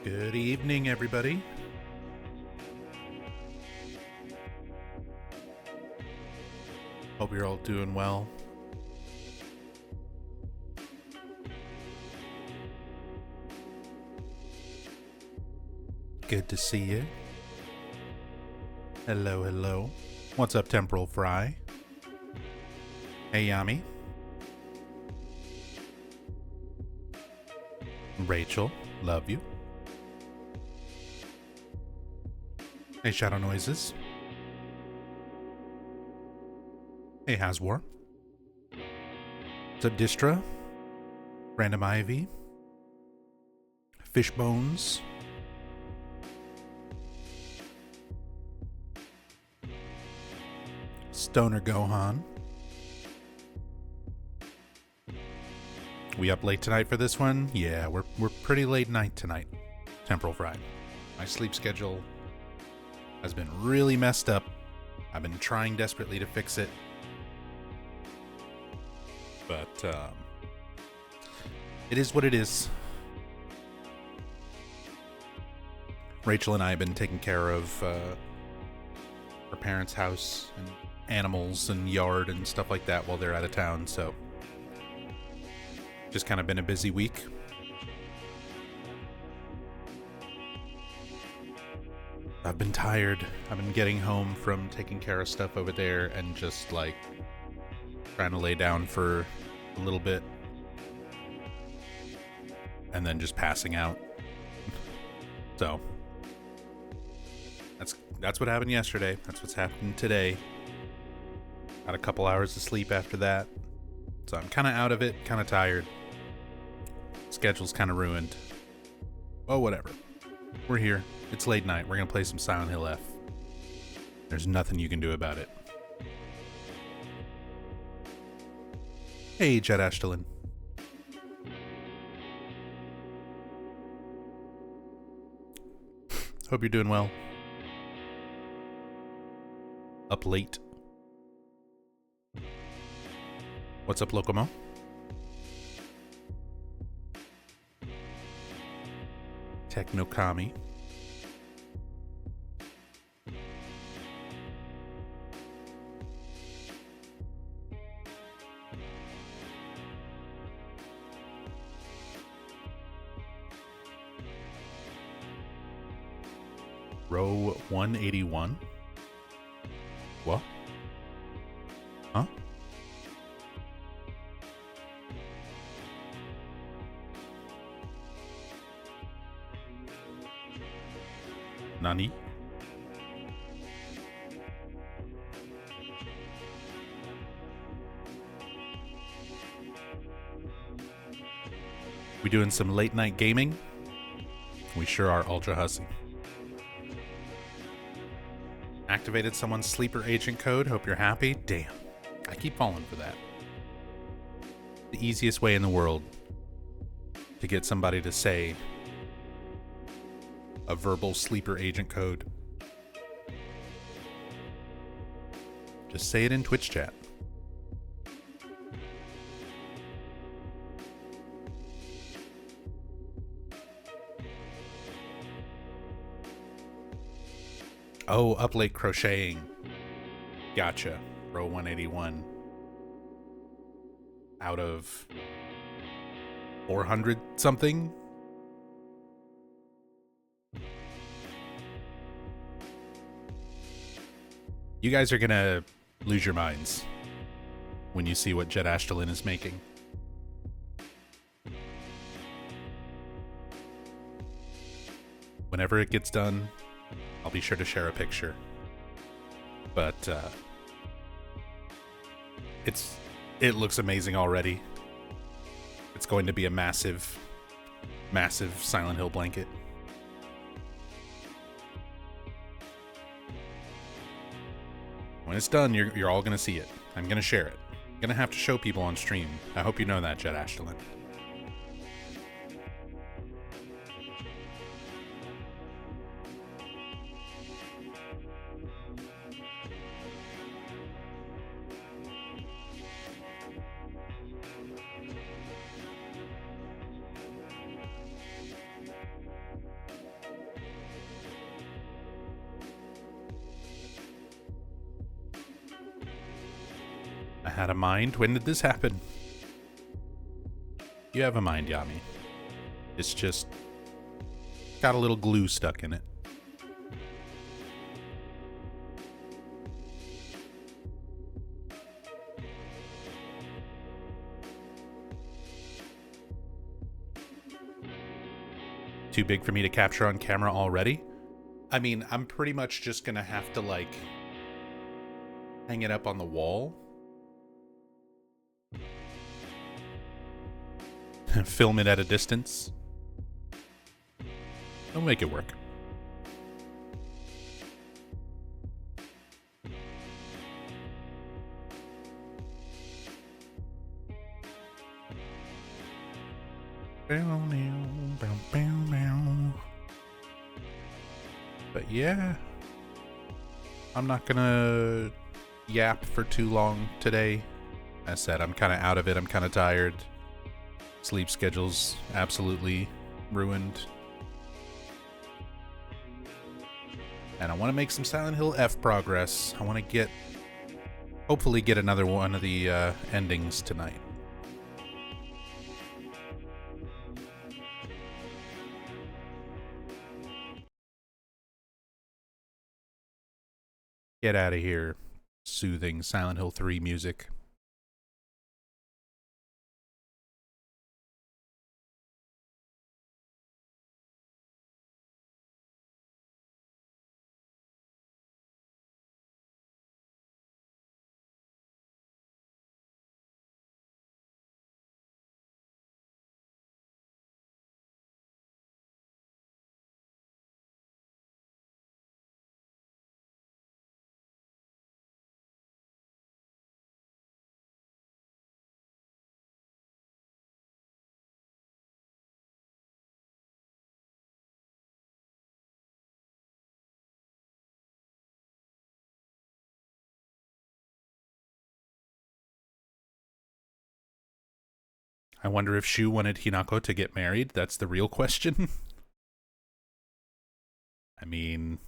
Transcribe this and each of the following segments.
Good evening, everybody. Hope you're all doing well. Good to see you. Hello, hello. What's up, Temporal Fry? Hey, Yami. Rachel, love you. Hey, Shadow Noises. Hey, Haswar. What's up, Distra? Random Ivy. Fishbones. Stoner Gohan. We up late tonight for this one? Yeah, we're pretty late night tonight. Temporal Fry. My sleep schedule has been really messed up. I've been trying desperately to fix it. But it is what it is. Rachel and I have been taking care of our parents' house and animals and yard and stuff like that while they're out of town, so just kind of been a busy week. I've been tired. I've been getting home from taking care of stuff over there and just like trying to lay down for a little bit and then just passing out. So that's what happened yesterday. That's what's happened today. Had a couple hours of sleep after that. So I'm kind of out of it, kind of tired. Schedule's kind of ruined. Well, whatever. We're here. It's late night. We're going to play some Silent Hill F. There's nothing you can do about it. Hey, Jed Ashtelin. Hope you're doing well. Up late. What's up, Locomo? Technokami. Row 181. What? Huh? Nani? We doing some late night gaming? We sure are ultra hussy. Activated someone's sleeper agent code. Hope you're happy. Damn. I keep falling for that. The easiest way in the world to get somebody to say a verbal sleeper agent code. Just say it in Twitch chat. Oh, up late crocheting. Gotcha. Row 181. Out of 400 something? You guys are gonna lose your minds when you see what Jed Ashtelin is making. Whenever it gets done, I'll be sure to share a picture. But it looks amazing already. It's going to be a massive, massive Silent Hill blanket. When it's done, you're all going to see it. I'm going to share it. I'm going to have to show people on stream. I hope you know that, Jed Ashtelin. I had a mind. When did this happen? You have a mind, Yami. It's just got a little glue stuck in it. Too big for me to capture on camera already? I mean, I'm pretty much just gonna have to, like, hang it up on the wall. Film it at a distance. I'll make it work. But yeah, I'm not gonna yap for too long today. As I said, I'm kind of out of it. I'm kind of tired. Sleep schedule's absolutely ruined. And I want to make some Silent Hill F progress. I want to hopefully get another one of the endings tonight. Get out of here. Soothing Silent Hill 3 music. I wonder if Shu wanted Hinako to get married. That's the real question. I mean,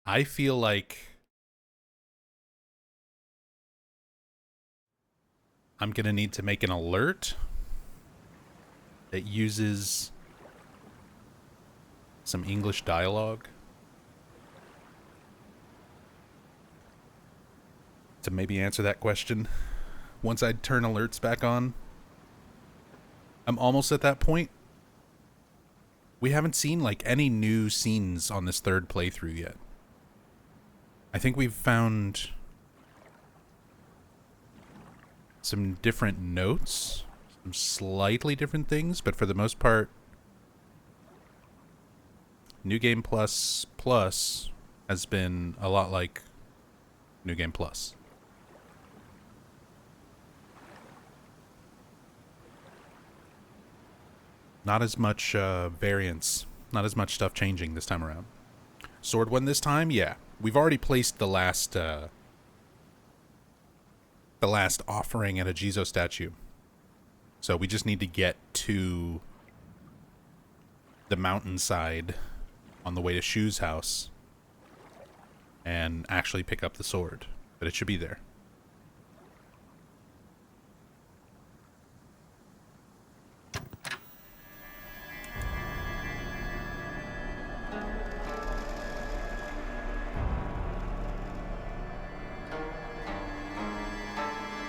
I feel like I'm gonna need to make an alert that uses some English dialogue to maybe answer that question. Once I turn alerts back on, I'm almost at that point. We haven't seen, like, any new scenes on this third playthrough yet. I think we've found some different notes, some slightly different things, but for the most part, New Game Plus Plus has been a lot like New Game Plus. Not as much variance, not as much stuff changing this time around. Sword one this time, yeah. We've already placed the last offering at a Jizo statue. So we just need to get to the mountainside on the way to Shu's house and actually pick up the sword. But it should be there.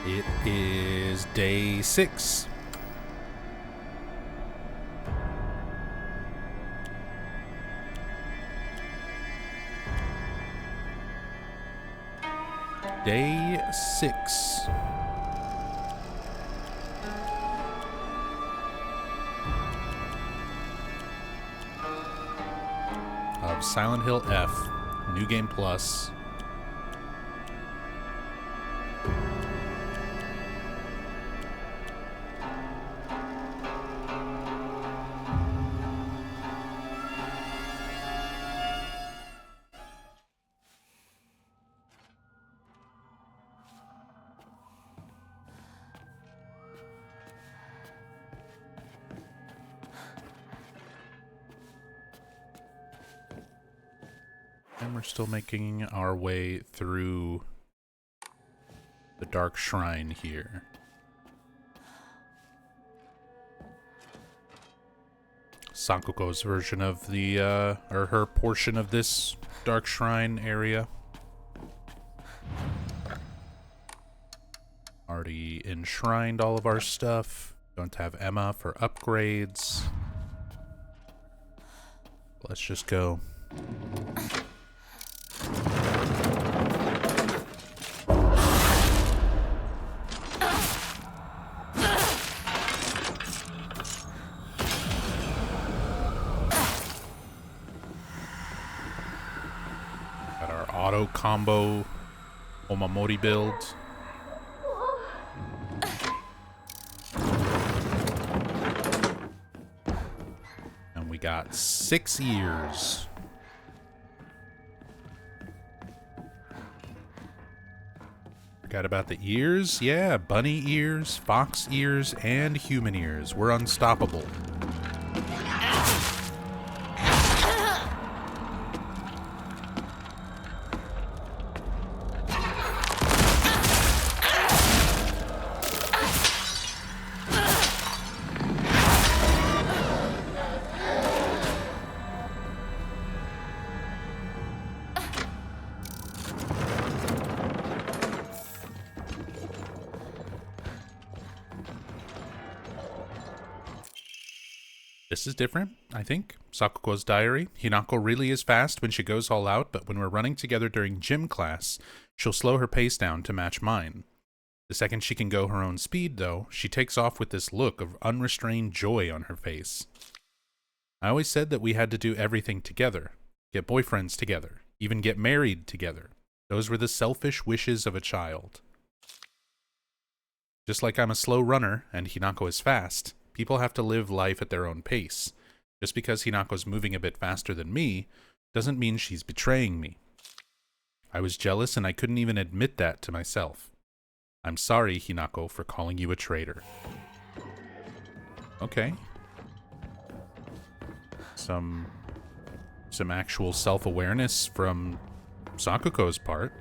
It is day 6. Day 6. Of Silent Hill F, New Game Plus. And we're still making our way through the Dark Shrine here. Sakuko's version of the, or her portion of this Dark Shrine area. Already enshrined all of our stuff. Don't have Emma for upgrades. Let's just go. Got our auto combo Omamori build. And we got 6 ears. Forgot about the ears? Yeah, bunny ears, fox ears, and human ears. We're unstoppable. This is different, I think. Sakuko's diary. Hinako really is fast when she goes all out, but when we're running together during gym class, she'll slow her pace down to match mine. The second she can go her own speed, though, she takes off with this look of unrestrained joy on her face. I always said that we had to do everything together. Get boyfriends together. Even get married together. Those were the selfish wishes of a child. Just like I'm a slow runner and Hinako is fast, people have to live life at their own pace. Just because Hinako's moving a bit faster than me doesn't mean she's betraying me. I was jealous and I couldn't even admit that to myself. I'm sorry, Hinako, for calling you a traitor. Okay. Some actual self-awareness from Sakuko's part.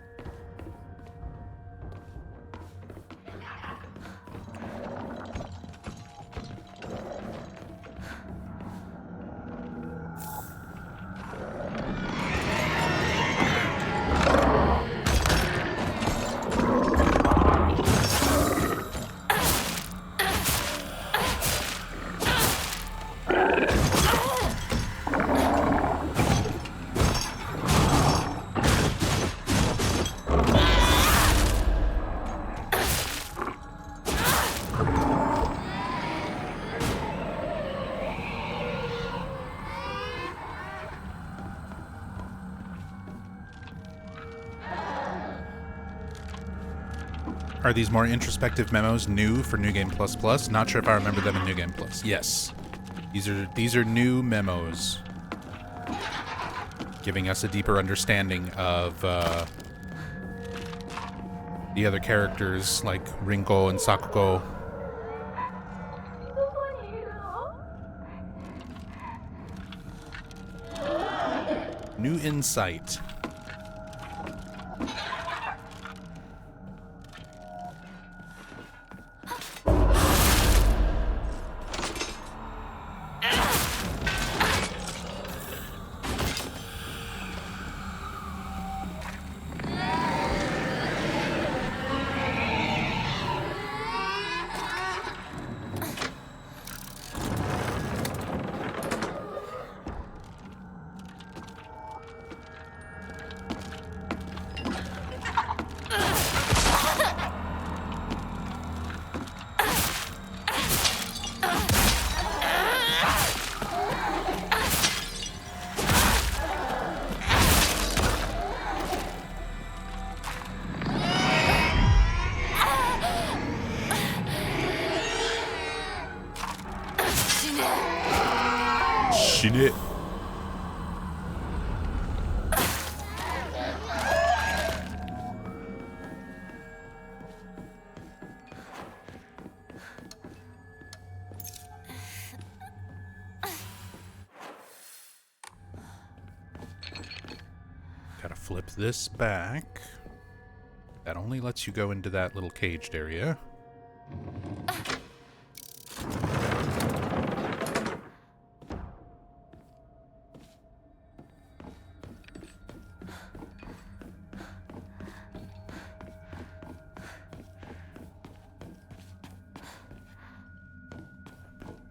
Are these more introspective memos new for New Game Plus Plus? Not sure if I remember them in New Game Plus. Yes. These are new memos. Giving us a deeper understanding of the other characters like Rinko and Sakuko. New insight. Shit. Gotta flip this back. That only lets you go into that little caged area.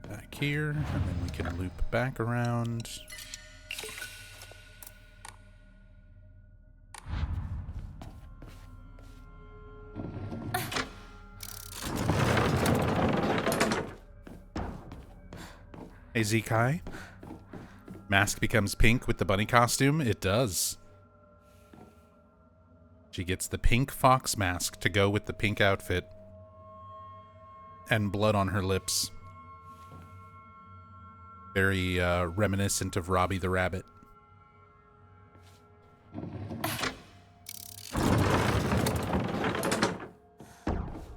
Back here, and then we can loop back around. Hey, Zekai. Mask becomes pink with the bunny costume? It does. She gets the pink fox mask to go with the pink outfit. And blood on her lips. Very reminiscent of Robbie the Rabbit.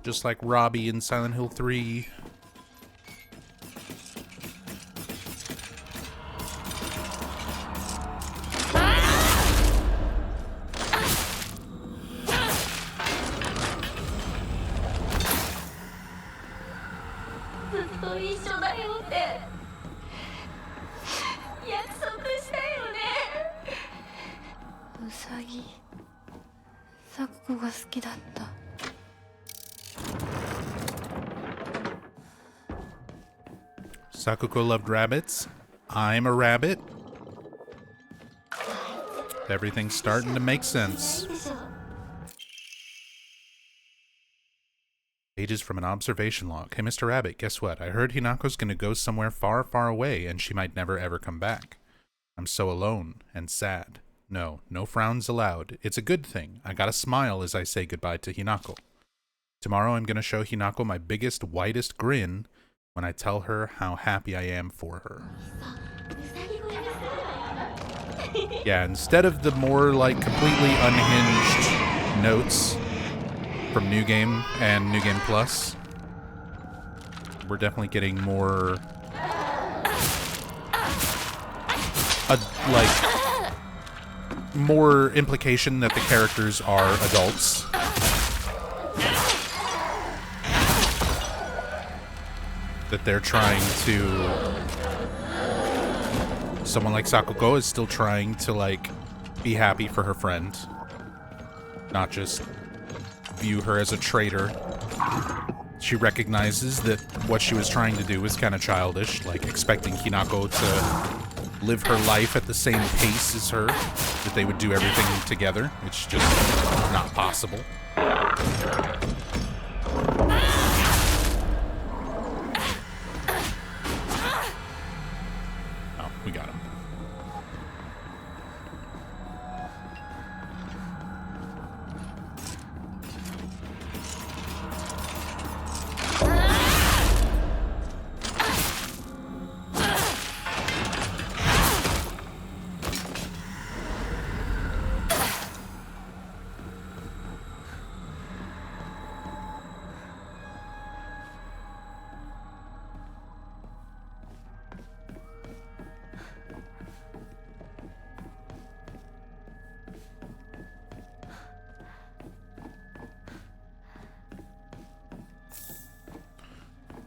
Just like Robbie in Silent Hill 3. Sakuko loved rabbits. I'm a rabbit. Everything's starting to make sense. Pages from an observation log. Hey, Mr. Rabbit, guess what? I heard Hinako's gonna go somewhere far, far away, and she might never ever come back. I'm so alone and sad. No frowns allowed. It's a good thing. I gotta smile as I say goodbye to Hinako. Tomorrow I'm gonna show Hinako my biggest, whitest grin when I tell her how happy I am for her. Yeah, instead of the more, like, completely unhinged notes from New Game and New Game Plus, we're definitely getting more, more implication that the characters are adults. That they're trying to... Someone like Sakuko is still trying to, like, be happy for her friend. Not just view her as a traitor. She recognizes that what she was trying to do was kind of childish, like expecting Hinako to live her life at the same pace as her, that they would do everything together. It's just not possible. Oh, we got him.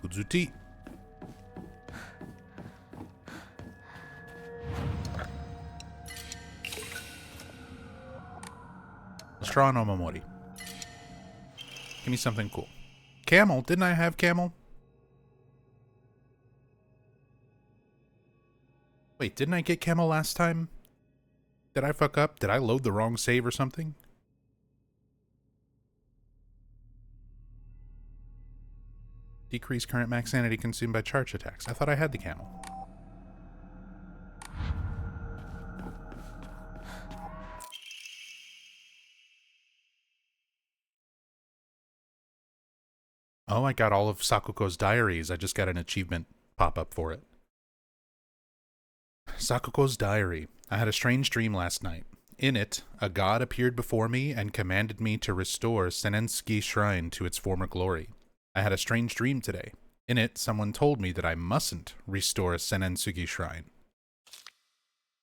Udzuti. Straw no Momori. Give me something cool. Camel? Didn't I have camel? Wait, didn't I get camel last time? Did I fuck up? Did I load the wrong save or something? Decrease current max sanity consumed by charge attacks. I thought I had the camel. Oh, I got all of Sakuko's diaries. I just got an achievement pop up for it. Sakuko's diary. I had a strange dream last night. In it, a god appeared before me and commanded me to restore Senensuke Shrine to its former glory. I had a strange dream today. In it, someone told me that I mustn't restore Senensuke Shrine.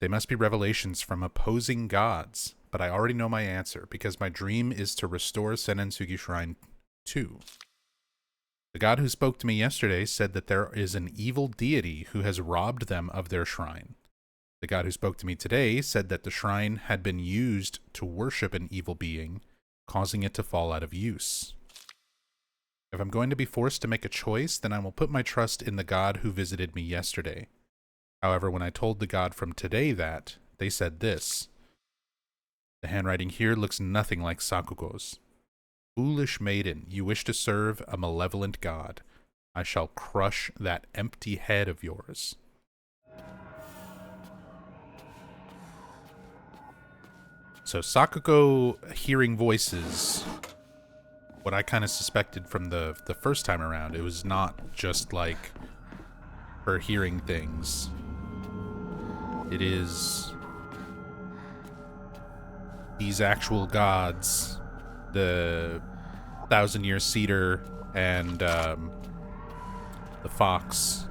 They must be revelations from opposing gods, but I already know my answer, because my dream is to restore Senensugi Shrine 2. The god who spoke to me yesterday said that there is an evil deity who has robbed them of their shrine. The god who spoke to me today said that the shrine had been used to worship an evil being, causing it to fall out of use. If I'm going to be forced to make a choice, then I will put my trust in the god who visited me yesterday. However, when I told the god from today that, they said this. The handwriting here looks nothing like Sakugo's. Foolish maiden, you wish to serve a malevolent god. I shall crush that empty head of yours. So Sakugo hearing voices, what I kind of suspected from the first time around, it was not just like her hearing things. It is these actual gods, the 1,000-year cedar and the fox.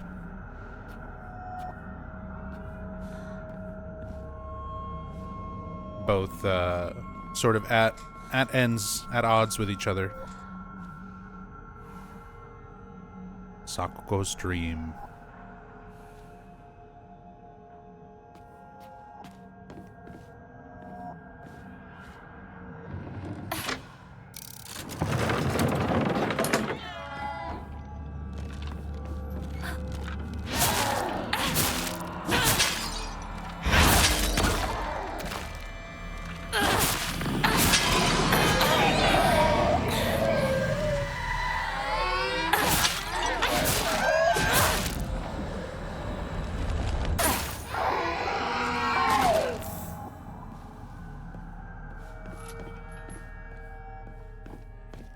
Both sort of at odds with each other. Sakugo's dream.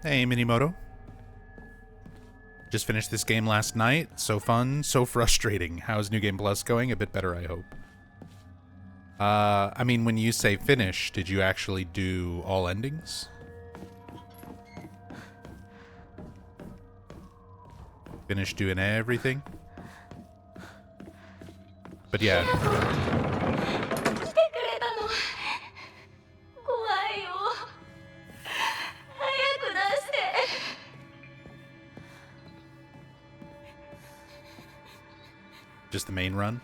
Hey, Minimoto. Just finished this game last night. So fun, so frustrating. How's New Game Plus going? A bit better, I hope. I mean, when you say finish, did you actually do all endings? Finish doing everything? But yeah. Just the main run.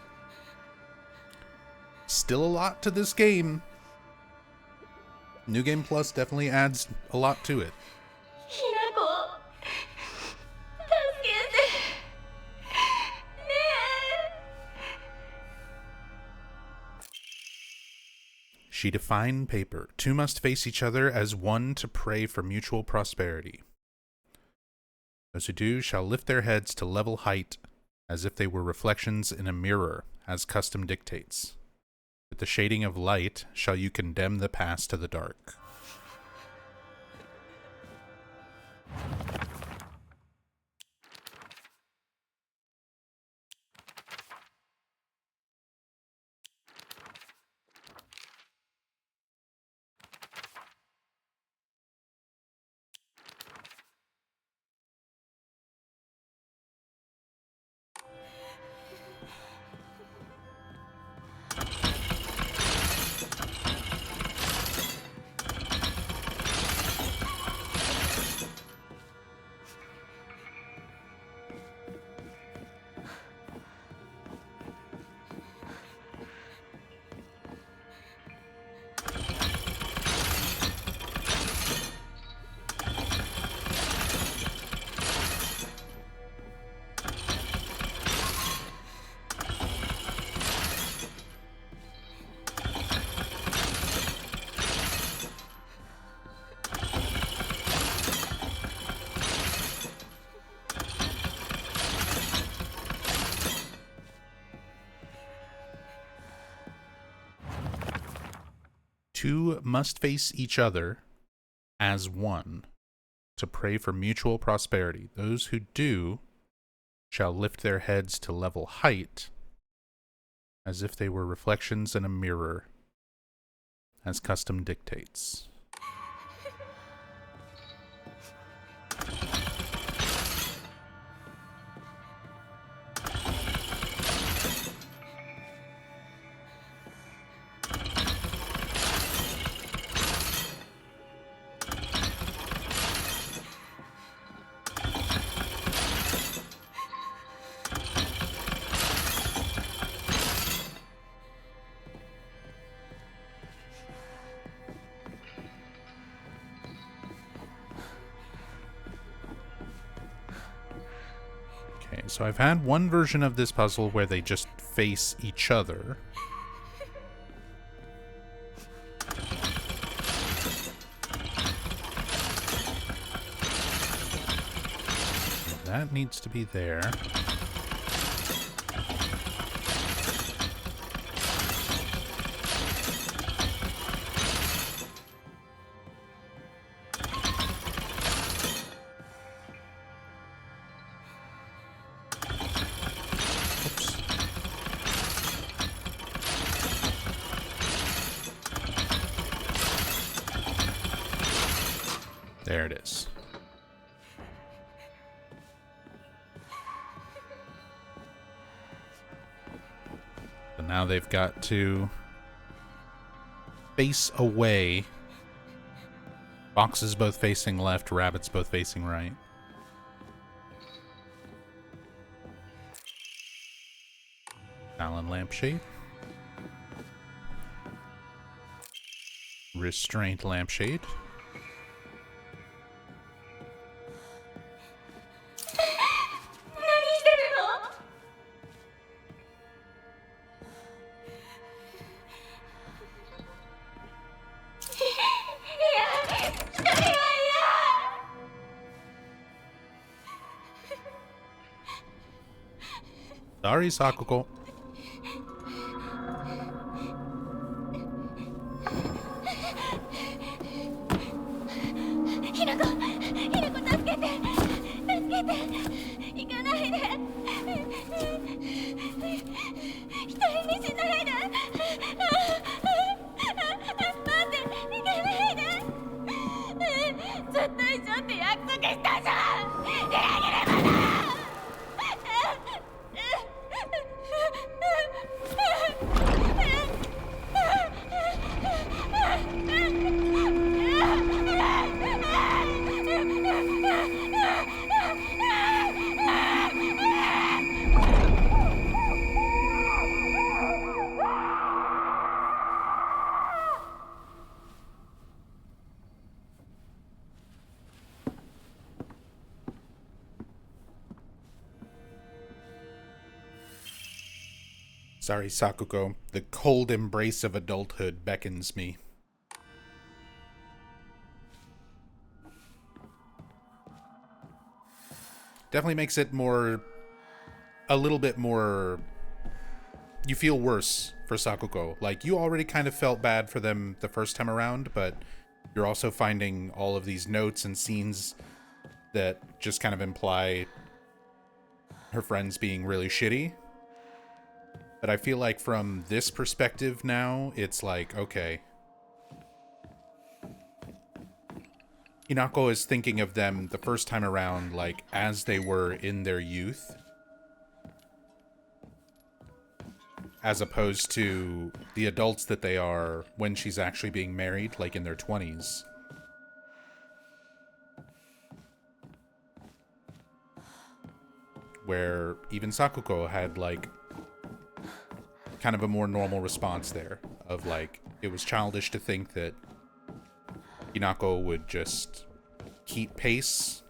Still a lot to this game. New Game Plus definitely adds a lot to it. She defined paper. Two must face each other as one to pray for mutual prosperity. Those who do shall lift their heads to level height, as if they were reflections in a mirror, as custom dictates. With the shading of light shall you condemn the past to the dark. Two must face each other as one to pray for mutual prosperity. Those who do shall lift their heads to level height, as if they were reflections in a mirror, as custom dictates. So I've had one version of this puzzle where they just face each other. That needs to be there. There it is. So now they've got to face away. Boxes both facing left, rabbits both facing right. Talon lampshade. Restraint lampshade. Sorry, Sakuko. Sorry, Sakuko. The cold embrace of adulthood beckons me. Definitely makes it a little bit more, you feel worse for Sakuko. Like, you already kind of felt bad for them the first time around, but you're also finding all of these notes and scenes that just kind of imply her friends being really shitty. But I feel like from this perspective now, it's like, okay. Hinako is thinking of them the first time around, like, as they were in their youth. As opposed to the adults that they are when she's actually being married, like in their 20s. Where even Sakuko had, like, kind of a more normal response there of like, it was childish to think that Hinako would just keep pace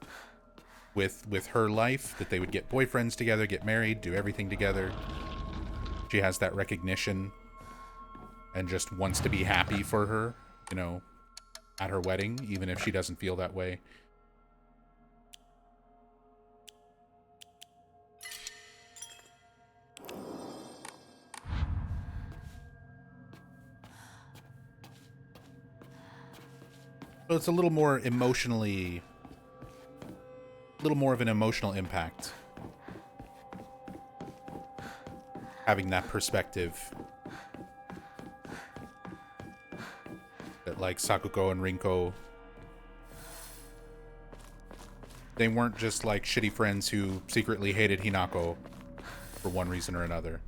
with her life, that they would get boyfriends together, get married, do everything together. She has that recognition and just wants to be happy for her, you know, at her wedding, even if she doesn't feel that way. So it's a little more emotionally, a little more of an emotional impact. Having that perspective. That like Sakuko and Rinko, they weren't just like shitty friends who secretly hated Hinako for one reason or another.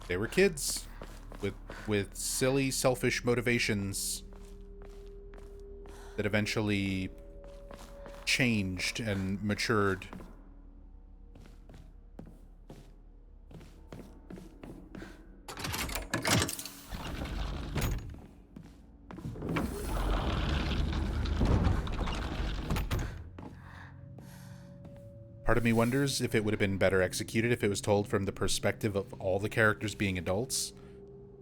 They were kids with silly, selfish motivations that eventually changed and matured. Part of me wonders if it would have been better executed if it was told from the perspective of all the characters being adults,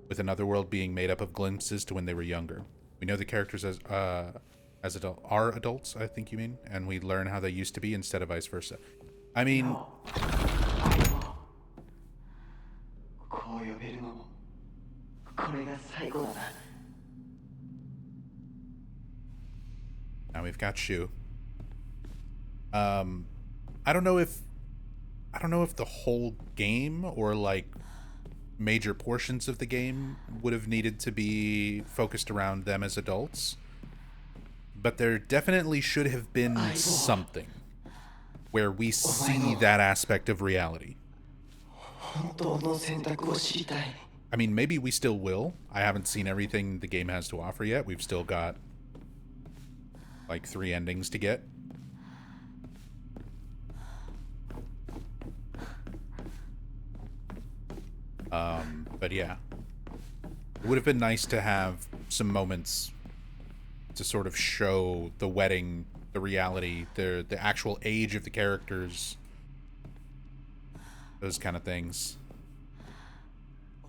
with another world being made up of glimpses to when they were younger. We know the characters as are adults, I think you mean, and we learn how they used to be instead of vice versa. I mean, now we've got Shu. I don't know if the whole game or like major portions of the game would have needed to be focused around them as adults, but there definitely should have been something where we see that aspect of reality. I mean, maybe we still will. I haven't seen everything the game has to offer yet. We've still got like 3 endings to get. But yeah, it would have been nice to have some moments to sort of show the wedding, the reality, the actual age of the characters, those kind of things.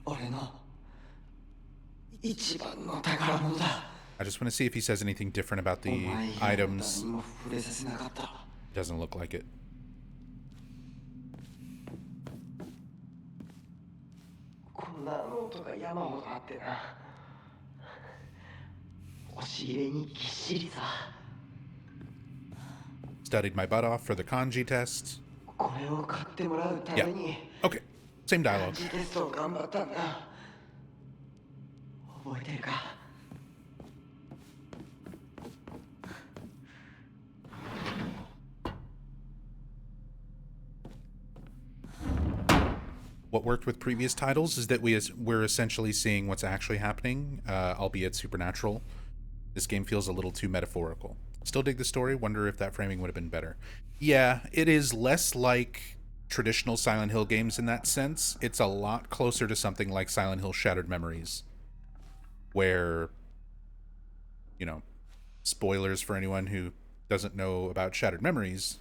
I just want to see if he says anything different about the items. Doesn't look like it. Studied my butt off for the kanji test. Yeah. Okay. Same dialogue. What worked with previous titles is that we're essentially seeing what's actually happening, albeit supernatural. This game feels a little too metaphorical. Still dig the story, wonder if that framing would have been better. Yeah, it is less like traditional Silent Hill games in that sense. It's a lot closer to something like Silent Hill Shattered Memories, where, you know, spoilers for anyone who doesn't know about Shattered Memories,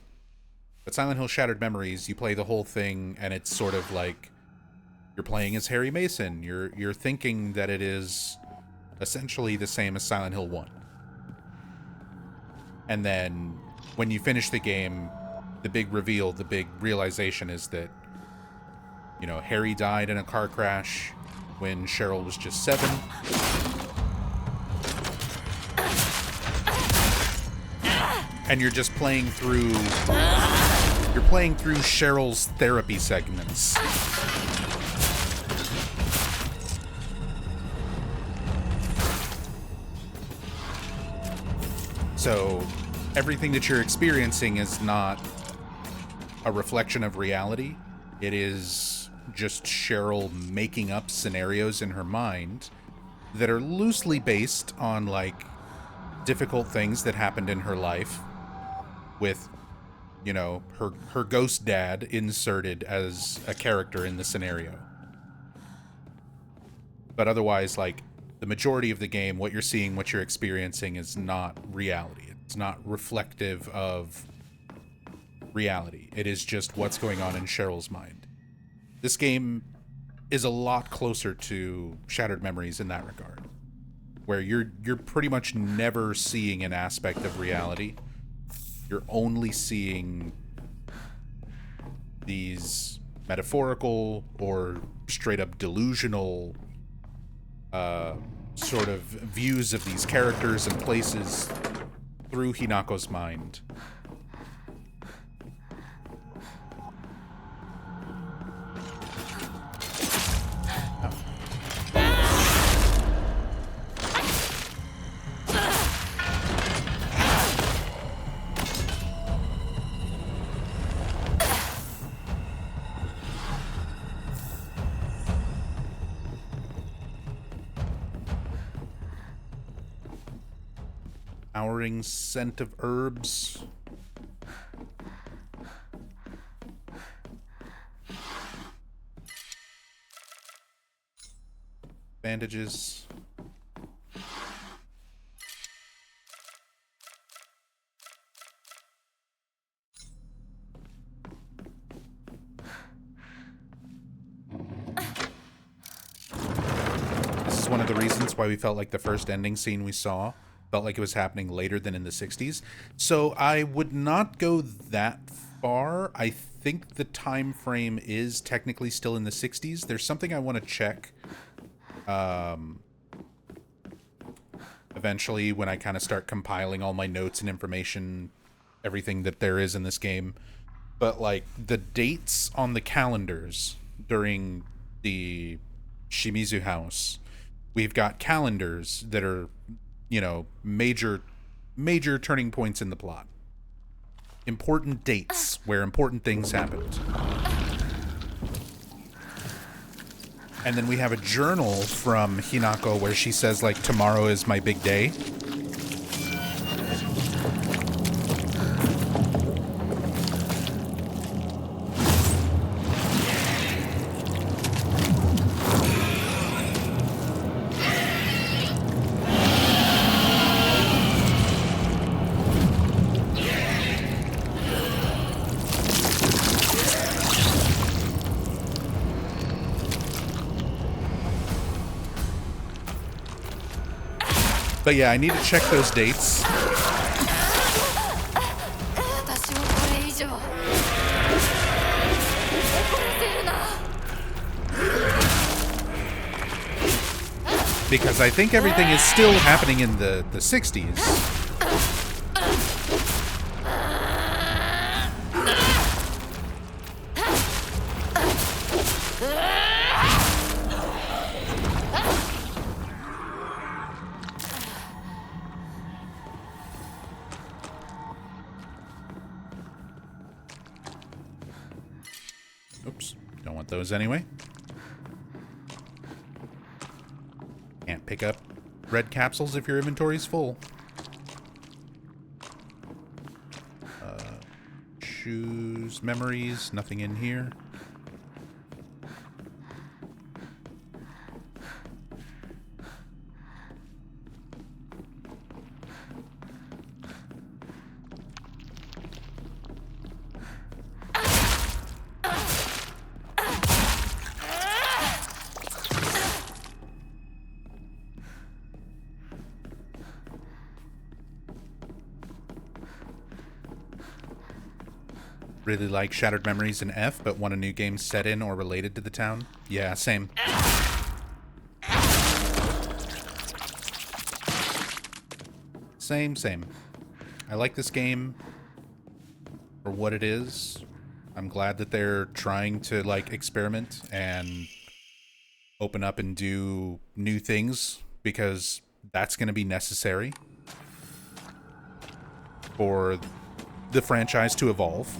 but Silent Hill Shattered Memories, you play the whole thing and it's sort of like you're playing as Harry Mason. You're thinking that it is essentially the same as Silent Hill 1. And then when you finish the game, the big reveal, the big realization is that, you know, Harry died in a car crash when Cheryl was just 7. And you're just playing through Cheryl's therapy segments. So everything that you're experiencing is not a reflection of reality. It is just Cheryl making up scenarios in her mind that are loosely based on, like, difficult things that happened in her life with, you know, her ghost dad inserted as a character in the scenario. But otherwise, like, the majority of the game, what you're seeing, what you're experiencing is not reality. It's not reflective of reality. It is just what's going on in Cheryl's mind. This game is a lot closer to Shattered Memories in that regard, where you're pretty much never seeing an aspect of reality. You're only seeing these metaphorical or straight up delusional sort of views of these characters and places through Hinako's mind. Powering scent of herbs. Bandages. one of the reasons why we felt like the first ending scene we saw felt like it was happening later than in the 60s. So I would not go that far. I think the time frame is technically still in the 60s. There's something I want to check eventually when I kind of start compiling all my notes and information, everything that there is in this game. But like the dates on the calendars during the Shimizu house, we've got calendars that are, you know, major turning points in the plot. Important dates where important things happened. And then we have a journal from Hinako where she says, like, tomorrow is my big day. But yeah, I need to check those dates. Because I think everything is still happening in the 60s. Oops, don't want those anyway. Can't pick up red capsules if your inventory's full. Shoes, memories, nothing in here. Really like Shattered Memories in F, but want a new game set in or related to the town. Yeah, same. Same. I like this game for what it is. I'm glad that they're trying to, like, experiment and open up and do new things, because that's going to be necessary for the franchise to evolve.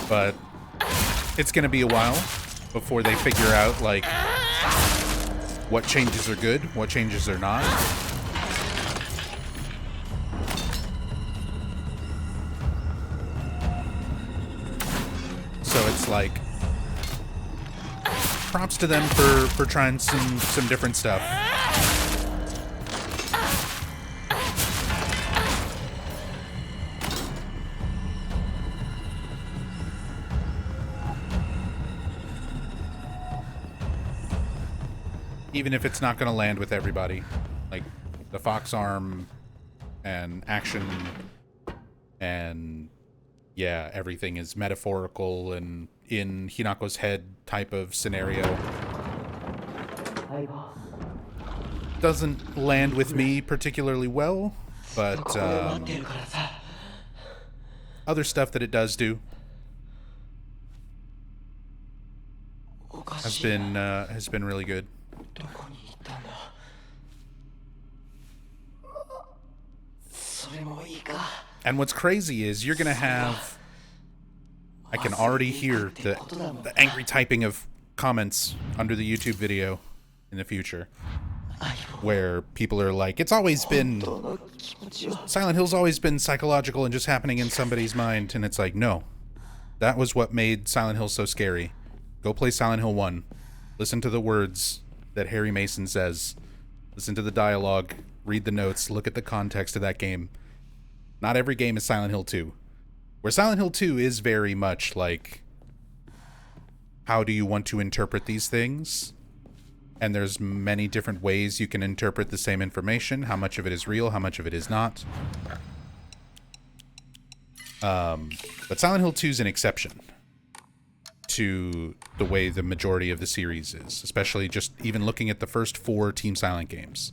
But it's going to be a while before they figure out, like, what changes are good, what changes are not. So it's like, props to them for trying some different stuff. Even if it's not going to land with everybody. Like, the fox arm and action and, yeah, everything is metaphorical and in Hinako's head type of scenario. Doesn't land with me particularly well, but other stuff that it does do has been really good. And what's crazy is you're gonna have, I can already hear the angry typing of comments under the YouTube video in the future, where people are like, it's always been, Silent Hill's always been psychological and just happening in somebody's mind. And it's like, no, that was what made Silent Hill so scary. Go play Silent Hill 1. Listen to the words that Harry Mason says. Listen to the dialogue. Read the notes. Look at the context of that game. Not every game is Silent Hill 2. Where Silent Hill 2 is very much like how do you want to interpret these things? And there's many different ways you can interpret the same information. How much of it is real, how much of it is not. But Silent Hill 2 is an exception to the way the majority of the series is, especially just even looking at the first 4 Team Silent games.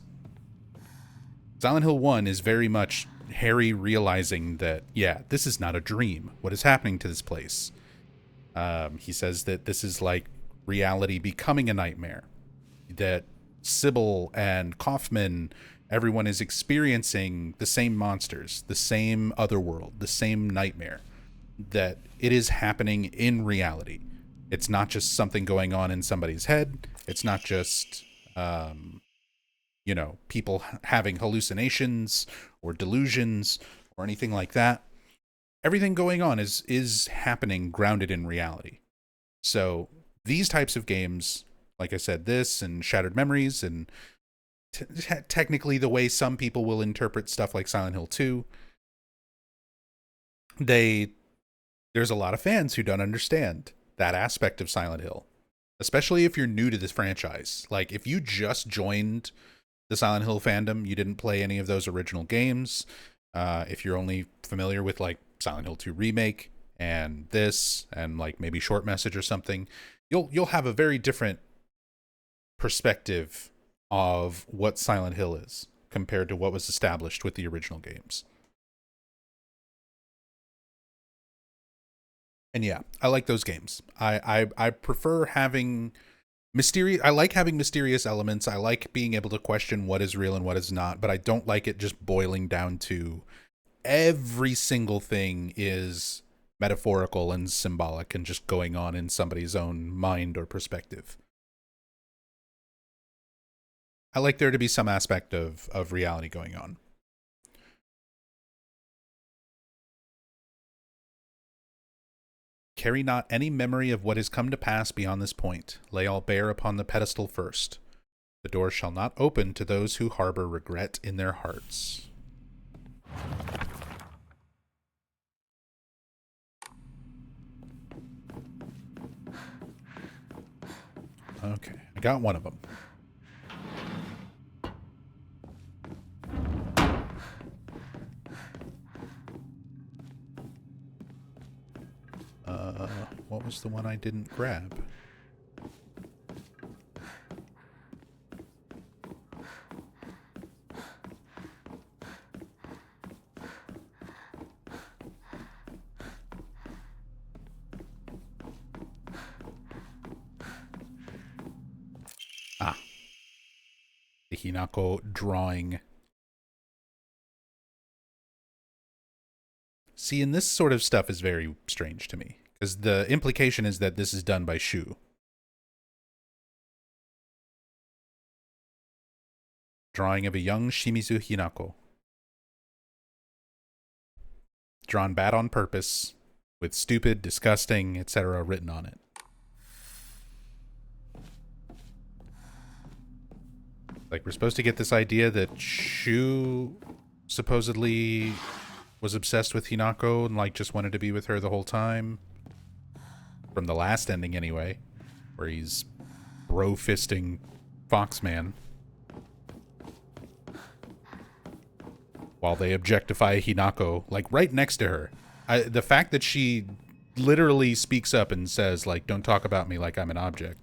Silent Hill 1 is very much Harry realizing that, yeah, this is not a dream. What is happening to this place? He says that this is like reality becoming a nightmare. That Sybil and Kaufman, everyone is experiencing the same monsters, the same otherworld, the same nightmare. That it is happening in reality. It's not just something going on in somebody's head. It's not just, people having hallucinations or delusions or anything like that. Everything going on is happening grounded in reality. So these types of games, like I said, this and Shattered Memories, and technically the way some people will interpret stuff like Silent Hill 2, there's a lot of fans who don't understand that aspect of Silent Hill, especially if you're new to this franchise. Like, if you just joined the Silent Hill fandom, you didn't play any of those original games, if you're only familiar with, like, Silent Hill 2 Remake and this, and, like, maybe Short Message or something, you'll have a very different perspective of what Silent Hill is compared to what was established with the original games. And yeah, I like those games. I prefer having mysterious. I like having mysterious elements. I like being able to question what is real and what is not, but I don't like it just boiling down to every single thing is metaphorical and symbolic and just going on in somebody's own mind or perspective. I like there to be some aspect of reality going on. Carry not any memory of what has come to pass beyond this point. Lay all bare upon the pedestal first. The door shall not open to those who harbor regret in their hearts. Okay, I got one of them. What was the one I didn't grab? The Hinako drawing. See, and this sort of stuff is very strange to me, because the implication is that this is done by Shu. Drawing of a young Shimizu Hinako. Drawn bad on purpose, with stupid, disgusting, etc. written on it. Like, we're supposed to get this idea that Shu supposedly was obsessed with Hinako and, like, just wanted to be with her the whole time. From the last ending, anyway. Where he's bro-fisting Foxman. While they objectify Hinako, like, right next to her. The fact that she literally speaks up and says, like, don't talk about me like I'm an object.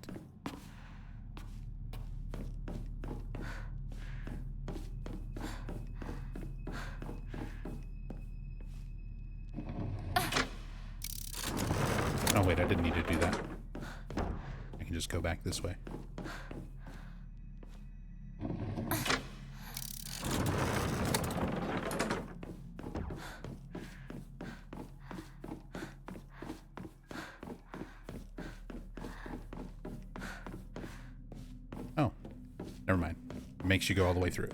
Oh, wait, I didn't need to do that. I can just go back this way. Oh, never mind. It makes you go all the way through it.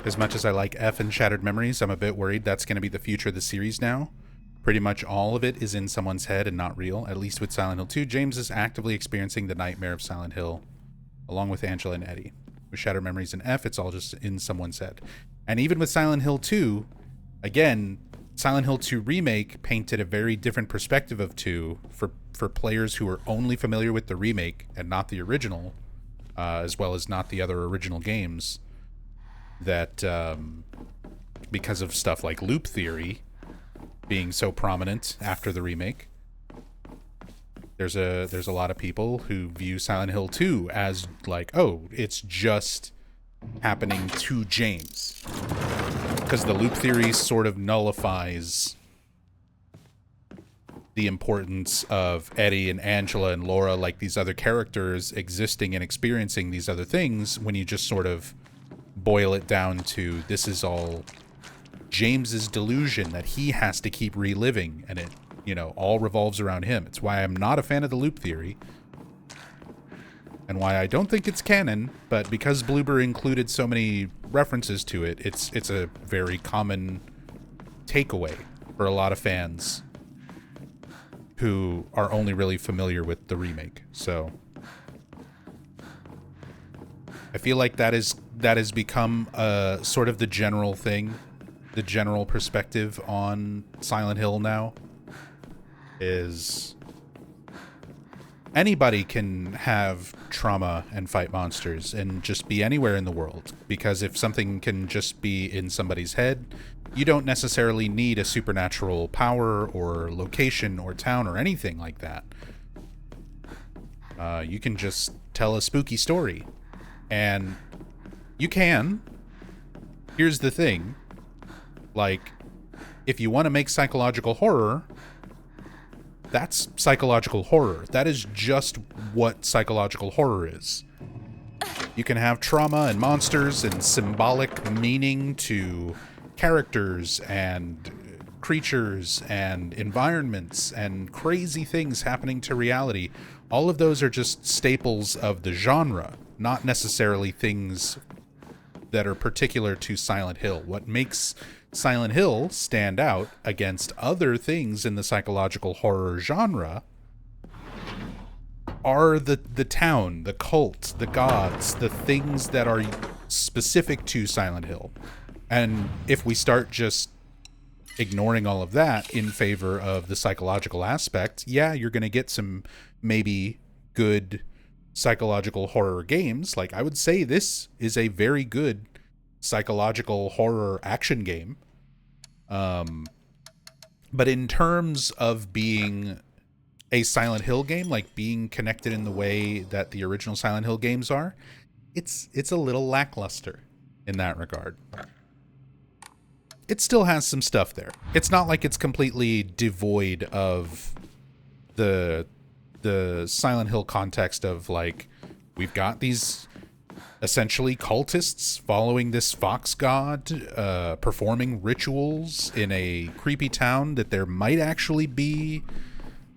As much as I like F and Shattered Memories, I'm a bit worried that's going to be the future of the series now. Pretty much all of it is in someone's head and not real, at least with Silent Hill 2. James is actively experiencing the nightmare of Silent Hill. along with Angela and Eddie. With Shattered Memories and F, it's all just in someone's head. And even with Silent Hill 2, again, Silent Hill 2 Remake painted a very different perspective of 2 for players who are only familiar with the remake and not the original, as well as not the other original games, that because of stuff like loop theory being so prominent after the remake, there's a lot of people who view Silent Hill 2 as like, oh, it's just happening to James, because the loop theory sort of nullifies the importance of Eddie and Angela and Laura, like these other characters existing and experiencing these other things, when you just sort of boil it down to this is all James's delusion that he has to keep reliving, and it, you know, all revolves around him. It's why I'm not a fan of the loop theory, and why I don't think it's canon, but because Bloober included so many references to it, it's a very common takeaway for a lot of fans who are only really familiar with the remake. So I feel like that has become sort of the general thing, the general perspective on Silent Hill now, is anybody can have trauma and fight monsters and just be anywhere in the world, because if something can just be in somebody's head, you don't necessarily need a supernatural power or location or town or anything like that. You can just tell a spooky story. And you can. Here's the thing. Like, if you want to make psychological horror, that's psychological horror. That is just what psychological horror is. You can have trauma and monsters and symbolic meaning to characters and creatures and environments and crazy things happening to reality. All of those are just staples of the genre, not necessarily things that are particular to Silent Hill. What makes Silent Hill stand out against other things in the psychological horror genre are the town, the cult, the gods, the things that are specific to Silent Hill. And if we start just ignoring all of that in favor of the psychological aspect, yeah, you're going to get some maybe good psychological horror games. Like, I would say this is a very good psychological horror action game. But in terms of being a Silent Hill game, like being connected in the way that the original Silent Hill games are, it's a little lackluster in that regard. It still has some stuff there. It's not like it's completely devoid of the Silent Hill context of, like, we've got these essentially cultists following this fox god, performing rituals in a creepy town that there might actually be,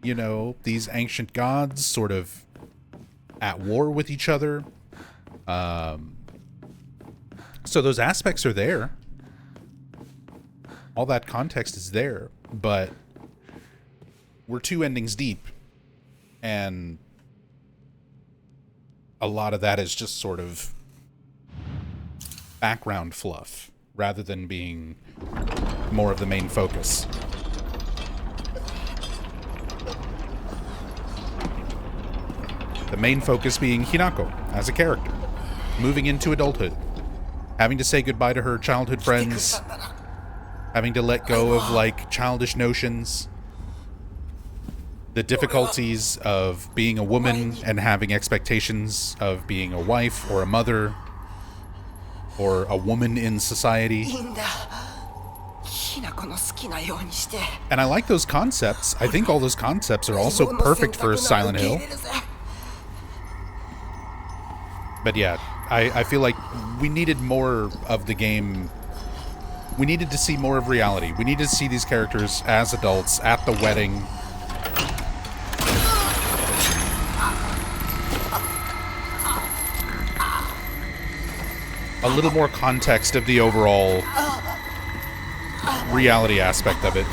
you know, these ancient gods sort of at war with each other. So those aspects are there. All that context is there, but we're 2 endings deep, and a lot of that is just sort of background fluff rather than being more of the main focus. The main focus being Hinako as a character, moving into adulthood, having to say goodbye to her childhood friends, having to let go of, like, childish notions, the difficulties of being a woman and having expectations of being a wife or a mother or a woman in society. And I like those concepts. I think all those concepts are also perfect for Silent Hill. But yeah, I feel like we needed more of the game. We needed to see more of reality. We needed to see these characters as adults at the wedding. A little more context of the overall reality aspect of it.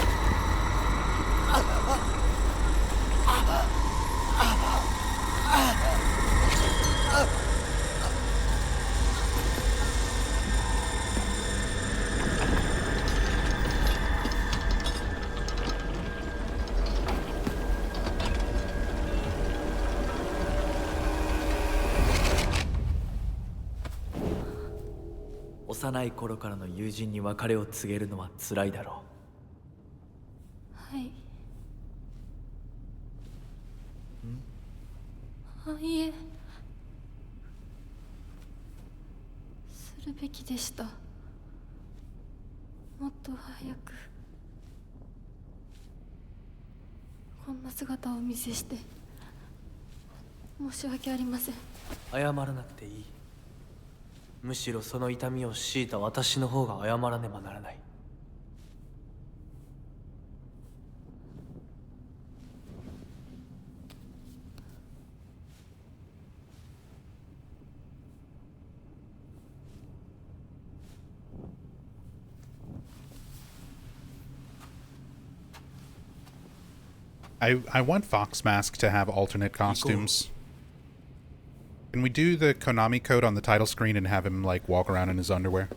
幼い頃からの友人に別れを告げるのは辛いだろはい。いえ、するべきでした。もっと早くこんな姿をお見せして申し訳ありません。謝らなくていい。むしろその痛みを強いた私の方が謝らねばならない。I want Fox Mask to have alternate costumes. Can we do the Konami code on the title screen and have him, like, walk around in his underwear?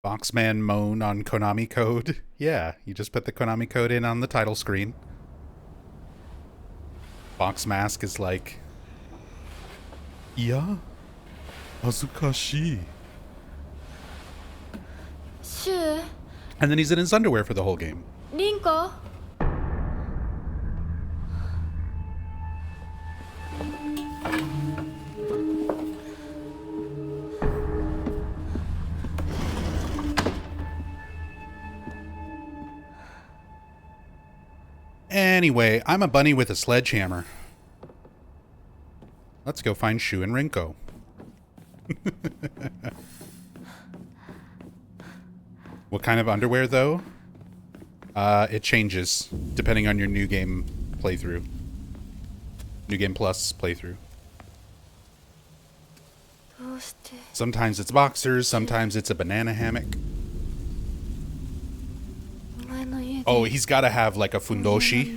Foxman moan on Konami code. Yeah, you just put the Konami code in on the title screen. Fox Mask is like, yeah, hazukashi. Shu, And then he's in his underwear for the whole game. Rinko? Anyway, I'm a bunny with a sledgehammer. Let's go find Shu and Rinko. What kind of underwear, though? It changes depending on your New Game playthrough. New Game Plus playthrough. Sometimes it's boxers, sometimes it's a banana hammock. Oh, he's got to have like a fundoshi.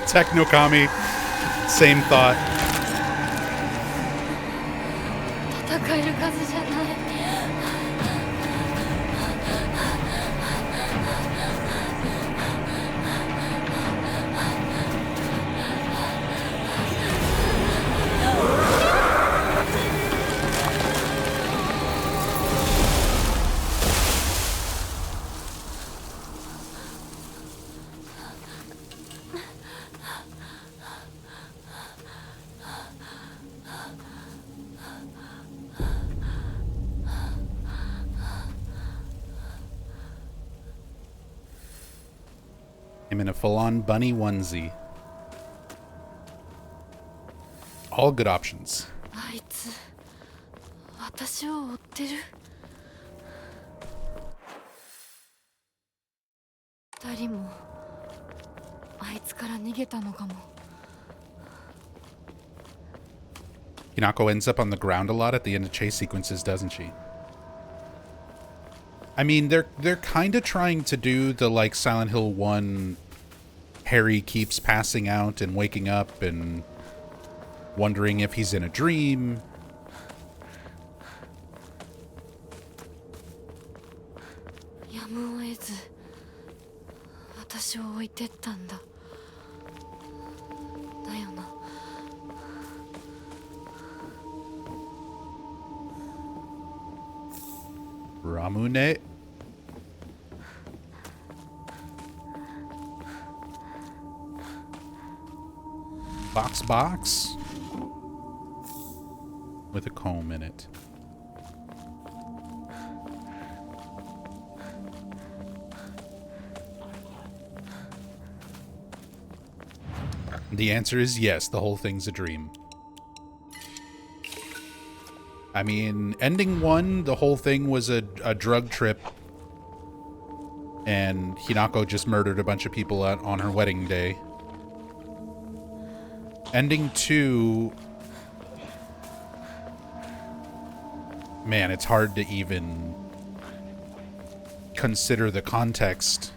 Technokami, same thought. 戦える数じゃない。I'm in a full-on bunny onesie. All good options. あいつ、私を追ってる。二人もあいつから逃げたのかも。Hinako ends up on the ground a lot at the end of chase sequences, doesn't she? I mean, they're kind of trying to do the, like, Silent Hill 1 Harry keeps passing out and waking up and wondering if he's in a dream. Ramune. Box with a comb in it. The answer is yes, the whole thing's a dream. I mean, ending 1, the whole thing was a drug trip, and Hinako just murdered a bunch of people on her wedding day. Ending 2... Man, it's hard to even consider the context.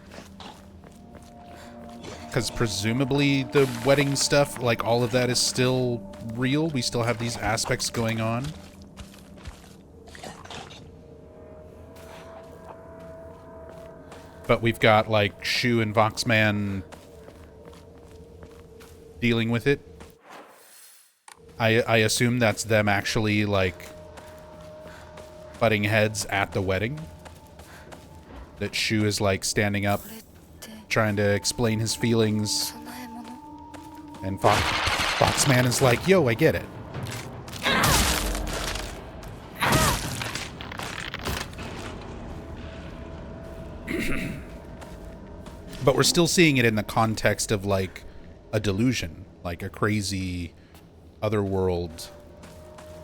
Because presumably the wedding stuff, like all of that is still real. We still have these aspects going on. But we've got like Shu and Voxman dealing with it. I assume that's them actually like butting heads at the wedding. That Shu is like standing up, trying to explain his feelings. And Foxman is like, yo, I get it. But we're still seeing it in the context of like a delusion, like a crazy other world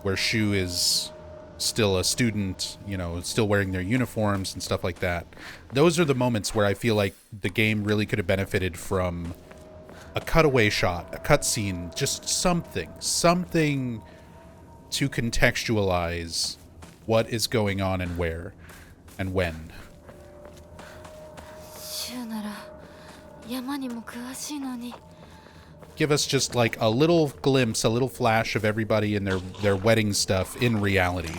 where Shu is still a student, you know, still wearing their uniforms and stuff like that. Those are the moments where I feel like the game really could have benefited from a cutaway shot, a cutscene, just something to contextualize what is going on and where and when. シュなら山にも詳しいのに Give us just like a little glimpse, a little flash of everybody and their wedding stuff in reality.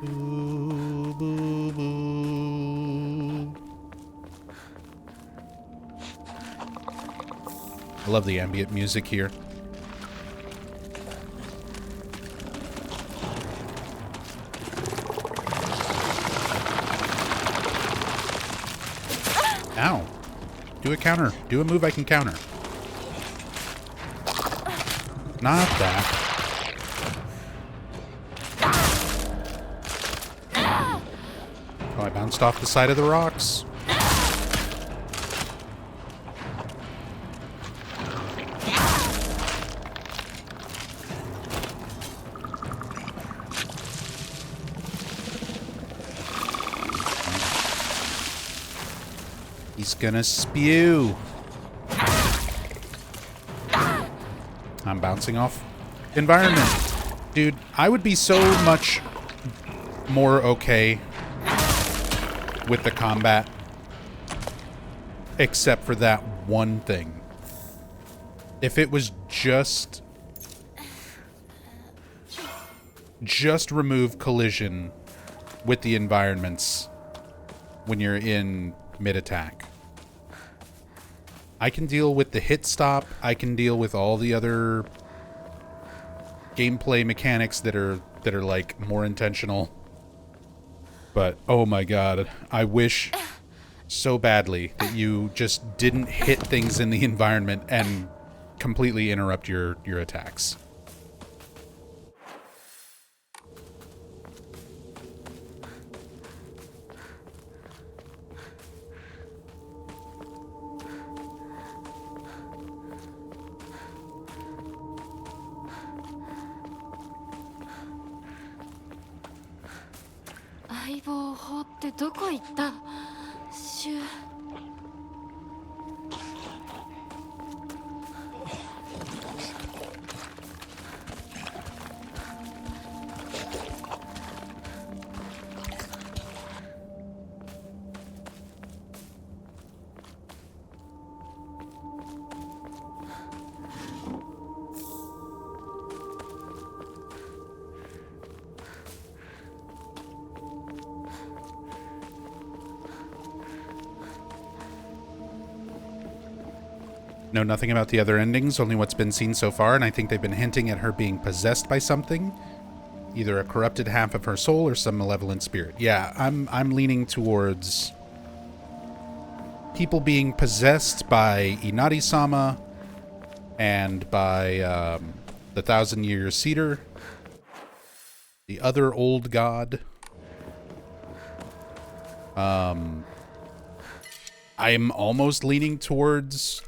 Boo, boo, boo. I love the ambient music here. Ow. Do a counter. Do a move I can counter. Not that. Oh, I bounced off the side of the rocks. He's gonna spew. I'm bouncing off environment. Dude, I would be so much more okay with the combat, except for that one thing. If it was just remove collision with the environments when you're in mid-attack. I can deal with the hit stop. I can deal with all the other gameplay mechanics that are like more intentional. But oh my god, I wish so badly that you just didn't hit things in the environment and completely interrupt your attacks. Know nothing about the other endings, only what's been seen so far, and I think they've been hinting at her being possessed by something. Either a corrupted half of her soul or some malevolent spirit. Yeah, I'm leaning towards people being possessed by Inari-sama and by the Thousand-Year Cedar, the other old god. I'm almost leaning towards,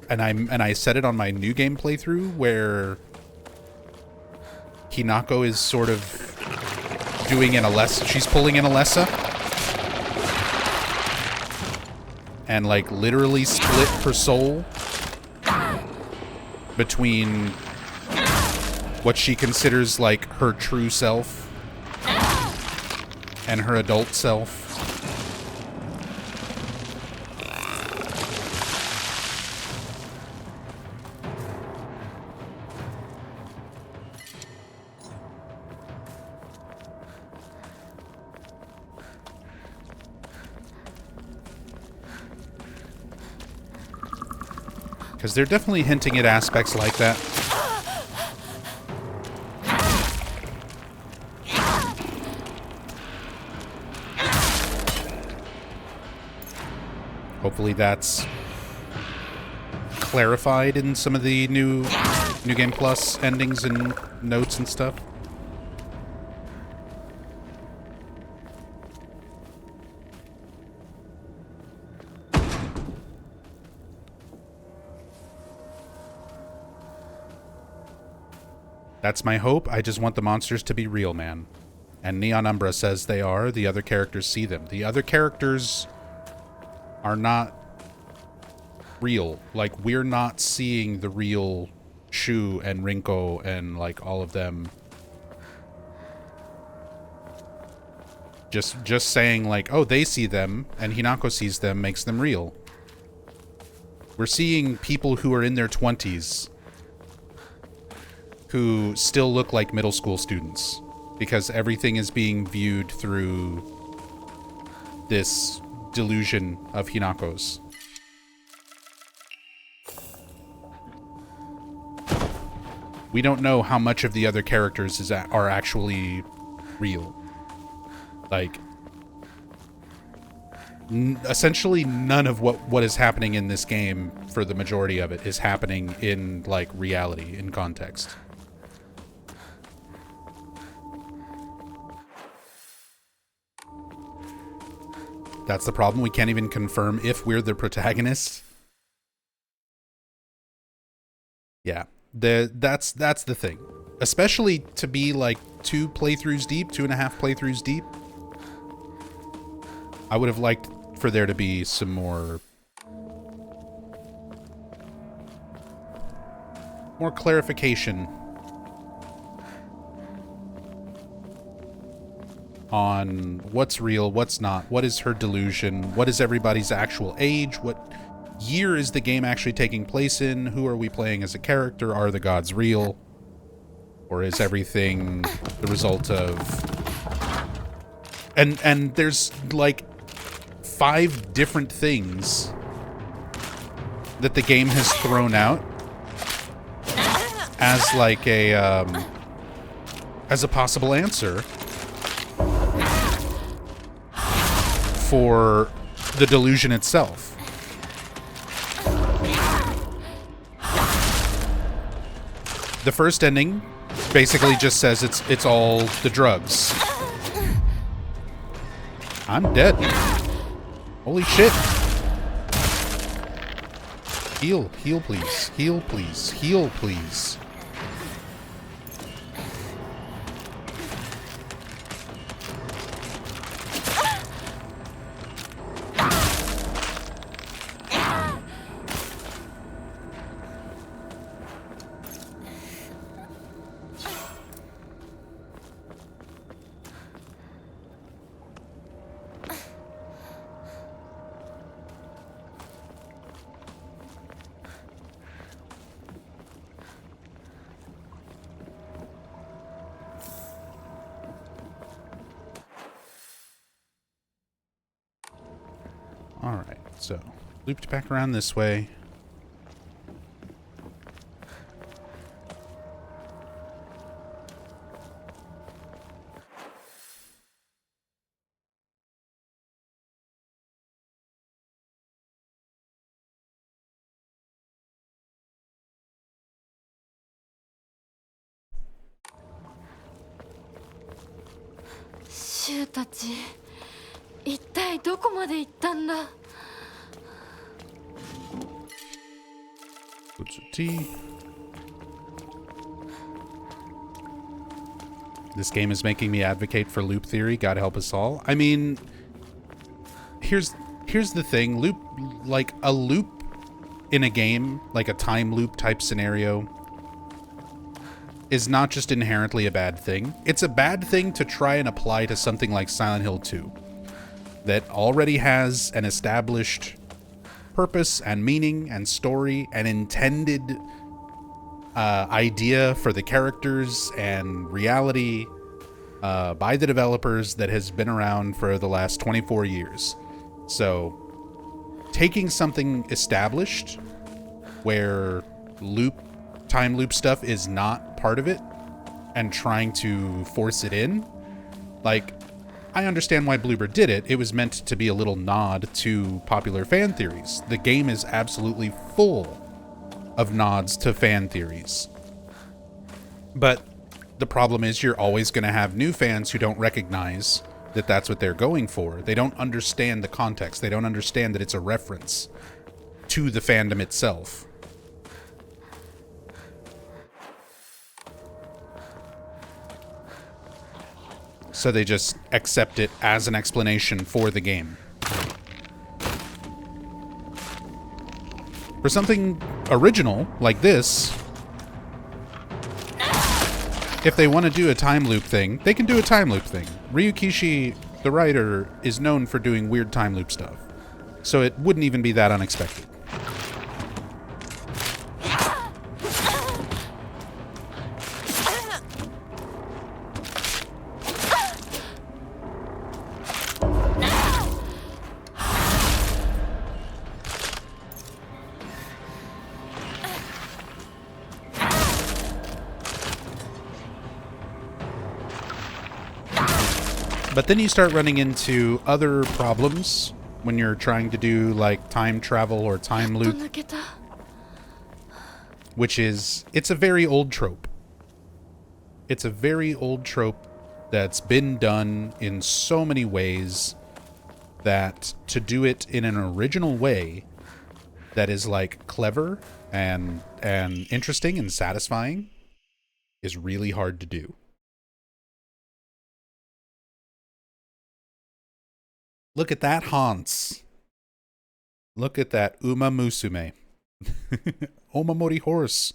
and I said it on my new game playthrough, where Hinako is sort of doing an Alessa. She's pulling an Alessa. And, like, literally split her soul between what she considers, like, her true self and her adult self. Because they're definitely hinting at aspects like that. Hopefully that's clarified in some of the New Game Plus endings and notes and stuff. That's my hope. I just want the monsters to be real, man. And Neon Umbra says they are. The other characters see them. The other characters are not real. Like, we're not seeing the real Shu and Rinko and, like, all of them. Just saying, like, oh, they see them and Hinako sees them makes them real. We're seeing people who are in their 20s who still look like middle school students because everything is being viewed through this delusion of Hinako's. We don't know how much of the other characters are actually real. Like, essentially none of what is happening in this game, for the majority of it, is happening in, like, reality, in context. That's the problem. We can't even confirm if we're the protagonist. Yeah, that's the thing. Especially to be like 2.5 playthroughs deep. I would have liked for there to be some more clarification on what's real, what's not, what is her delusion, what is everybody's actual age, what year is the game actually taking place in, who are we playing as a character, are the gods real, or is everything the result of... And there's like 5 different things that the game has thrown out as like a as a possible answer for the delusion itself. The first ending basically just says it's all the drugs. I'm dead. Holy shit. Heal please. Heal please. Heal please. Alright, so looped back around this way.シュウたち、一体どこまで行ったんだ。Put some tea. This game is making me advocate for loop theory. God help us all. I mean, here's the thing. Like a loop in a game, like a time loop type scenario, is not just inherently a bad thing. It's a bad thing to try and apply to something like Silent Hill 2 that already has an established purpose and meaning and story and intended idea for the characters and reality by the developers that has been around for the last 24 years. So taking something established where time loop stuff is not part of it and trying to force it in, like, I understand why Bloober did it. It was meant to be a little nod to popular fan theories. The game is absolutely full of nods to fan theories. But the problem is you're always going to have new fans who don't recognize that that's what they're going for. They don't understand the context. They don't understand that it's a reference to the fandom itself. So they just accept it as an explanation for the game. For something original like this, if they want to do a time loop thing, they can do a time loop thing. Ryukishi, the writer, is known for doing weird time loop stuff. So it wouldn't even be that unexpected. But then you start running into other problems when you're trying to do like time travel or time loop, which is, it's a very old trope. It's a very old trope that's been done in so many ways that to do it in an original way that is like clever and interesting and satisfying is really hard to do. Look at that Hans. Look at that Uma Musume. Omamori horse.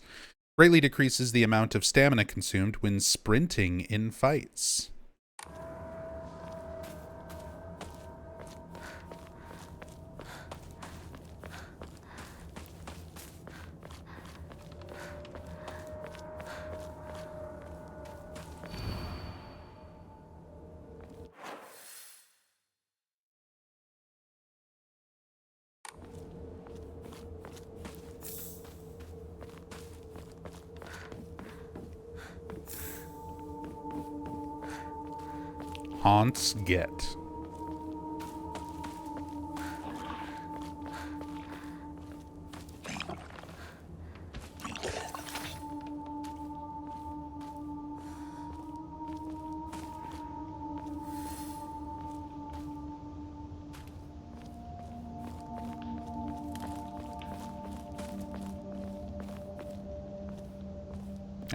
Greatly decreases the amount of stamina consumed when sprinting in fights. Haunts get.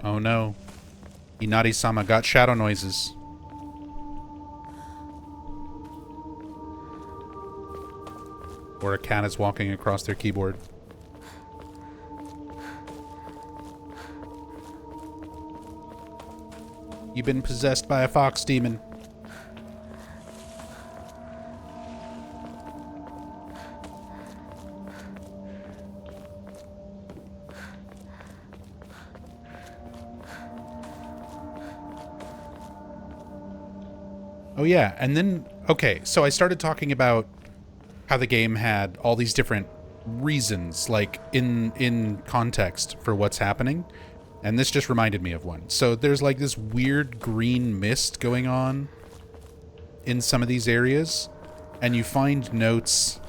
Oh no. Inari-sama got shadow noises. Or a cat is walking across their keyboard. You've been possessed by a fox demon. Oh yeah, and then, okay, so I started talking about how the game had all these different reasons, like in context for what's happening, and this just reminded me of one. So there's like this weird green mist going on in some of these areas, and you find notes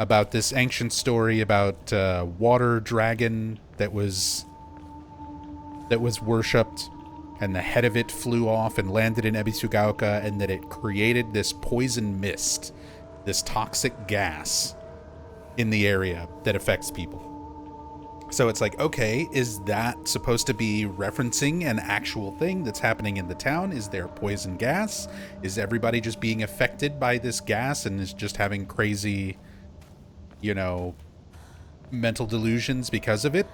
about this ancient story about a water dragon that was worshipped, and the head of it flew off and landed in Ebisugaoka, and that it created this poison mist, this toxic gas in the area that affects people. So it's like, okay, is that supposed to be referencing an actual thing that's happening in the town? Is there poison gas? Is everybody just being affected by this gas and is just having crazy, you know, mental delusions because of it?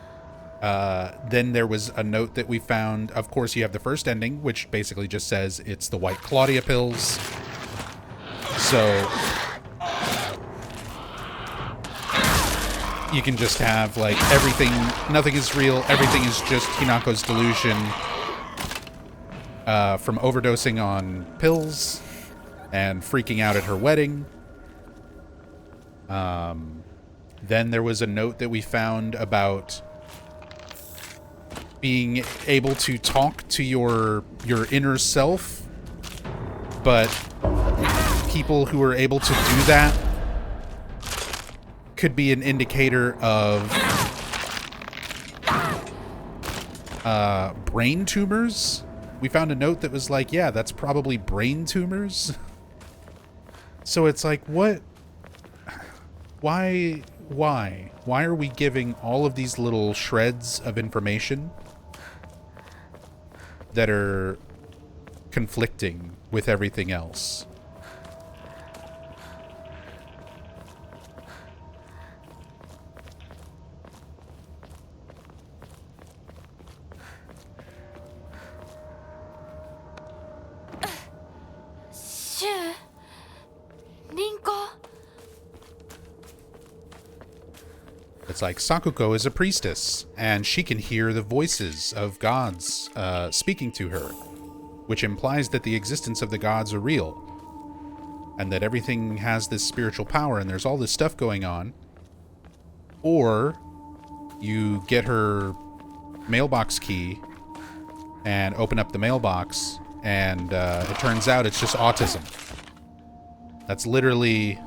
Then there was a note that we found. Of course, you have the first ending, which basically just says it's the White Claudia pills. So you can just have, like, everything, nothing is real, everything is just Hinako's delusion from overdosing on pills and freaking out at her wedding. Then there was a note that we found about being able to talk to your inner self, but people who are able to do that could be an indicator of brain tumors. We found a note that was like, yeah, that's probably brain tumors. So it's like, what? Why are we giving all of these little shreds of information that are conflicting with everything else? It's like Sakuko is a priestess, and she can hear the voices of gods speaking to her, which implies that the existence of the gods are real, and that everything has this spiritual power, and there's all this stuff going on. Or you get her mailbox key and open up the mailbox, and it turns out it's just autism. That's literally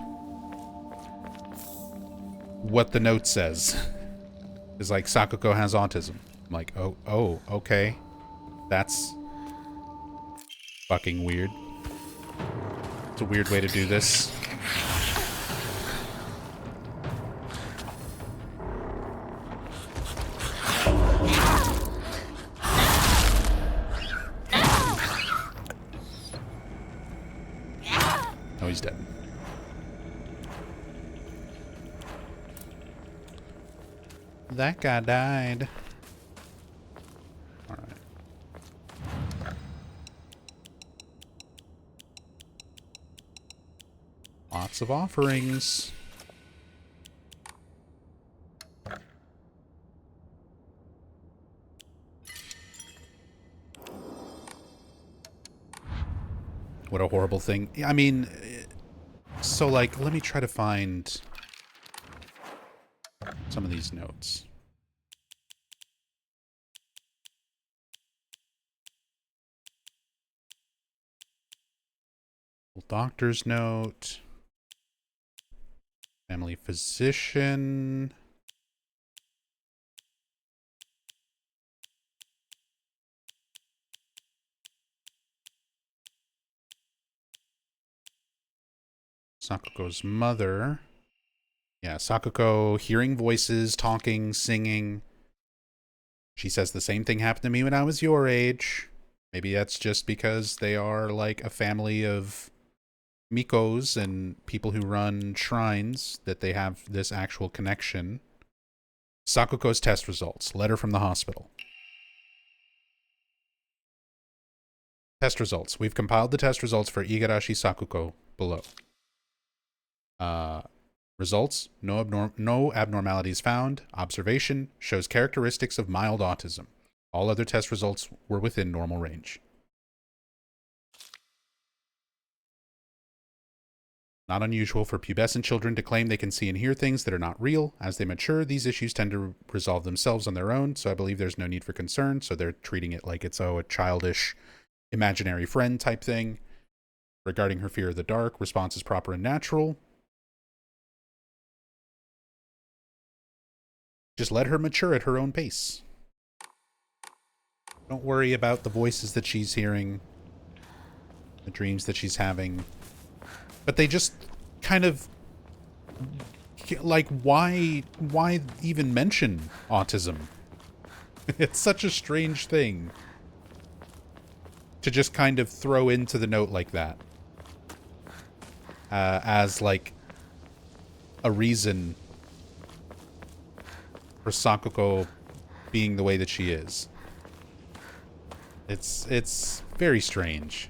what the note says. Is like, Sakuko has autism. I'm like, oh, okay. That's fucking weird. It's a weird way to do this. Oh, he's dead. That guy died. All right. Lots of offerings. What a horrible thing. I mean, so, like, let me try to find some of these notes. Doctor's note. Family physician. Sakuko's mother. Yeah, Sakuko hearing voices, talking, singing. She says the same thing happened to me when I was your age. Maybe that's just because they are like a family of Mikos and people who run shrines, that they have this actual connection. Sakuko's test results. Letter from the hospital. Test results. We've compiled the test results for Igarashi Sakuko below. Results, no abnormalities found. Observation, shows characteristics of mild autism. All other test results were within normal range. Not unusual for pubescent children to claim they can see and hear things that are not real. As they mature, these issues tend to resolve themselves on their own, so I believe there's no need for concern. So they're treating it like it's, a childish imaginary friend type thing. Regarding her fear of the dark, response is proper and natural. Just let her mature at her own pace. Don't worry about the voices that she's hearing, the dreams that she's having. But they just kind of like, why even mention autism? It's such a strange thing to just kind of throw into the note like that. As, like, a reason for Sakuko being the way that she is. It's very strange.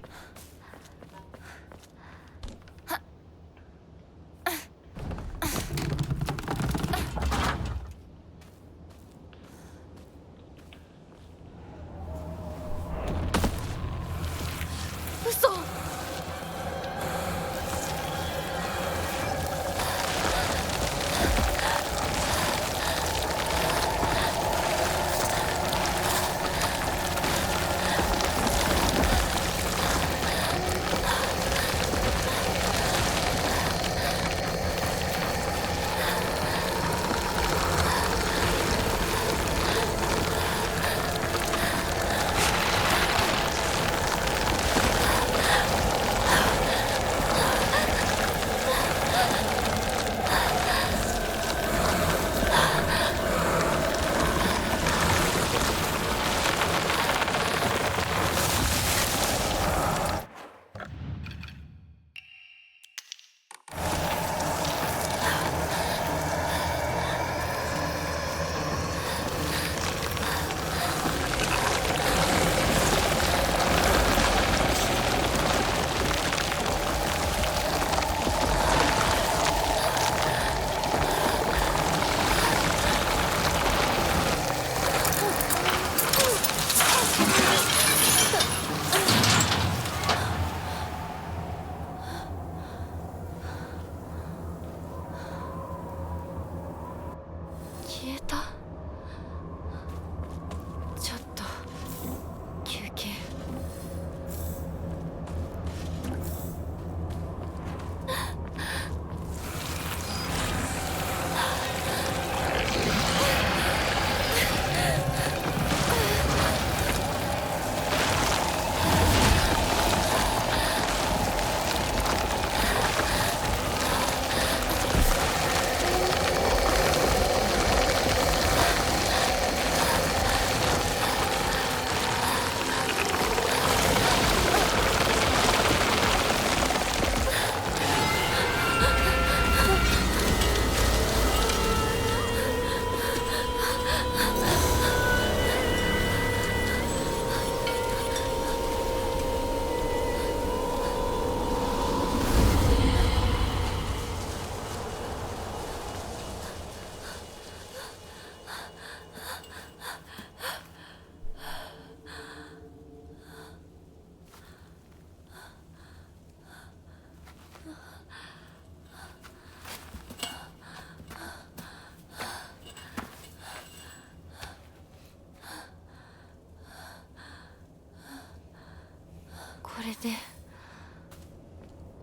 で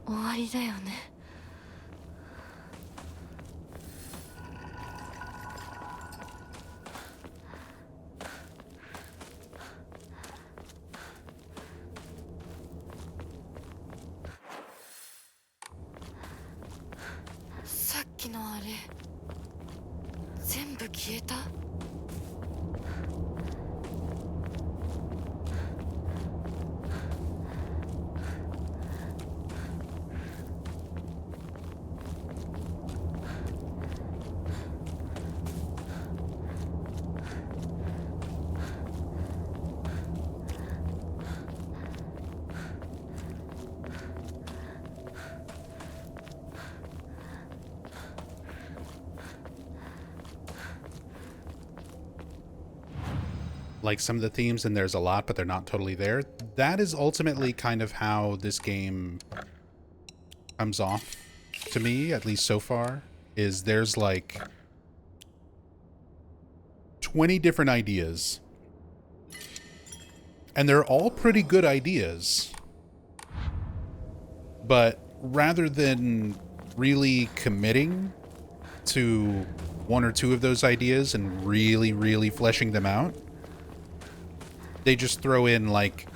終わりだよね。さっきのあれ全部消えた？Like some of the themes, and there's a lot, but they're not totally there. That is ultimately kind of how this game comes off to me, at least so far, is there's like 20 different ideas, and they're all pretty good ideas, but rather than really committing to one or two of those ideas and really fleshing them out, they just throw in like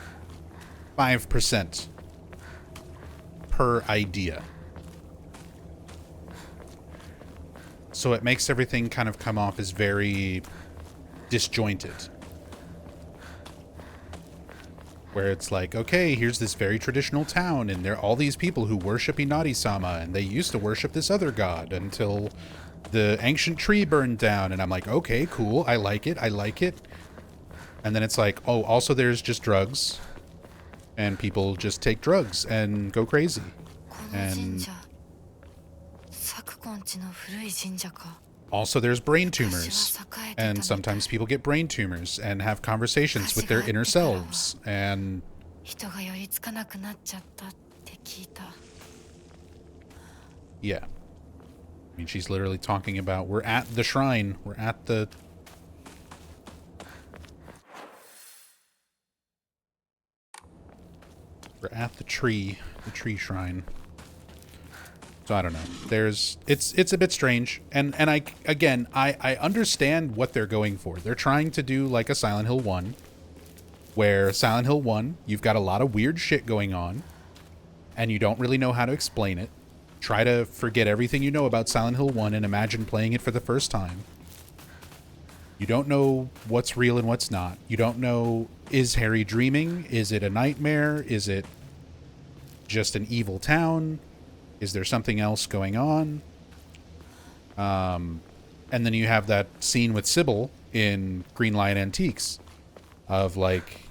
5% per idea. So it makes everything kind of come off as very disjointed. Where it's like, okay, here's this very traditional town, and there are all these people who worship Inari-sama, and they used to worship this other god until the ancient tree burned down. And I'm like, okay, cool, I like it, I like it. And then it's like, oh, also there's just drugs, and people just take drugs and go crazy. And also there's brain tumors, and sometimes people get brain tumors and have conversations with their inner selves, and yeah, I mean, she's literally talking about, we're at the shrine, we're at the tree shrine. So I don't know. It's a bit strange, and I understand what they're going for. They're trying to do like a Silent Hill 1, where Silent Hill 1, you've got a lot of weird shit going on, and you don't really know how to explain it. Try to forget everything you know about Silent Hill 1 and imagine playing it for the first time. You don't know what's real and what's not. You don't know, is Harry dreaming? Is it a nightmare? Is it just an evil town? Is there something else going on? And then you have that scene with Sybil in Green Lion Antiques of like,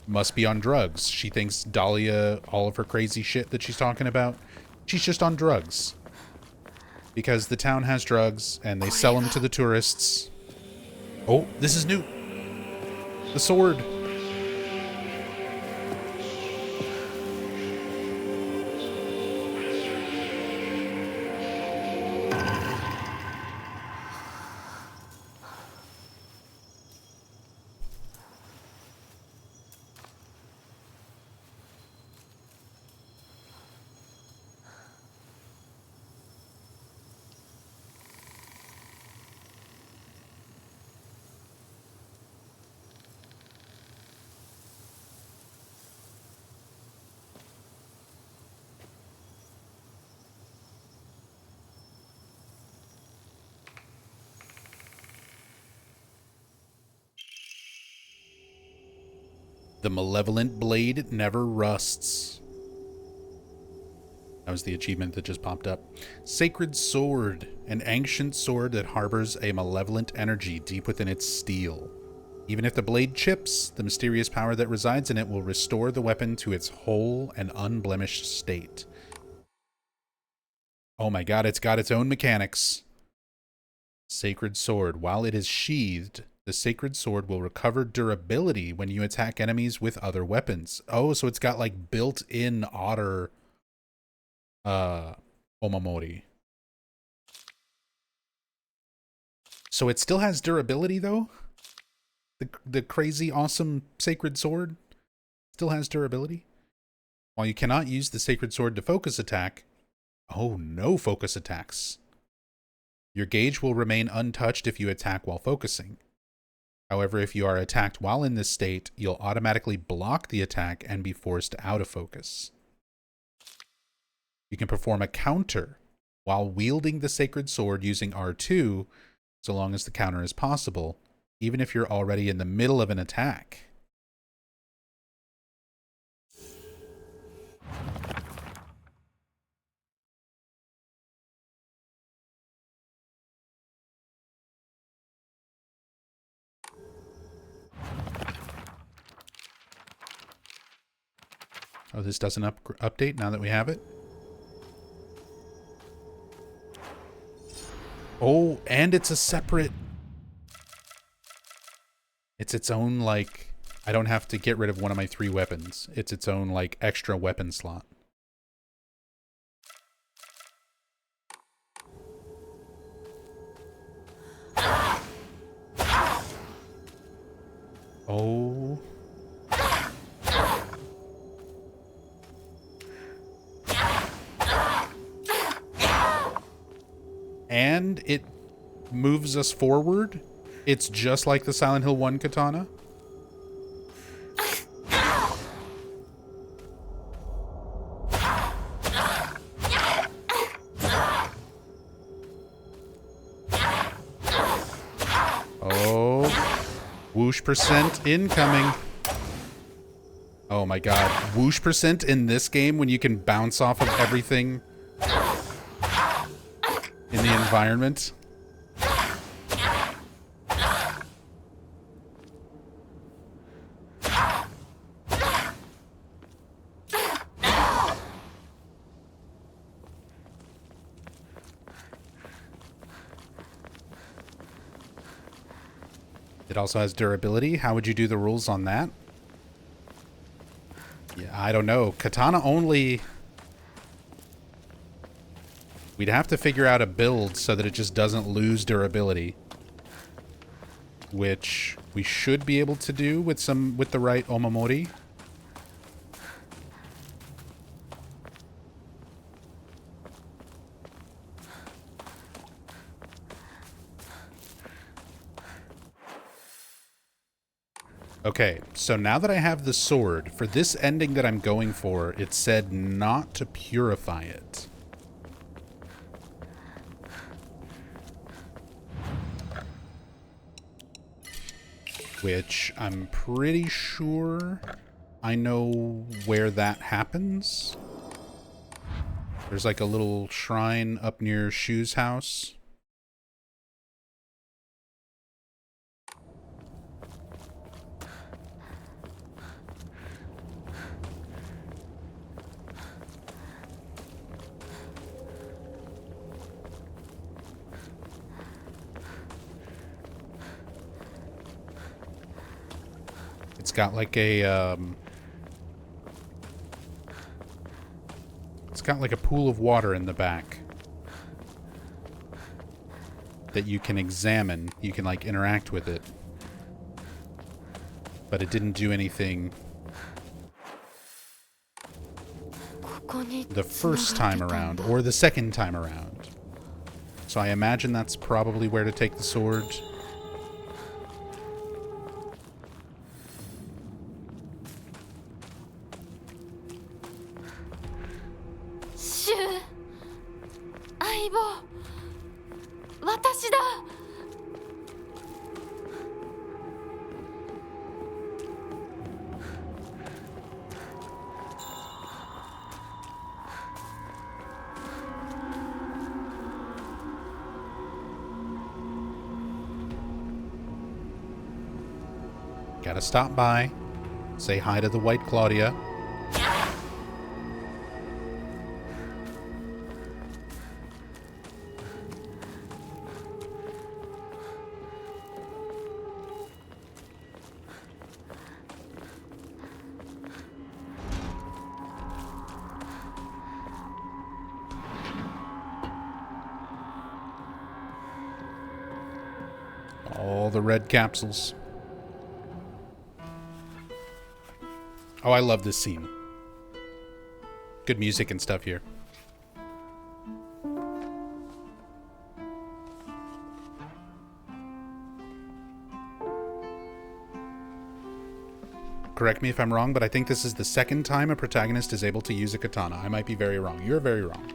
must be on drugs. She thinks Dahlia, all of her crazy shit that she's talking about, she's just on drugs. Because the town has drugs and they sell them to the tourists. Oh, this is new. The sword. The malevolent blade never rusts. That was the achievement that just popped up. Sacred sword, an ancient sword that harbors a malevolent energy deep within its steel. Even if the blade chips, the mysterious power that resides in it will restore the weapon to its whole and unblemished state. Oh my god, it's got its own mechanics. Sacred sword. While it is sheathed, the sacred sword will recover durability when you attack enemies with other weapons. Oh, so it's got like built-in otter omamori. So it still has durability though? The crazy awesome sacred sword still has durability? While you cannot use the sacred sword to focus attack, oh, no focus attacks. Your gauge will remain untouched if you attack while focusing. However, if you are attacked while in this state, you'll automatically block the attack and be forced out of focus. You can perform a counter while wielding the sacred sword using R2, so long as the counter is possible, even if you're already in the middle of an attack. Oh, this doesn't update now that we have it? Oh, and it's a separate... It's its own, like... I don't have to get rid of one of my 3 weapons. It's its own, like, extra weapon slot. Oh... And it moves us forward. It's just like the Silent Hill 1 katana. Whoosh percent incoming. Oh my god. Whoosh percent in this game when you can bounce off of everything in the environment. It also has durability. How would you do the rules on that? Yeah, I don't know. Katana only... We'd have to figure out a build so that it just doesn't lose durability. Which we should be able to do with the right Omamori. Okay, so now that I have the sword, for this ending that I'm going for, it said not to purify it. Which I'm pretty sure I know where that happens. There's like a little shrine up near Shu's house. It's got like a, it's got like a pool of water in the back that you can examine. You can like interact with it. But it didn't do anything the first time around or the second time around. So I imagine that's probably where to take the sword. Gotta stop by, say hi to the White Claudia. All the red capsules. Oh, I love this scene. Good music and stuff here. Correct me if I'm wrong, but I think this is the second time a protagonist is able to use a katana. I might be very wrong. You're very wrong.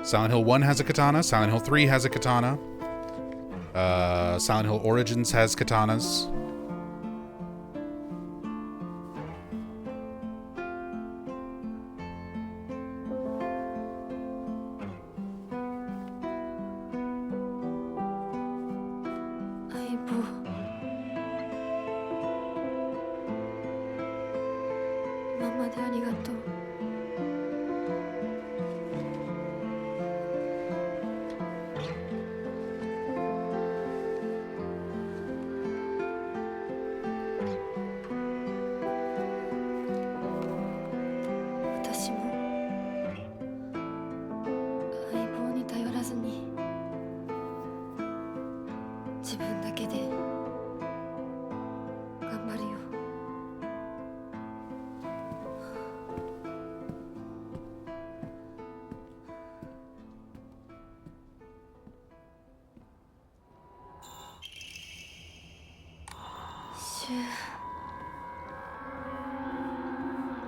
Silent Hill 1 has a katana. Silent Hill 3 has a katana. Silent Hill Origins has katanas.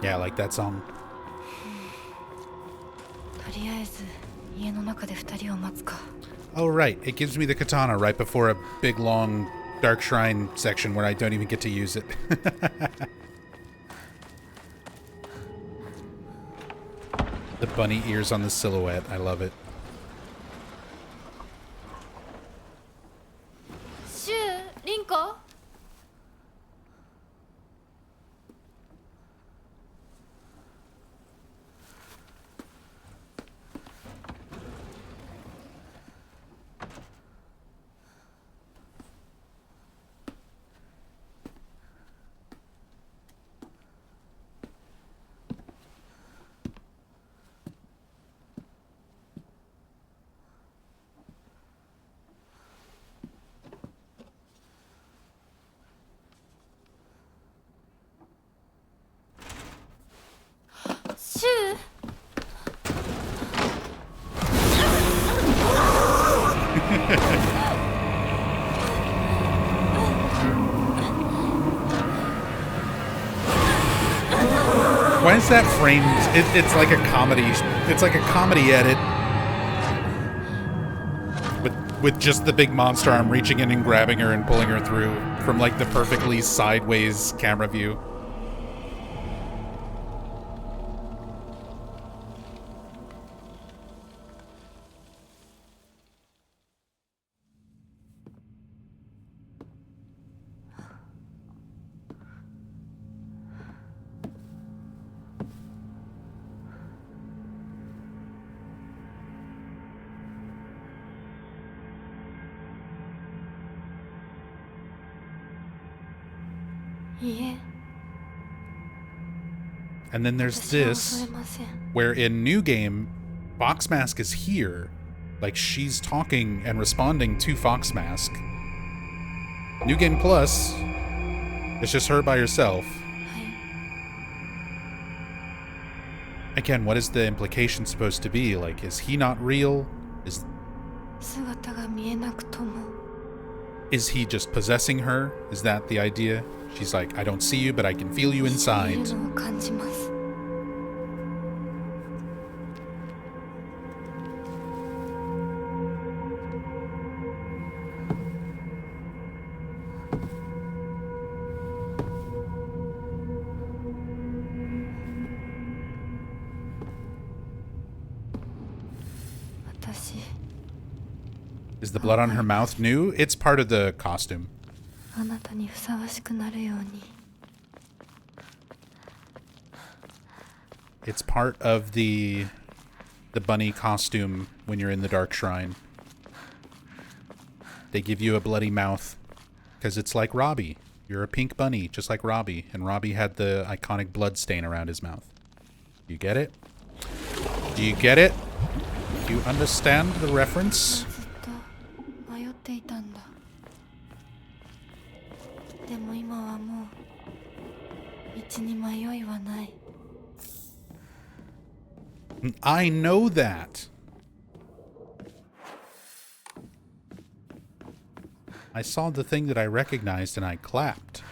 Yeah, I like that song. とりあえず家の中で2人を待つか。Oh, right. It gives me the katana right before a big, long Dark Shrine section where I don't even get to use it. The bunny ears on the silhouette. I love it. シュウリンコ シュウ Why is that framed? It's like a comedy. It's like a comedy edit. With just the big monster arm reaching in and grabbing her and pulling her through from like the perfectly sideways camera view. And then there's this, where in New Game, Foxmask is here. Like, she's talking and responding to Foxmask. New Game Plus, it's just her by herself. Again, what is the implication supposed to be? Like, is he not real? Is he just possessing her? Is that the idea? She's like, I don't see you, but I can feel you inside. Is the blood on her mouth new? It's part of the costume. It's part of the bunny costume when you're in the Dark Shrine. They give you a bloody mouth because it's like Robbie. You're a pink bunny, just like Robbie, and Robbie had the iconic blood stain around his mouth. You get it? Do you get it? Do you understand the reference? I know that. I saw the thing that I recognized and I clapped.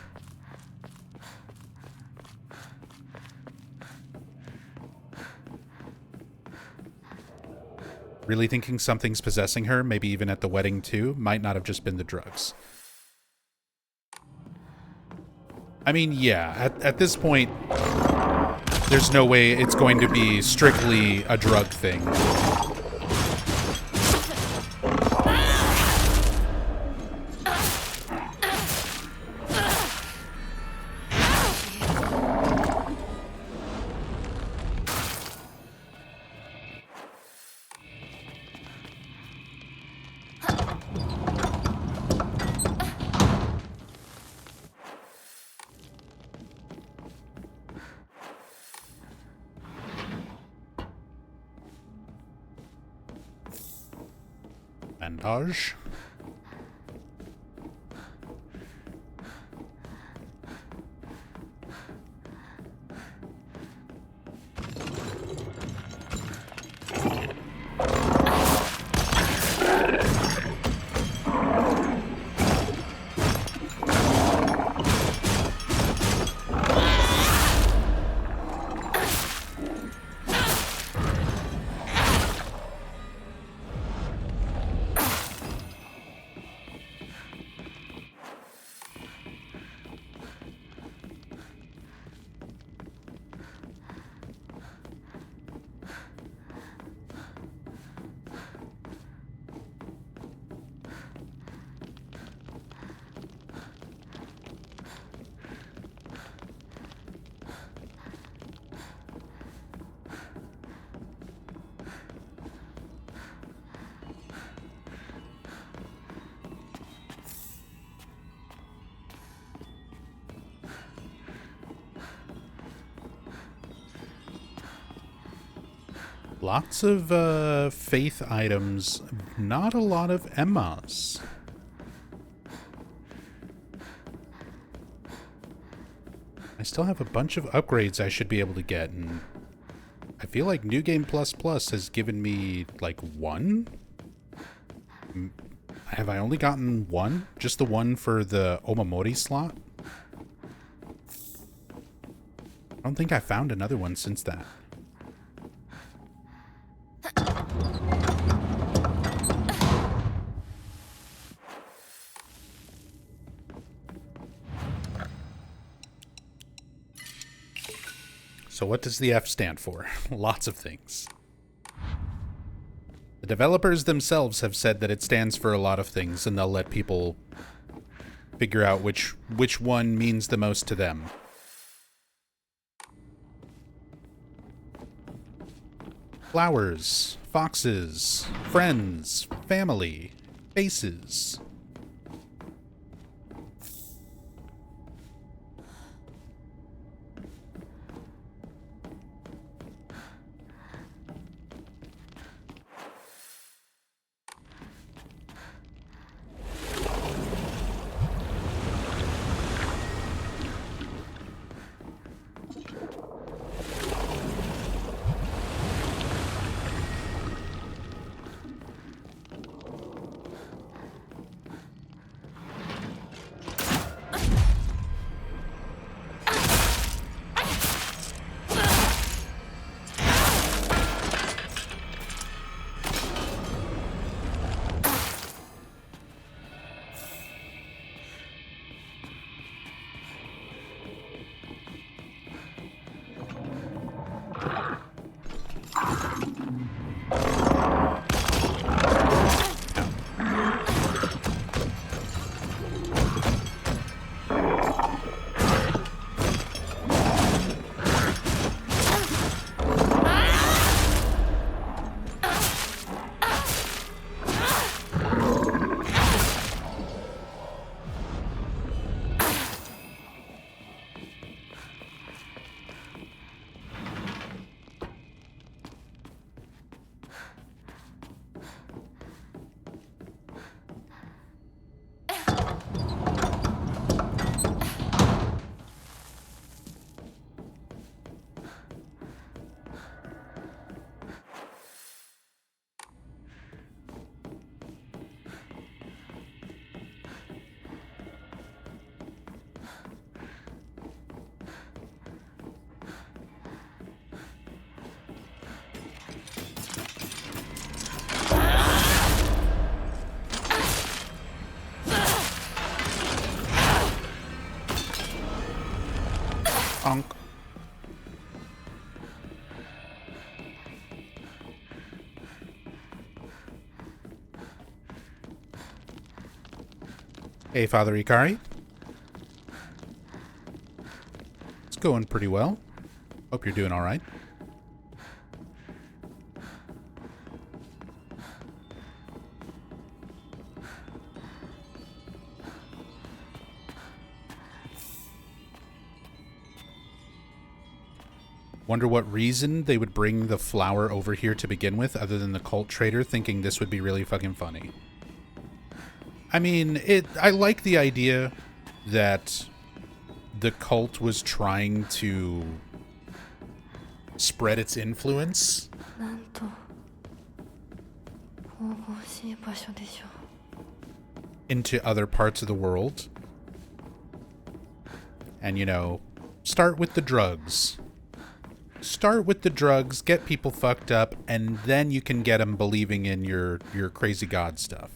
Really thinking something's possessing her, maybe even at the wedding too, might not have just been the drugs. I mean, yeah, at this point, there's no way it's going to be strictly a drug thing. Bandage. Lots of faith items, not a lot of Emmas. I still have a bunch of upgrades I should be able to get, and I feel like New Game Plus Plus has given me, like, one? Have I only gotten one? Just the one for the Omamori slot? I don't think I found another one since that. So what does the F stand for? Lots of things. The developers themselves have said that it stands for a lot of things, and they'll let people figure out which one means the most to them. Flowers, foxes, friends, family, faces. Honk. Hey, Father Ikari. It's going pretty well. Hope you're doing all right. Wonder what reason they would bring the flower over here to begin with, other than the cult trader thinking this would be really fucking funny. I mean, I like the idea that the cult was trying to spread its influence. なんと神々しい場所でしょう。 Into other parts of the world. And, you know, start with the drugs. Start with the drugs, get people fucked up, and then you can get them believing in your crazy god stuff.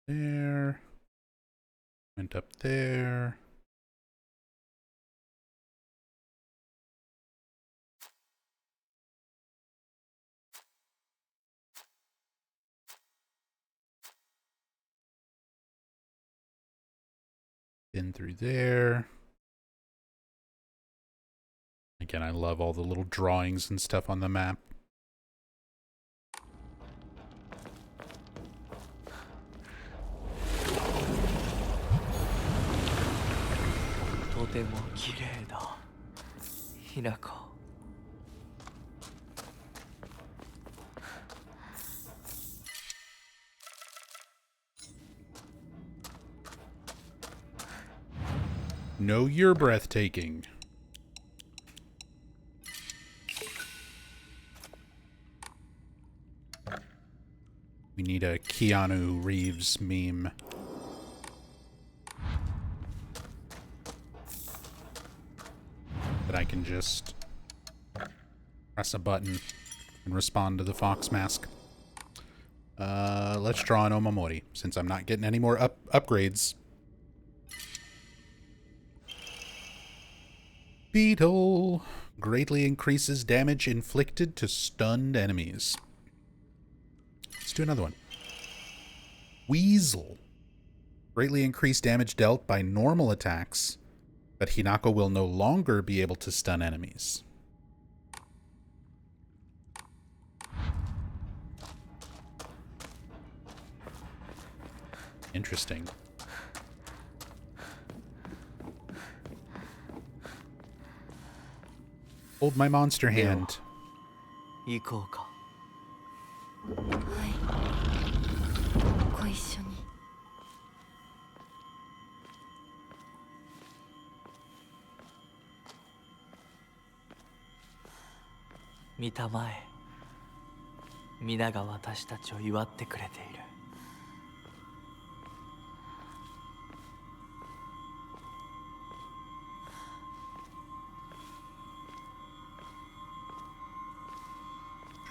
there. Went up there. In through there. Again, I love all the little drawings and stuff on the map. とても綺麗だ日高 No, you're breathtaking. We need a Keanu Reeves meme. That I can just press a button and respond to the fox mask. Let's draw an Omamori, since I'm not getting any more upgrades. Beetle greatly increases damage inflicted to stunned enemies. Let's do another one. Weasel greatly increased damage dealt by normal attacks, but Hinako will no longer be able to stun enemies. Interesting. Hold my monster hand. 行こうかはいご一緒に見たまえ皆が私たちを祝ってくれている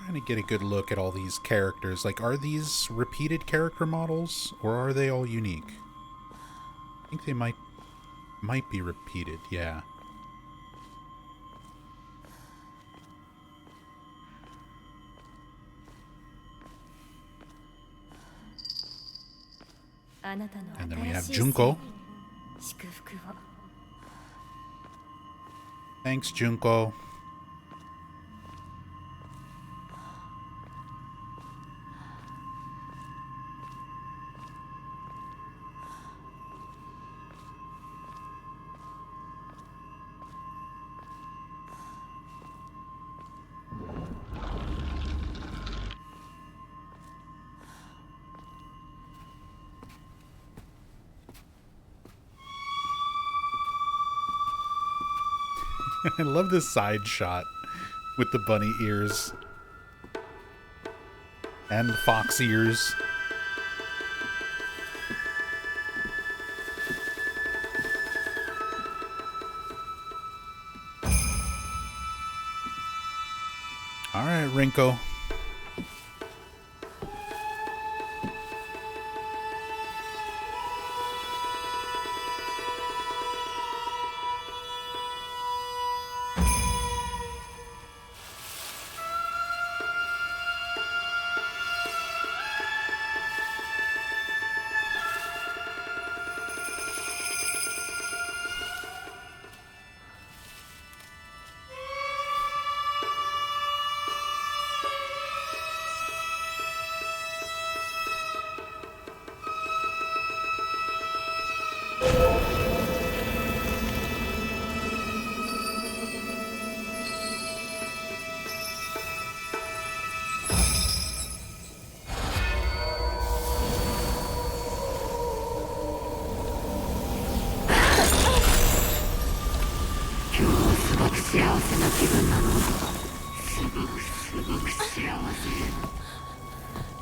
Trying to get a good look at all these characters. Like, are these repeated character models, or are they all unique? I think they might be repeated, yeah. And then we have Junko. Thanks, Junko. I love this side shot with the bunny ears and fox ears. All right, Rinko.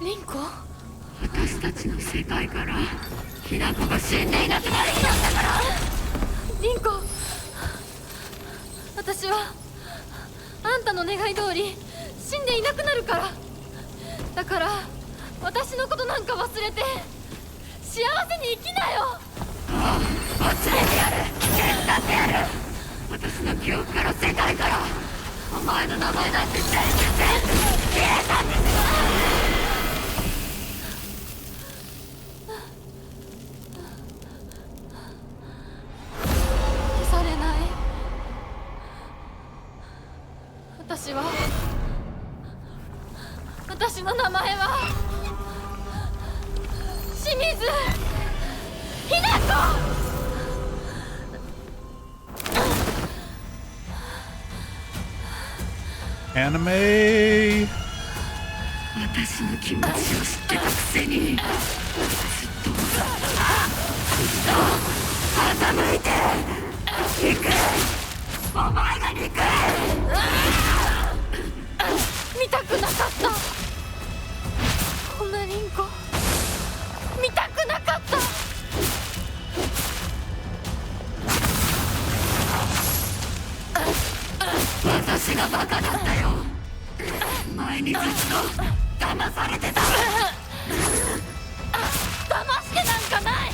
Rinko? 私たちの世界からひなこが死んでいなくなる日なんだから。リンコ、私はあんたの願い通り死んでいなくなるから。だから私のことなんか忘れて幸幸せに生きなよ。忘れてやる。手伝ってやる。私の記憶から世界からお前の名前なんて全部消えたんですよ。消されない。私の名前は清水ひな子。Anime! 私の気持ちを知ってたくせにずっと傾いて憎い。お前が憎い。見たくなかった。こんなリンコ見たくなかった。私がバカだったよ。前にずっと騙されてた。騙してなんかない。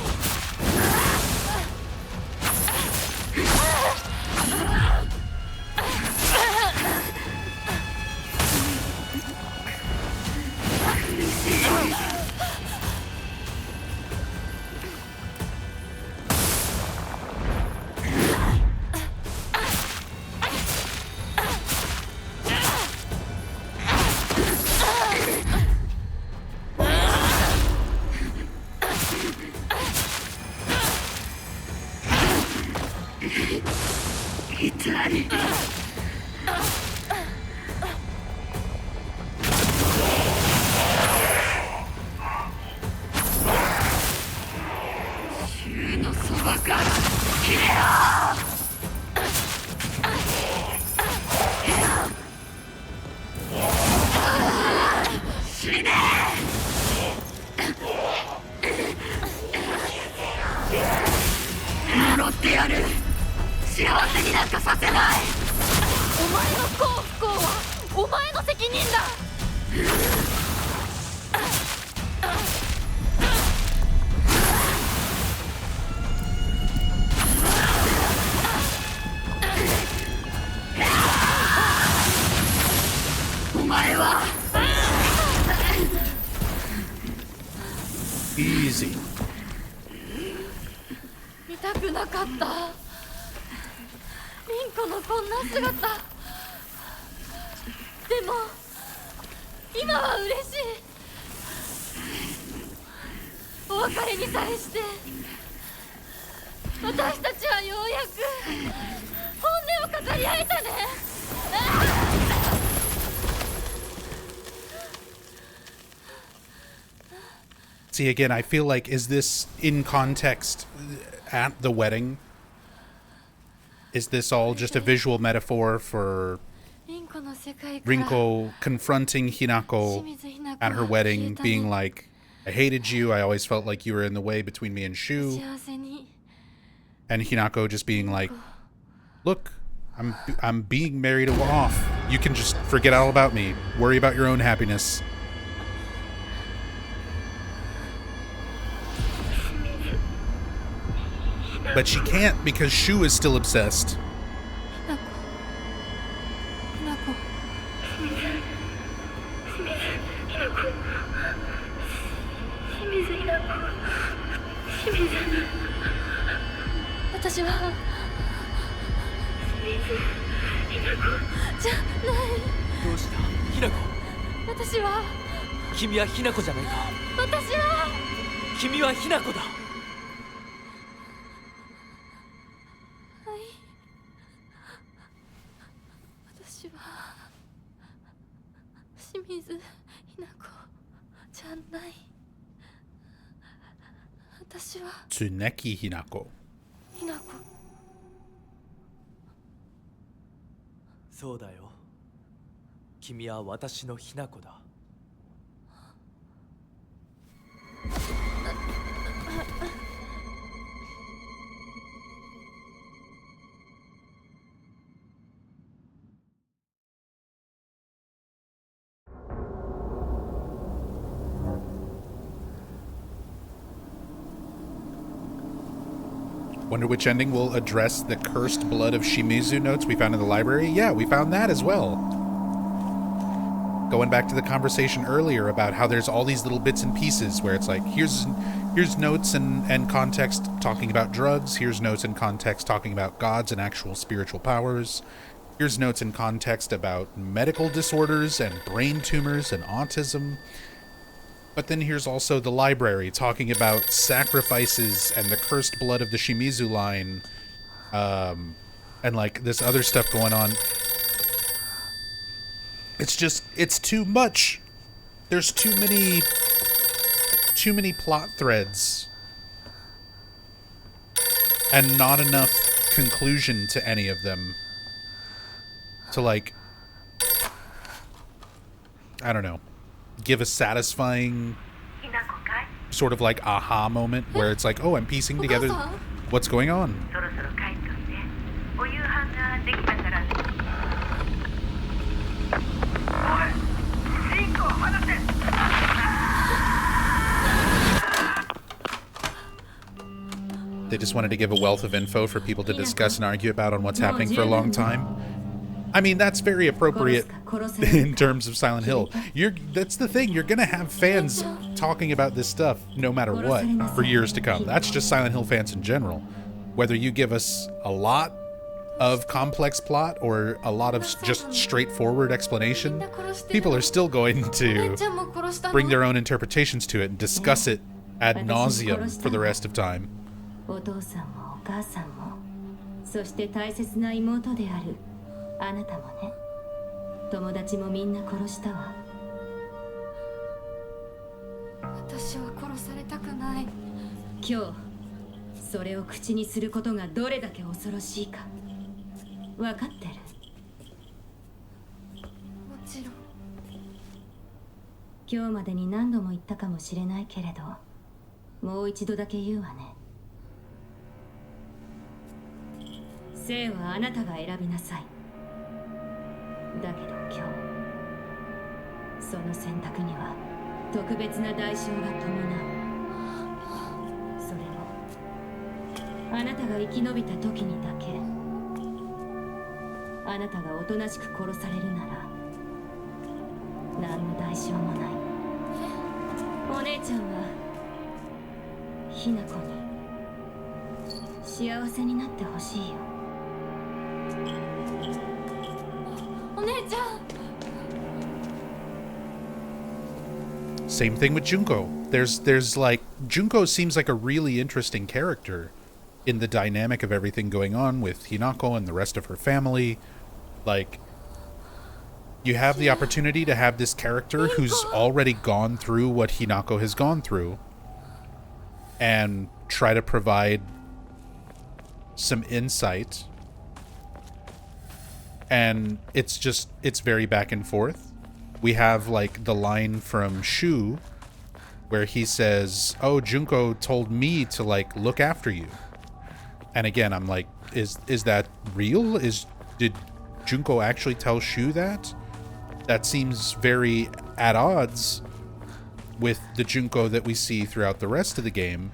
痛い。銃のそばから消えろ。死ね。呪ってやる。幸せになんかさせない。お前の幸不幸はお前の責任だ。お前はEasy. 見たくなかった。リンコのこんな姿。でも今は嬉しい。お別れにさえして私たちはようやく本音を語り合えたね。See, again, I feel like, is this in context at the wedding? Is this all just a visual metaphor for リンコの世界から Rinko confronting 清 Hinako 水ひな子 at her は消 wedding, えた being ね。 like, I hated you, I always felt like you were in the way between me and Shu, 幸せに and Hinako just being like, look, I'm being married off. You can just forget all about me. Worry about your own happiness. But she can't because Shu is still obsessed. ひな子私はじゃない。どうしたひな子。私は君はひな子じゃないか。私は君はひな子だ。私は清水ひな子じゃない。私は Tsuneki Hinako. ひな子。そうだよ。君は私のひな子だ。Wonder which ending will address the cursed blood of Shimizu notes we found in the library? Yeah, we found that as well. Going back to the conversation earlier about how there's all these little bits and pieces where it's like, here's notes and context talking about drugs, here's notes and context talking about gods and actual spiritual powers, here's notes and context about medical disorders and brain tumors and autism. But then here's also the library talking about sacrifices and the cursed blood of the Shimizu line, and like this other stuff going on. It's too much. There's too many plot threads and not enough conclusion to any of them to, like, I don't know, give a satisfying sort of like aha moment where it's like, oh, I'm piecing together what's going on. They just wanted to give a wealth of info for people to discuss and argue about on what's happening for a long time. I mean, that's very appropriate in terms of Silent Hill. That's the thing. You're going to have fans talking about this stuff no matter what for years to come. That's just Silent Hill fans in general. Whether you give us a lot of complex plot or a lot of just straightforward explanation, people are still going to bring their own interpretations to it and discuss it ad nauseum for the rest of time. お父さんもお母さんも、そして大切な妹であるあなたもね。友達もみんな殺したわ。私は殺されたくない。今日それを口にすることがどれだけ恐ろしいか分かってる。もちろん。今日までに何度も言ったかもしれないけれど、もう一度だけ言うわね。生はあなたが選びなさい。だけど今日その選択には特別な代償が伴う。それもあなたが生き延びた時にだけ。あなたがおとなしく殺されるなら何の代償もない。お姉ちゃんはひな子に幸せになってほしいよ。Same thing with Junko. There's like, Junko seems like a really interesting character in the dynamic of everything going on with Hinako and the rest of her family. Like, you have the opportunity to have this character who's already gone through what Hinako has gone through and try to provide some insight. And it's very back and forth. We have like the line from Shu where he says, "Oh, Junko told me to like look after you." And again, I'm like, is that real? Did Junko actually tell Shu that? That seems very at odds with the Junko that we see throughout the rest of the game,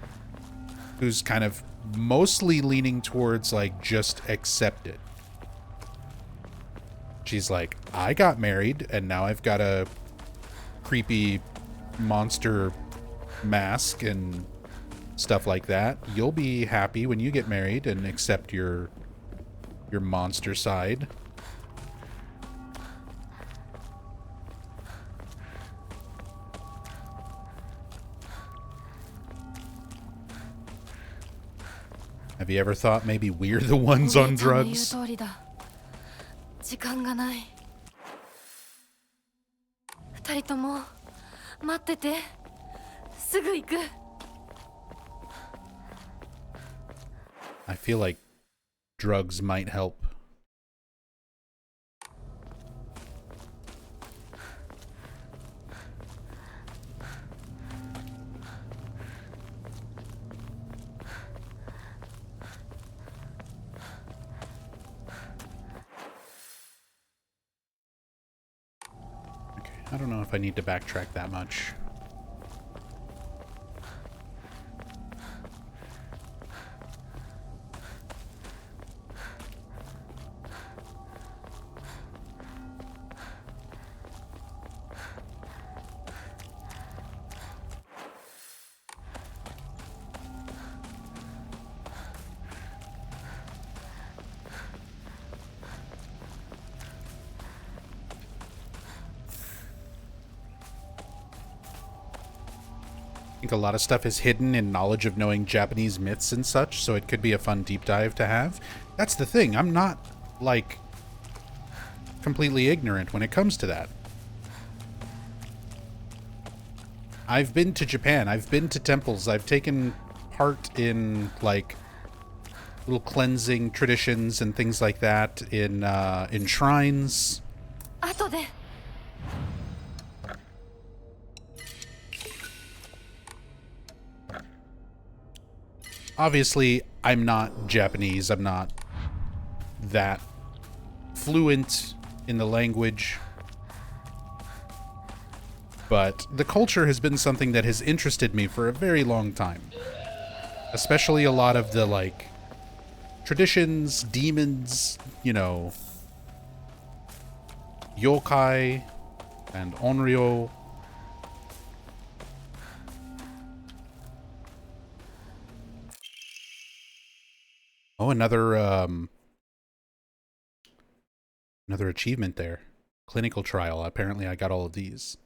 who's kind of mostly leaning towards like just accept it. She's like, I got married and now I've got a creepy monster mask and stuff like that. You'll be happy when you get married and accept your monster side. Have you ever thought maybe we're the ones on drugs? 時間がない。二人とも待ってて。すぐ行く。I feel like drugs might help. I don't know if I need to backtrack that much. I think a lot of stuff is hidden in knowledge of knowing Japanese myths and such, so it could be a fun deep dive to have. That's the thing. I'm not, like, completely ignorant when it comes to that. I've been to Japan. I've been to temples. I've taken part in, like, little cleansing traditions and things like that in shrines. 後で Obviously, I'm not Japanese. I'm not that fluent in the language. But the culture has been something that has interested me for a very long time. Especially a lot of the, like, traditions, demons, you know, yokai and onryo. Oh, another achievement there. Clinical trial. Apparently I got all of these.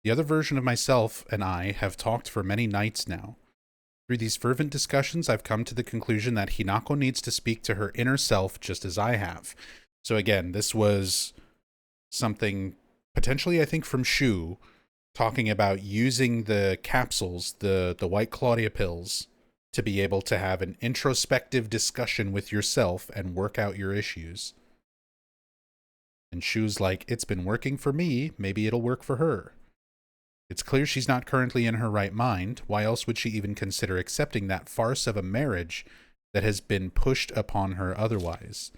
The other version of myself and I have talked for many nights now. Through these fervent discussions, I've come to the conclusion that Hinako needs to speak to her inner self just as I have. So again, this was something potentially, I think, from Shu, talking about using the capsules, the White Claudia pills, to be able to have an introspective discussion with yourself and work out your issues. And Shu's like, it's been working for me, maybe it'll work for her. It's clear she's not currently in her right mind. Why else would she even consider accepting that farce of a marriage that has been pushed upon her otherwise?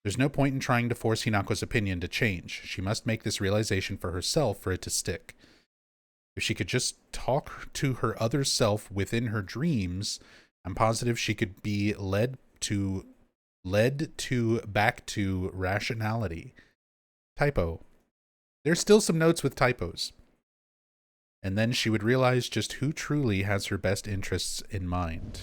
There's no point in trying to force Hinako's opinion to change. She must make this realization for herself for it to stick. If she could just talk to her other self within her dreams, I'm positive she could be led back to rationality. Typo. There's still some notes with typos. And then she would realize just who truly has her best interests in mind.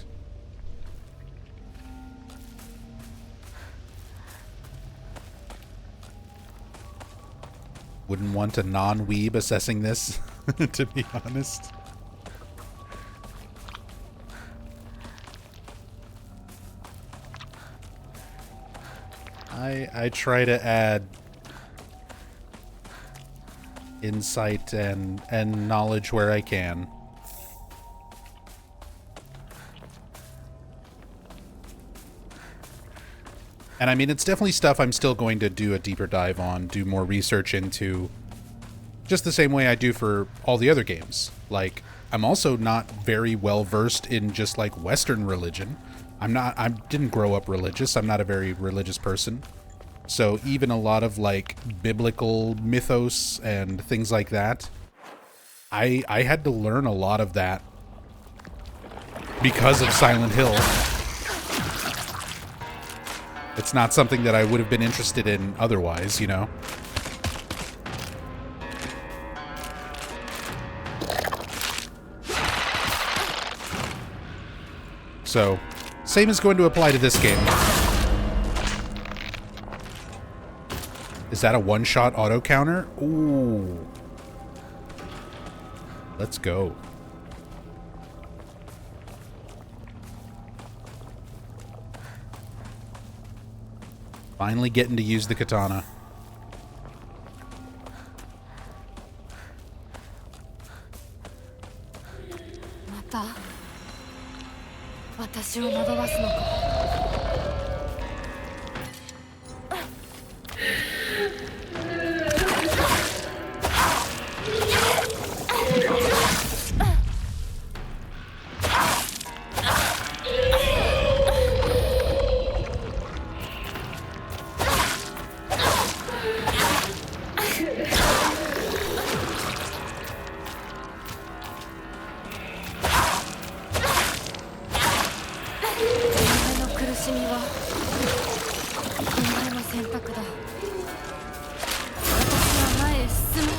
Wouldn't want a non-weeb assessing this, to be honest. I try to add insight and knowledge where I can. And I mean, it's definitely stuff I'm still going to do a deeper dive on, do more research into, just the same way I do for all the other games. Like, I'm also not very well versed in just like Western religion. I didn't grow up religious. I'm not a very religious person. So even a lot of like biblical mythos and things like that, I had to learn a lot of that because of Silent Hill. It's not something that I would have been interested in otherwise, you know? So, same is going to apply to this game. Is that a one-shot auto counter? Ooh. Let's go. Finally getting to use the katana. また私を惑わすのか。お前の苦しみはお前の選択だ。私は前へ進む。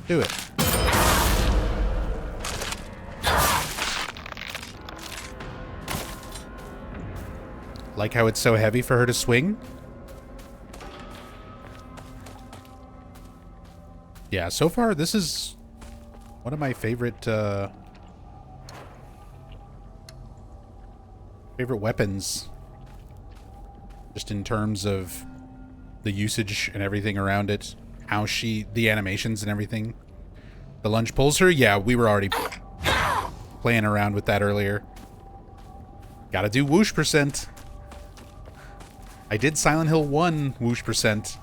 Do it. Like how it's so heavy for her to swing? Yeah, so far this is one of my favorite weapons. Just in terms of the usage and everything around it. How the animations and everything. The lunge pulls her? Yeah, we were already playing around with that earlier. Gotta do whoosh percent. I did Silent Hill 1 whoosh percent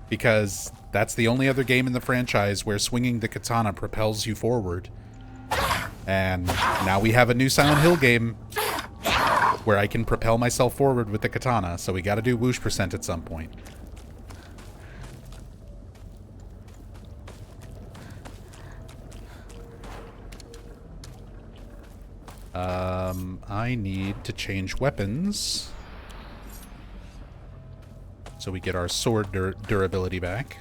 because that's the only other game in the franchise where swinging the katana propels you forward. And now we have a new Silent Hill game where I can propel myself forward with the katana, so we gotta do whoosh percent at some point. I need to change weapons so we get our sword durability back.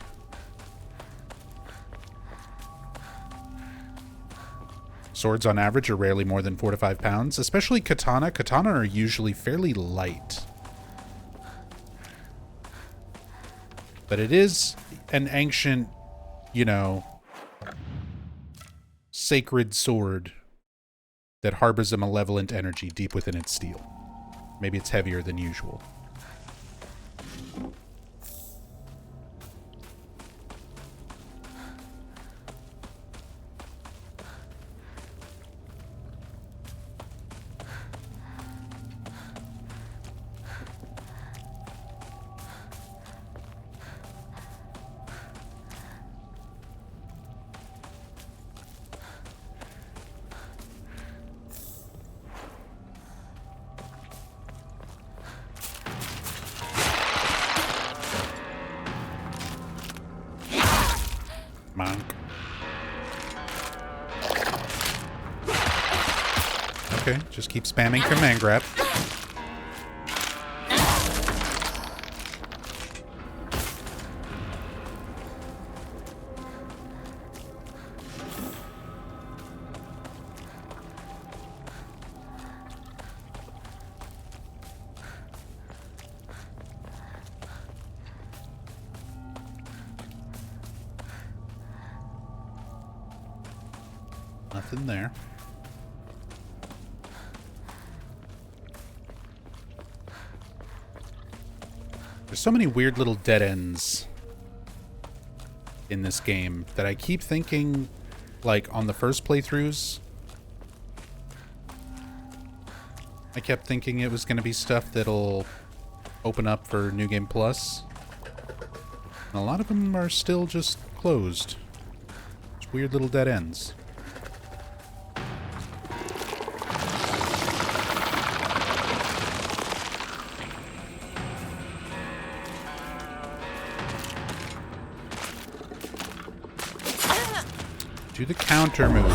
Swords on average are rarely more than 4 to 5 pounds, especially katana. Katana are usually fairly light. But it is an ancient, you know, sacred sword that harbors a malevolent energy deep within its steel. Maybe it's heavier than usual. Monk. Okay, just keep spamming command grab. Nothing there. There's so many weird little dead ends in this game that I keep thinking, like, on the first playthroughs, I kept thinking it was going to be stuff that'll open up for New Game Plus. And a lot of them are still just closed. It's weird little dead ends. Do the counter move.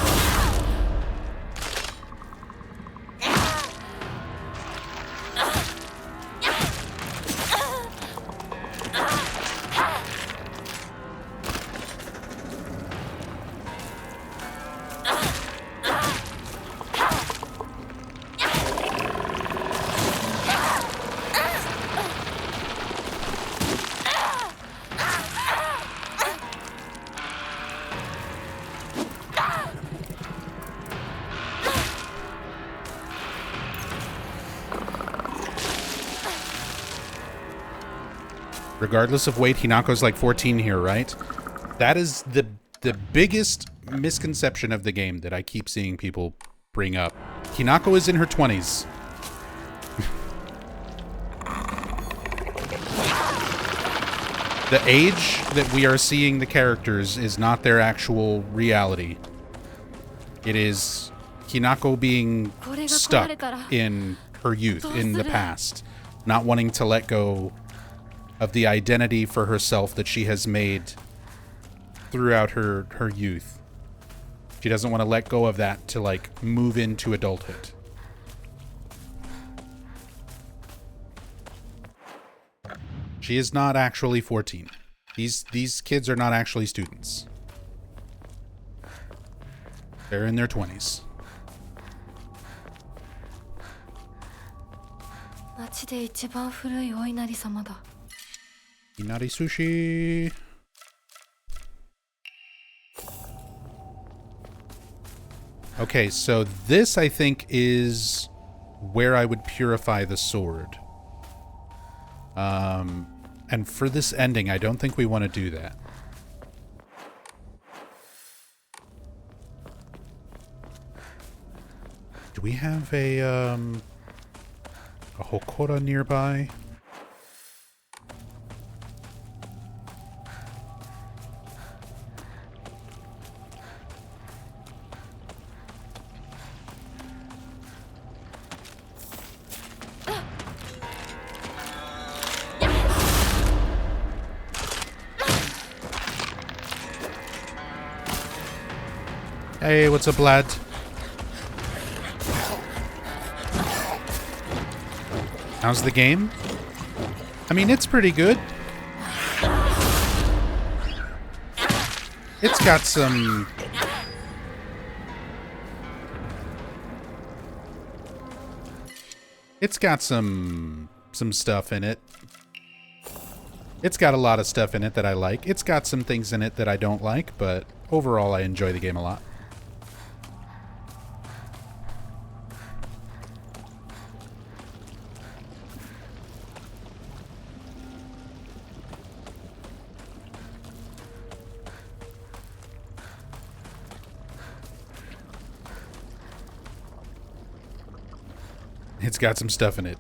Regardless of weight, Hinako's like 14 here, right? That is the biggest misconception of the game that I keep seeing people bring up. Hinako is in her 20s. The age that we are seeing the characters is not their actual reality. It is Hinako being stuck in her youth, in the past, not wanting to let go of the identity for herself that she has made throughout her youth. She doesn't want to let go of that to, like, move into adulthood. She is not actually 14. These kids are not actually students. They're in their 20s. 町で一番古いお稲荷様だ。 Inari sushi. Okay, so this, I think, is where I would purify the sword. And for this ending, I don't think we want to do that. Do we have a Hokora nearby? Hey, what's up, lad? How's the game? I mean, it's pretty good. It's got some... It's got some stuff in it. It's got a lot of stuff in it that I like. It's got some things in it that I don't like, but overall I enjoy the game a lot. It's got some stuff in it.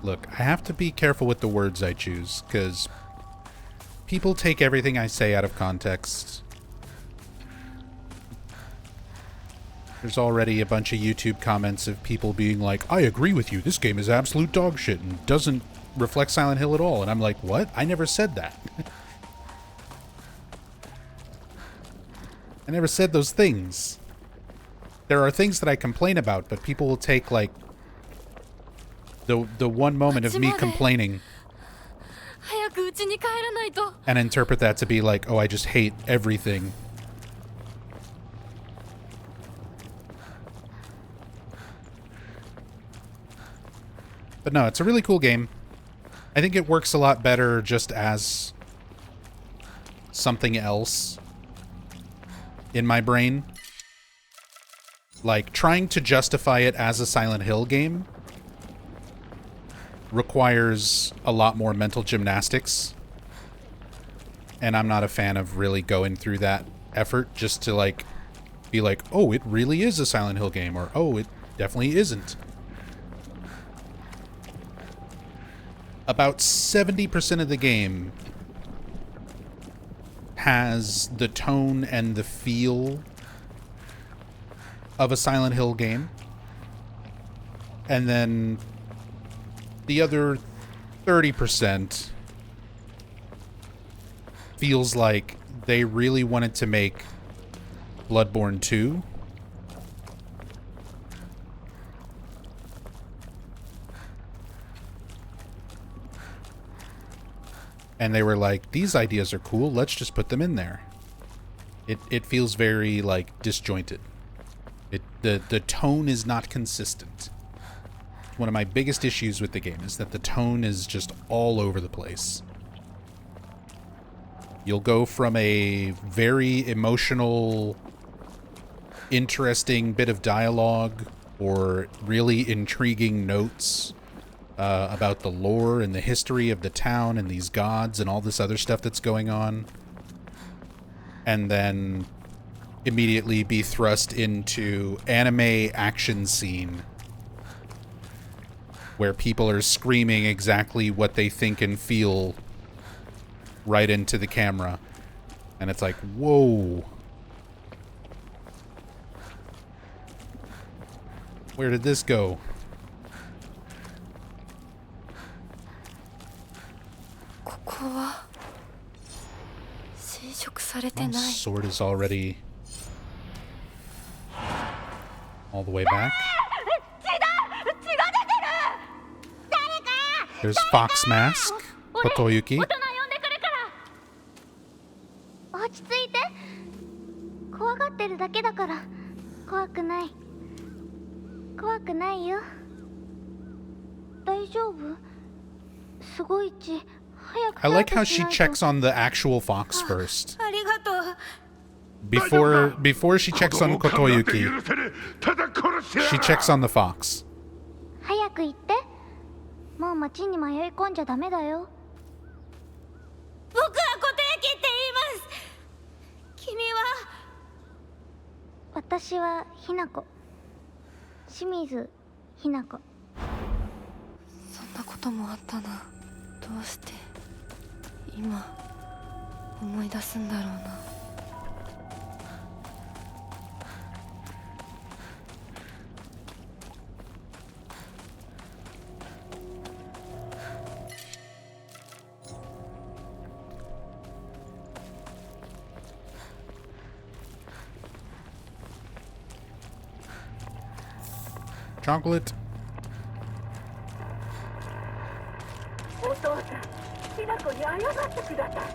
Look, I have to be careful with the words I choose, because people take everything I say out of context. There's already a bunch of YouTube comments of people being like, I agree with you, this game is absolute dog shit and doesn't reflect Silent Hill at all. And I'm like, what? I never said that. I never said those things. There are things that I complain about, but people will take, like, the one moment of me complaining and interpret that to be like, oh, I just hate everything. But no, it's a really cool game. I think it works a lot better just as something else in my brain. Like, trying to justify it as a Silent Hill game requires a lot more mental gymnastics. And I'm not a fan of really going through that effort just to, like, be like, oh, it really is a Silent Hill game, or, oh, it definitely isn't. About 70% of the game has the tone and the feel of a Silent Hill game. And then the other 30% feels like they really wanted to make Bloodborne 2. And they were like, these ideas are cool, let's just put them in there. It feels very, like, disjointed. The tone is not consistent. One of my biggest issues with the game is that the tone is just all over the place. You'll go from a very emotional, interesting bit of dialogue or really intriguing notes about the lore and the history of the town and these gods and all this other stuff that's going on, and then immediately be thrust into anime action scene where people are screaming exactly what they think and feel right into the camera. And it's like, whoa. Where did this go? My sword is already all the way back. There's Fox Mask, Kotoyuki. 落ち着いて。怖がってるだけだから。怖くない。怖くないよ。大丈夫？すごいち。I like how she checks on the actual fox first. before she checks on Kotoyuki, she checks on the fox. 早く行って。もう街に迷い込んじゃダメだよ。僕は琴雪って言います。君は？私はひなこ。清水ひなこ。そんなこともあったな。どうして今思い出すんだろうな。Chocolate. お父さん、きなこに謝ってください。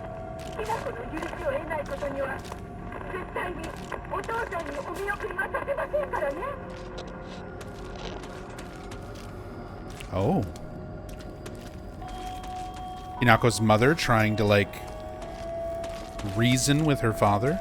きなこの許しを得ないことには絶対にお父さんにお見送りはさせませんからね。 Oh. Hinako's mother trying to, like, reason with her father?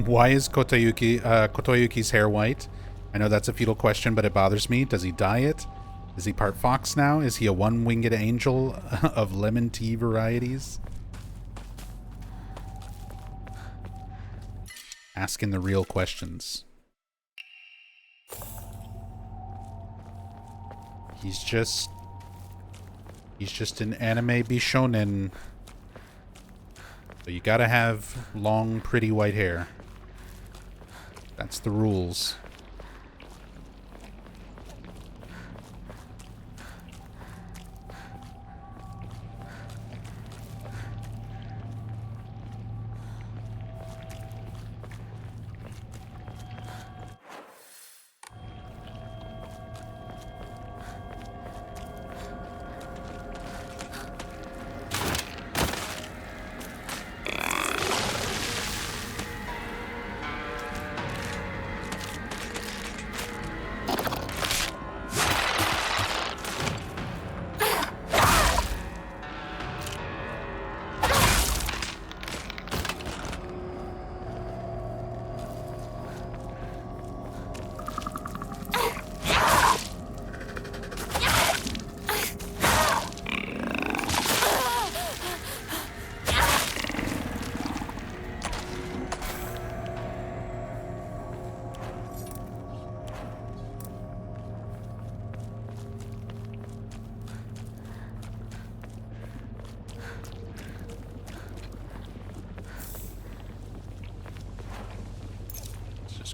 Why is Kotoyuki's hair white? I know that's a futile question, but it bothers me. Does he dye it? Is he part fox now? Is he a one-winged angel of lemon tea varieties? Asking the real questions. He's just an anime bishonen. So you gotta have long, pretty white hair. That's the rules.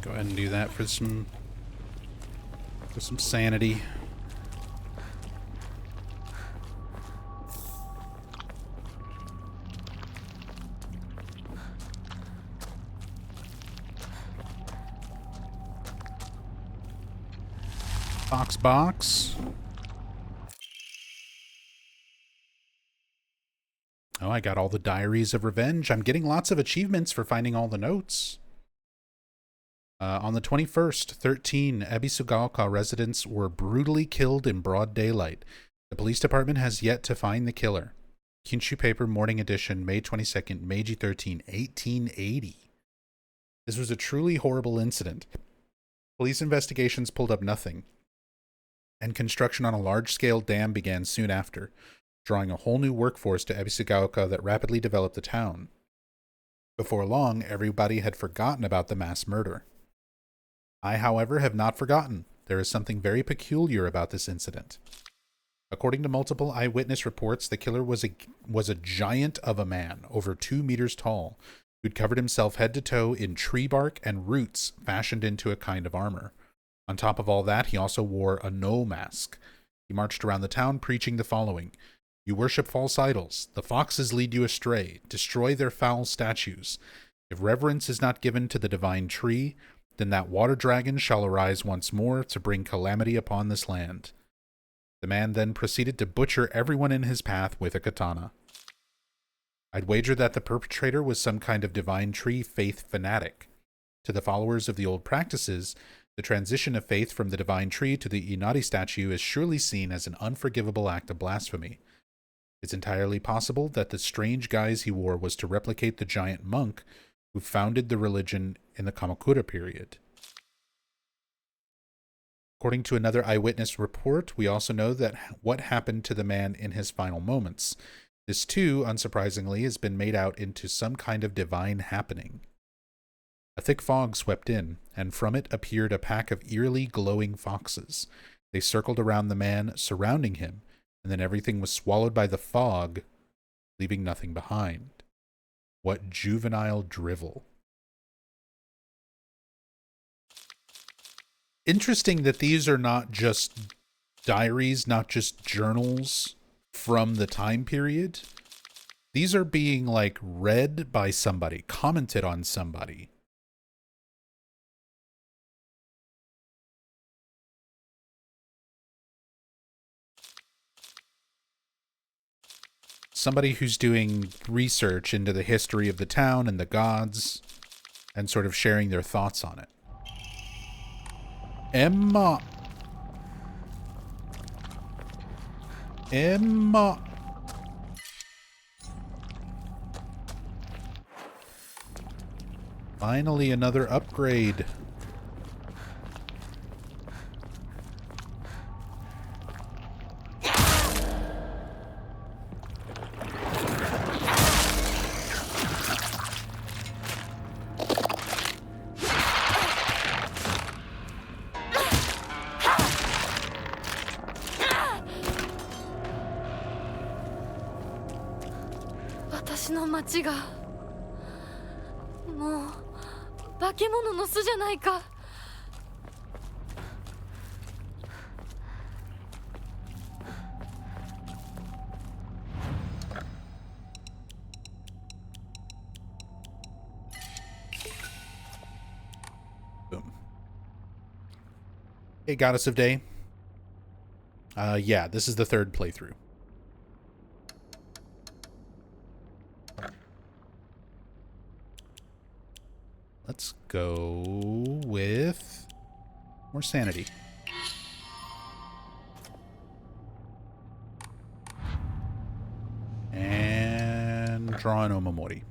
Go ahead and do that for some sanity. Box. Oh, I got all the diaries of revenge. I'm getting lots of achievements for finding all the notes. On the 21st, 13 Ebisugaoka residents were brutally killed in broad daylight. The police department has yet to find the killer. Kyushu Paper Morning Edition, May 22nd, Meiji 13, 1880. This was a truly horrible incident. Police investigations pulled up nothing, and construction on a large-scale dam began soon after, drawing a whole new workforce to Ebisugaoka that rapidly developed the town. Before long, everybody had forgotten about the mass murder. I, however, have not forgotten. There is something very peculiar about this incident. According to multiple eyewitness reports, the killer was a giant of a man, over 2 meters tall, who'd covered himself head to toe in tree bark and roots fashioned into a kind of armor. On top of all that, he also wore a no mask. He marched around the town preaching the following: "You worship false idols. The foxes lead you astray. Destroy their foul statues. If reverence is not given to the divine tree, then that water dragon shall arise once more to bring calamity upon this land." The man then proceeded to butcher everyone in his path with a katana. I'd wager that the perpetrator was some kind of divine tree faith fanatic. To the followers of the old practices, the transition of faith from the divine tree to the Inari statue is surely seen as an unforgivable act of blasphemy. It's entirely possible that the strange guise he wore was to replicate the giant monk who founded the religion in the Kamakura period. According to another eyewitness report, we also know that what happened to the man in his final moments. This too, unsurprisingly, has been made out into some kind of divine happening. A thick fog swept in, and from it appeared a pack of eerily glowing foxes. They circled around the man, surrounding him, and then everything was swallowed by the fog, leaving nothing behind. What juvenile drivel. Interesting that these are not just diaries, not just journals from the time period. These are being, like, read by somebody, commented on somebody. Somebody who's doing research into the history of the town and the gods and sort of sharing their thoughts on it. Emma. Finally, another upgrade.町がもう化け物の巣じゃないか。Boom. Hey, Goddess of Day. Yeah, this is the third playthrough. Let's go with more sanity. And draw an Omamori.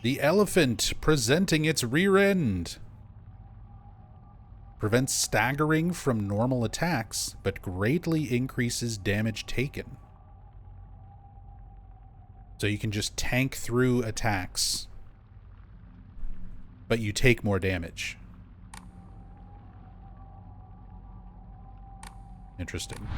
The elephant presenting its rear end. Prevents staggering from normal attacks, but greatly increases damage taken. So you can just tank through attacks, but you take more damage. Interesting.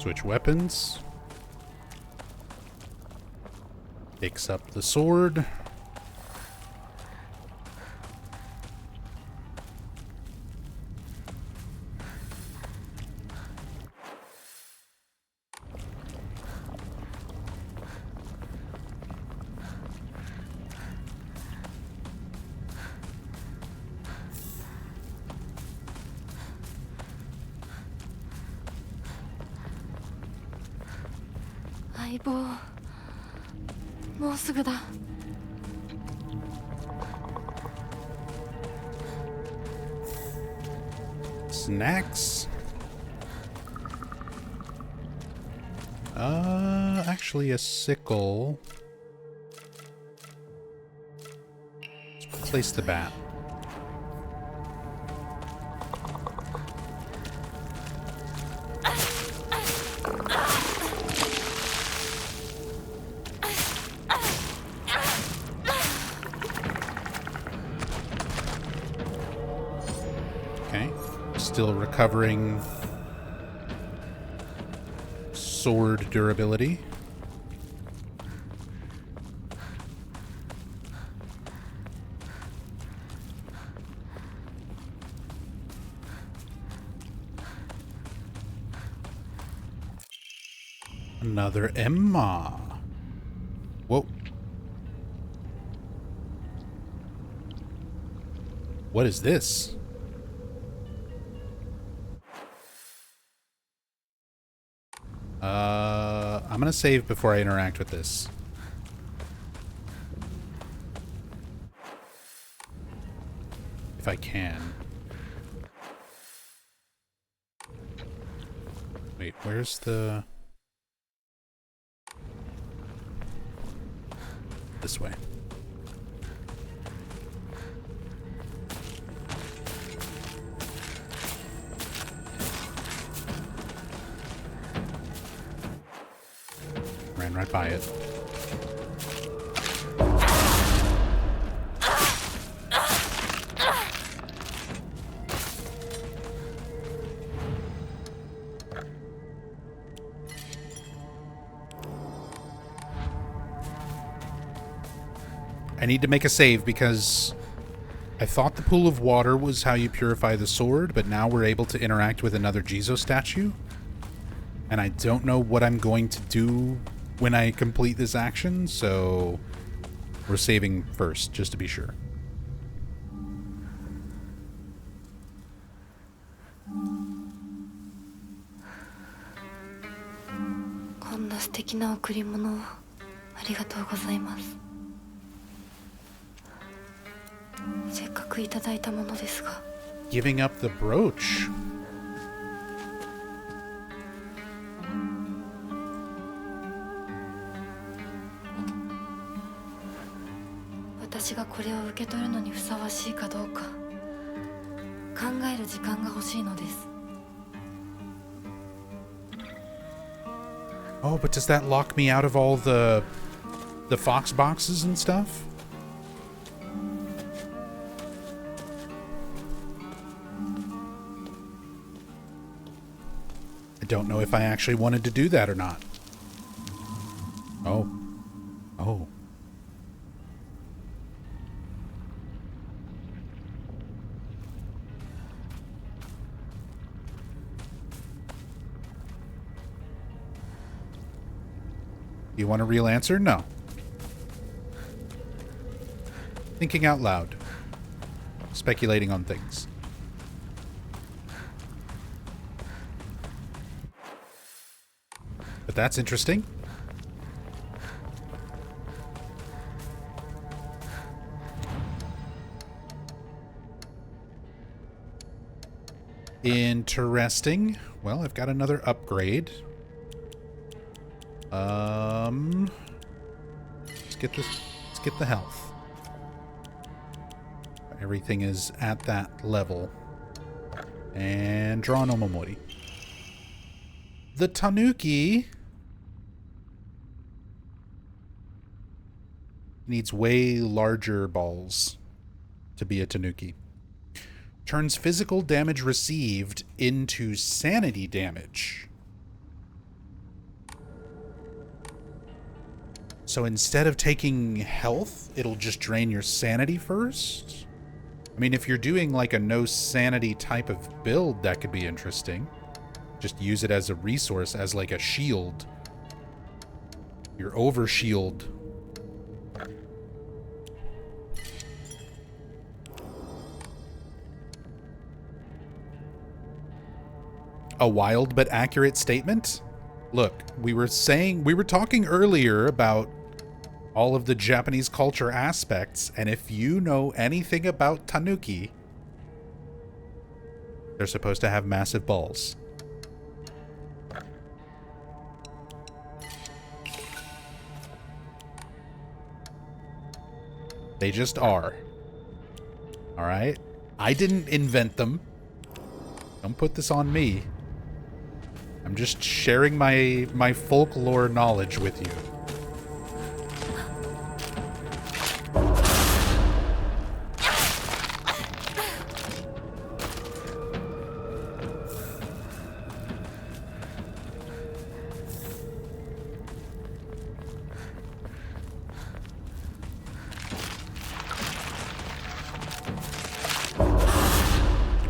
Switch weapons. Picks up the sword.相棒、もうすぐだ。Snacks. Actually a sickle. Let's place the bat. Okay, still recovering sword durability. Another Emma. Whoa. What is this? I'm gonna save before I interact with this. If I can. Wait, where's the... This way. Ran right by it. I need to make a save because I thought the pool of water was how you purify the sword, but now we're able to interact with another Jizo statue. And I don't know what I'm going to do when I complete this action, so we're saving first, just to be sure. Giving up the brooch. Oh, but does that lock me out of all the Fox boxes and stuff? I don't know if I actually wanted to do that or not. Oh. Oh. You want a real answer? No. Thinking out loud. Speculating on things. But that's interesting. Interesting. Well, I've got another upgrade. Let's get the health. Everything is at that level. And draw no Momori. The Tanuki needs way larger balls to be a Tanuki. Turns physical damage received into sanity damage. So instead of taking health, it'll just drain your sanity first? I mean, if you're doing like a no sanity type of build, that could be interesting. Just use it as a resource, as like a shield. Your over shield. A wild but accurate statement? Look, we were talking earlier about all of the Japanese culture aspects, and if you know anything about tanuki, they're supposed to have massive balls. They just are. Alright? I didn't invent them. Don't put this on me. I'm just sharing my folklore knowledge with you.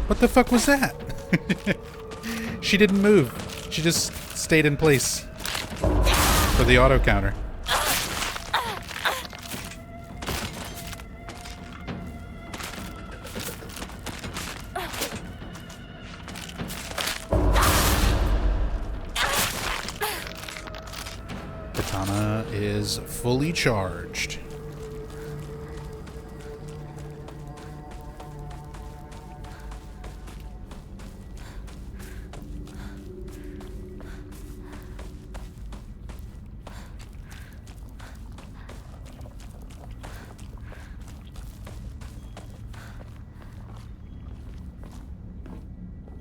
What the fuck was that? She didn't move. She just stayed in place for the auto counter. Katana is fully charged.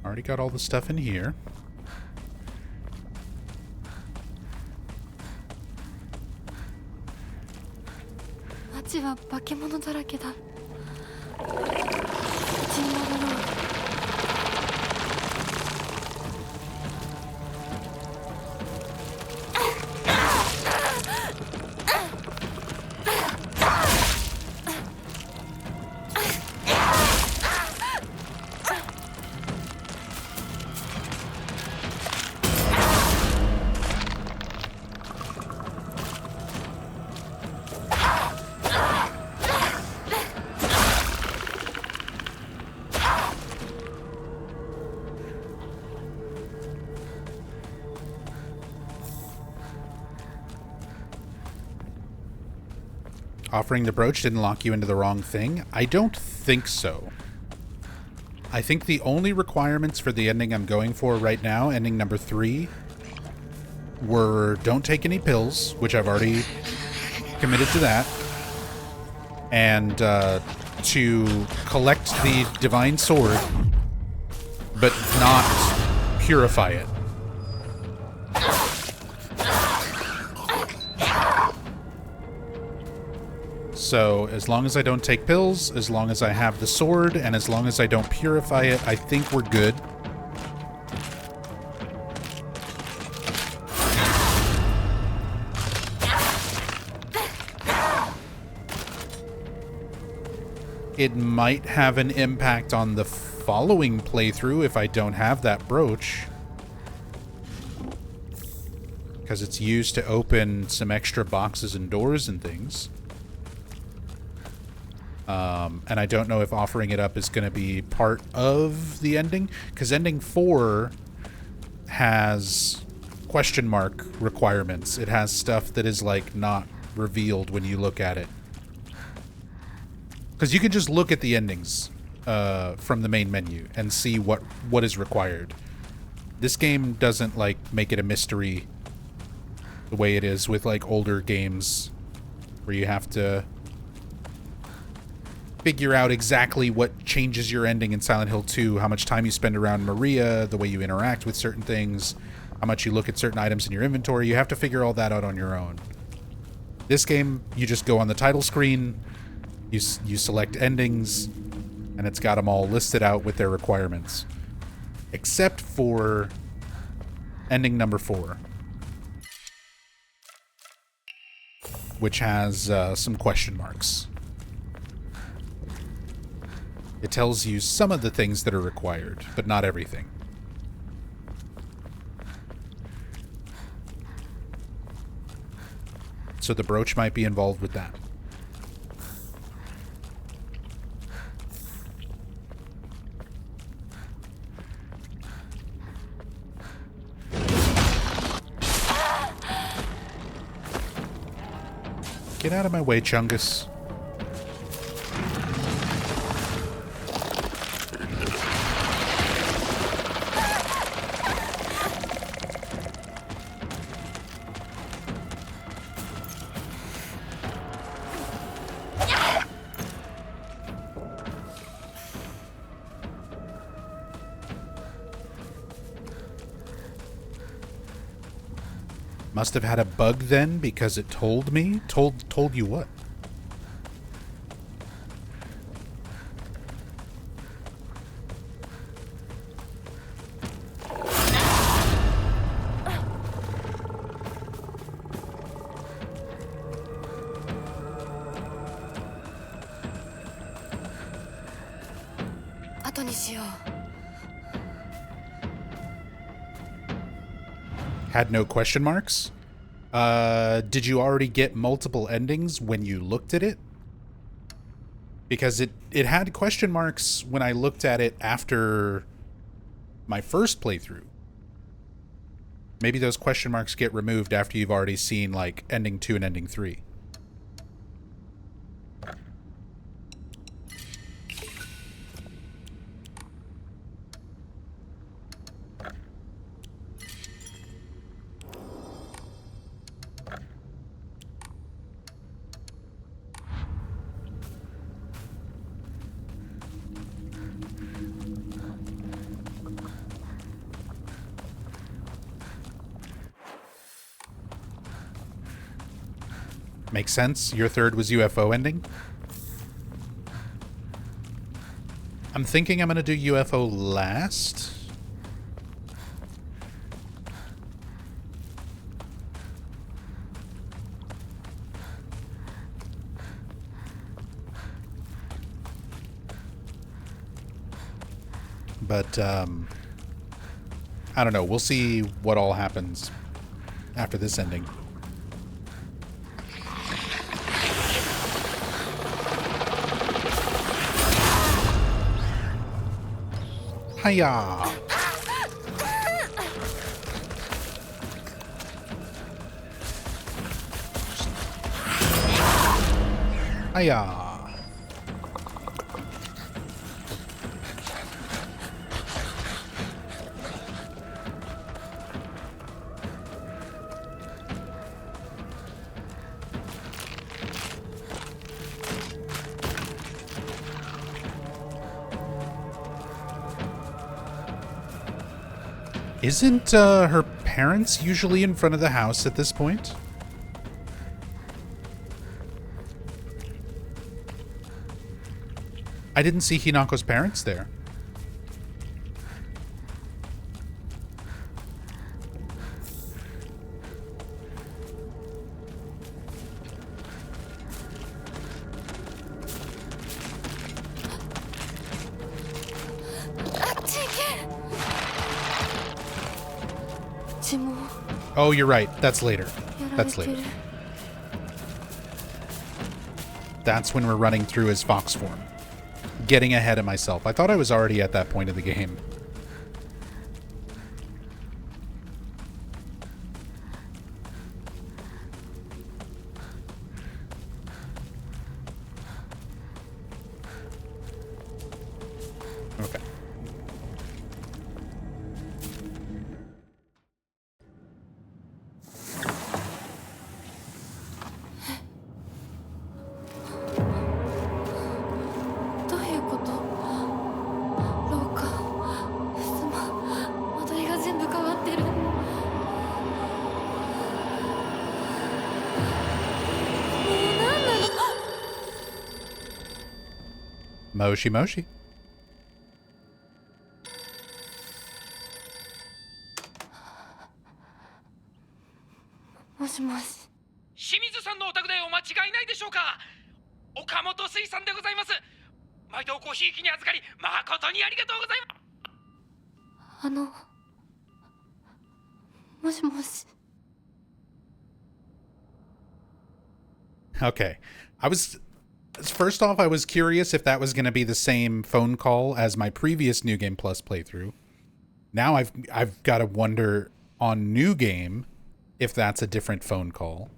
Already got all the stuff in here. Machi wa bakemono darake da. Jinmaru Road. Offering the brooch didn't lock you into the wrong thing? I don't think so. I think the only requirements for the ending I'm going for right now, ending number 3, were don't take any pills, which I've already committed to that, and to collect the divine sword, but not purify it. So, as long as I don't take pills, as long as I have the sword, and as long as I don't purify it, I think we're good. It might have an impact on the following playthrough if I don't have that brooch, because it's used to open some extra boxes and doors and things. And I don't know if offering it up is going to be part of the ending, because ending 4 has question mark requirements. It has stuff that is like not revealed when you look at it. Because you can just look at the endings from the main menu and see what is required. This game doesn't like make it a mystery the way it is with like older games where you have to figure out exactly what changes your ending in Silent Hill 2, how much time you spend around Maria, the way you interact with certain things, how much you look at certain items in your inventory. You have to figure all that out on your own. This game, you just go on the title screen, you select endings, and it's got them all listed out with their requirements. Except for ending number 4. which has some question marks. It tells you some of the things that are required, but not everything. So the brooch might be involved with that. Get out of my way, Chungus. Must have had a bug then, because it told me? Told you what? Had no question marks? Did you already get multiple endings when you looked at it? Because it had question marks when I looked at it after my first playthrough. Maybe those question marks get removed after you've already seen, like, ending 2 and ending 3. Makes sense. Your third was UFO ending. I'm thinking I'm going to do UFO last. But, I don't know. We'll see what all happens after this ending. Hiya! Hiya! Isn't her parents usually in front of the house at this point? I didn't see Hinako's parents there. Oh, you're right. That's later. That's later. That's when we're running through his fox form. Getting ahead of myself. I thought I was already at that point of the game. Okay. Moshi Moshi. Moshi Moshi. 清水さんのお宅でお間違いないでしょうか。岡本水産でございます。毎度ごひいきに預かり誠にありがとうございます。もしもし。 Okay. First off, I was curious if that was going to be the same phone call as my previous New Game Plus playthrough. Now I've got to wonder on New Game if that's a different phone call.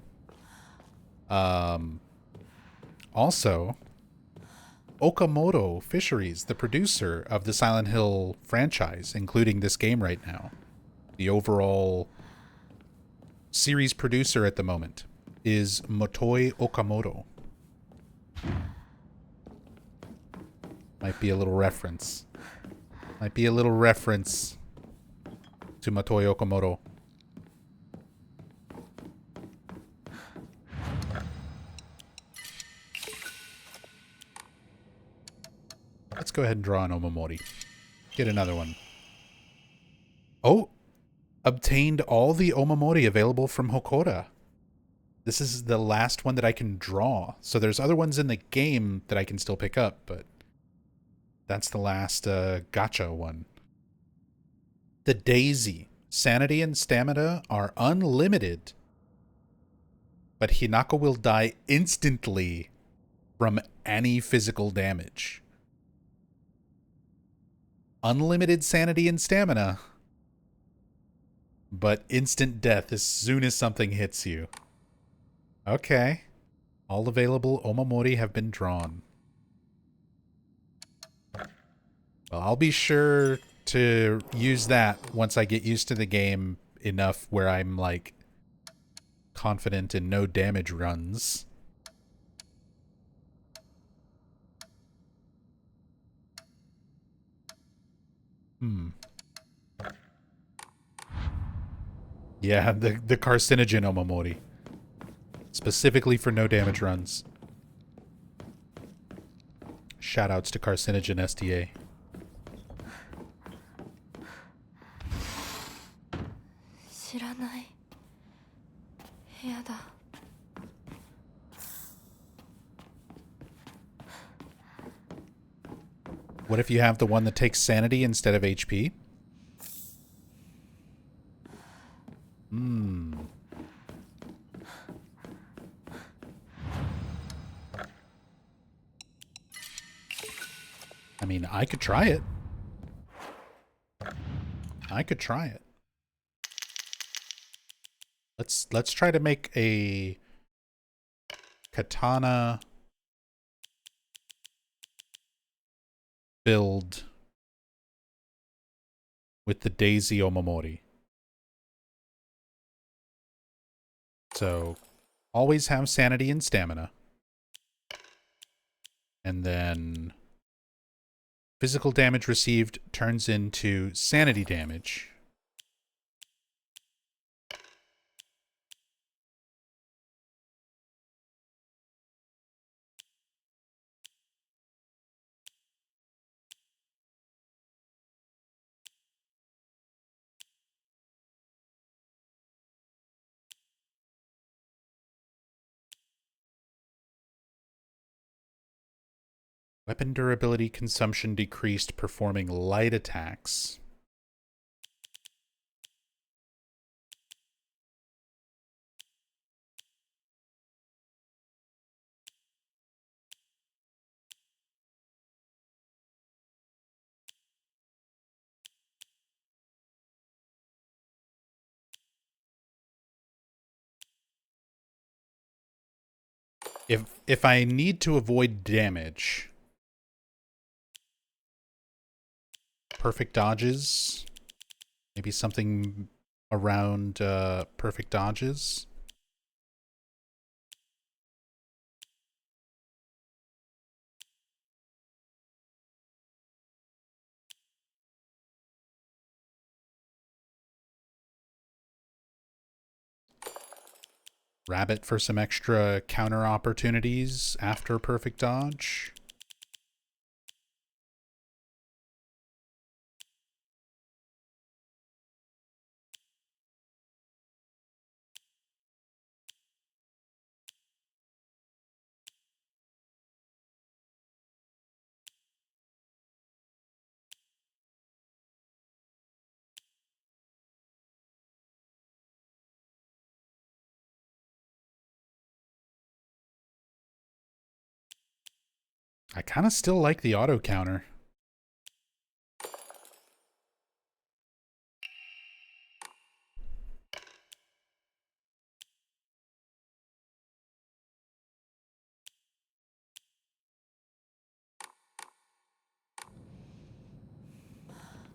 Also, Okamoto Fisheries, the producer of the Silent Hill franchise, including this game right now, the overall series producer at the moment, is Motoi Okamoto. Might be a little reference. Might be a little reference to Motoi Okamoto. Let's go ahead and draw an Omamori. Get another one. Oh! Obtained all the Omamori available from Hokora. This is the last one that I can draw. So there's other ones in the game that I can still pick up, but that's the last gacha one. The Daisy. Sanity and stamina are unlimited, but Hinako will die instantly from any physical damage. Unlimited sanity and stamina, but instant death as soon as something hits you. Okay. All available Omamori have been drawn. Well, I'll be sure to use that once I get used to the game enough where I'm, like, confident in no damage runs. Yeah, the carcinogen Omamori. Specifically for no damage runs. Shoutouts to Carcinogen SDA. What if you have the one that takes sanity instead of HP? I mean, I could try it. I could try it. Let's try to make a katana build with the Daisy Omamori. So, always have sanity and stamina. And then physical damage received turns into sanity damage. Weapon durability consumption decreased performing light attacks. If I need to avoid damage, perfect dodges, maybe something around perfect dodges. Rabbit for some extra counter opportunities after perfect dodge. I kind of still like the auto counter.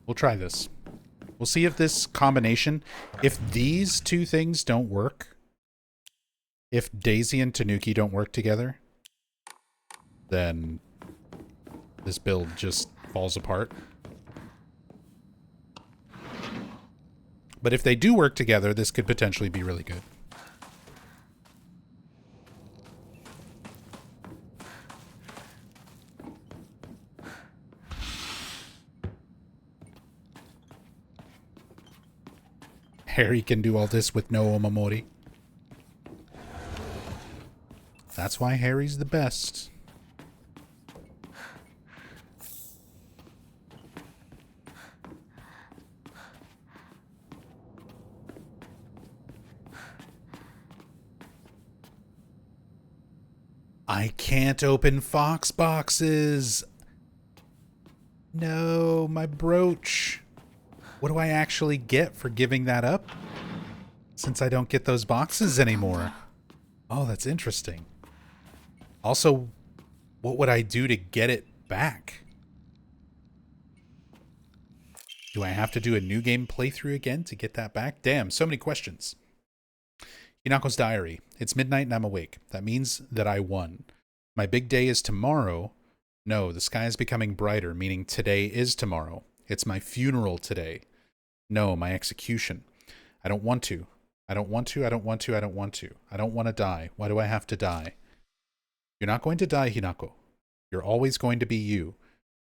We'll try this. We'll see if this combination, if these two things don't work, if Daisy and Tanuki don't work together, then this build just falls apart. But if they do work together, this could potentially be really good. Harry can do all this with no Omamori. That's why Harry's the best. I can't open Fox boxes. No, my brooch. What do I actually get for giving that up? Since I don't get those boxes anymore. Oh, that's interesting. Also, what would I do to get it back? Do I have to do a new game playthrough again to get that back? Damn, so many questions. Hinako's diary. It's midnight and I'm awake. That means that I won. My big day is tomorrow. No, the sky is becoming brighter, meaning today is tomorrow. It's my funeral today. No, my execution. I don't want to. I don't want to. I don't want to. I don't want to. I don't want to die. Why do I have to die? You're not going to die, Hinako. You're always going to be you.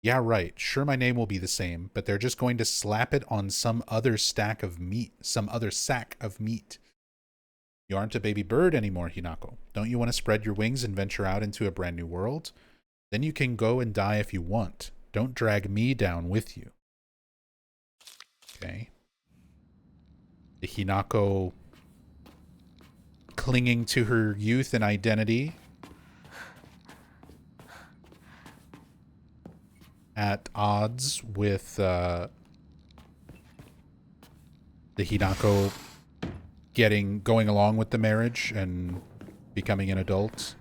Yeah, right. Sure, my name will be the same, but they're just going to slap it on some other stack of meat, some other sack of meat. You aren't a baby bird anymore, Hinako. Don't you want to spread your wings and venture out into a brand new world? Then you can go and die if you want. Don't drag me down with you. Okay. The Hinako clinging to her youth and identity at odds with the Hinako going along with the marriage and becoming an adult.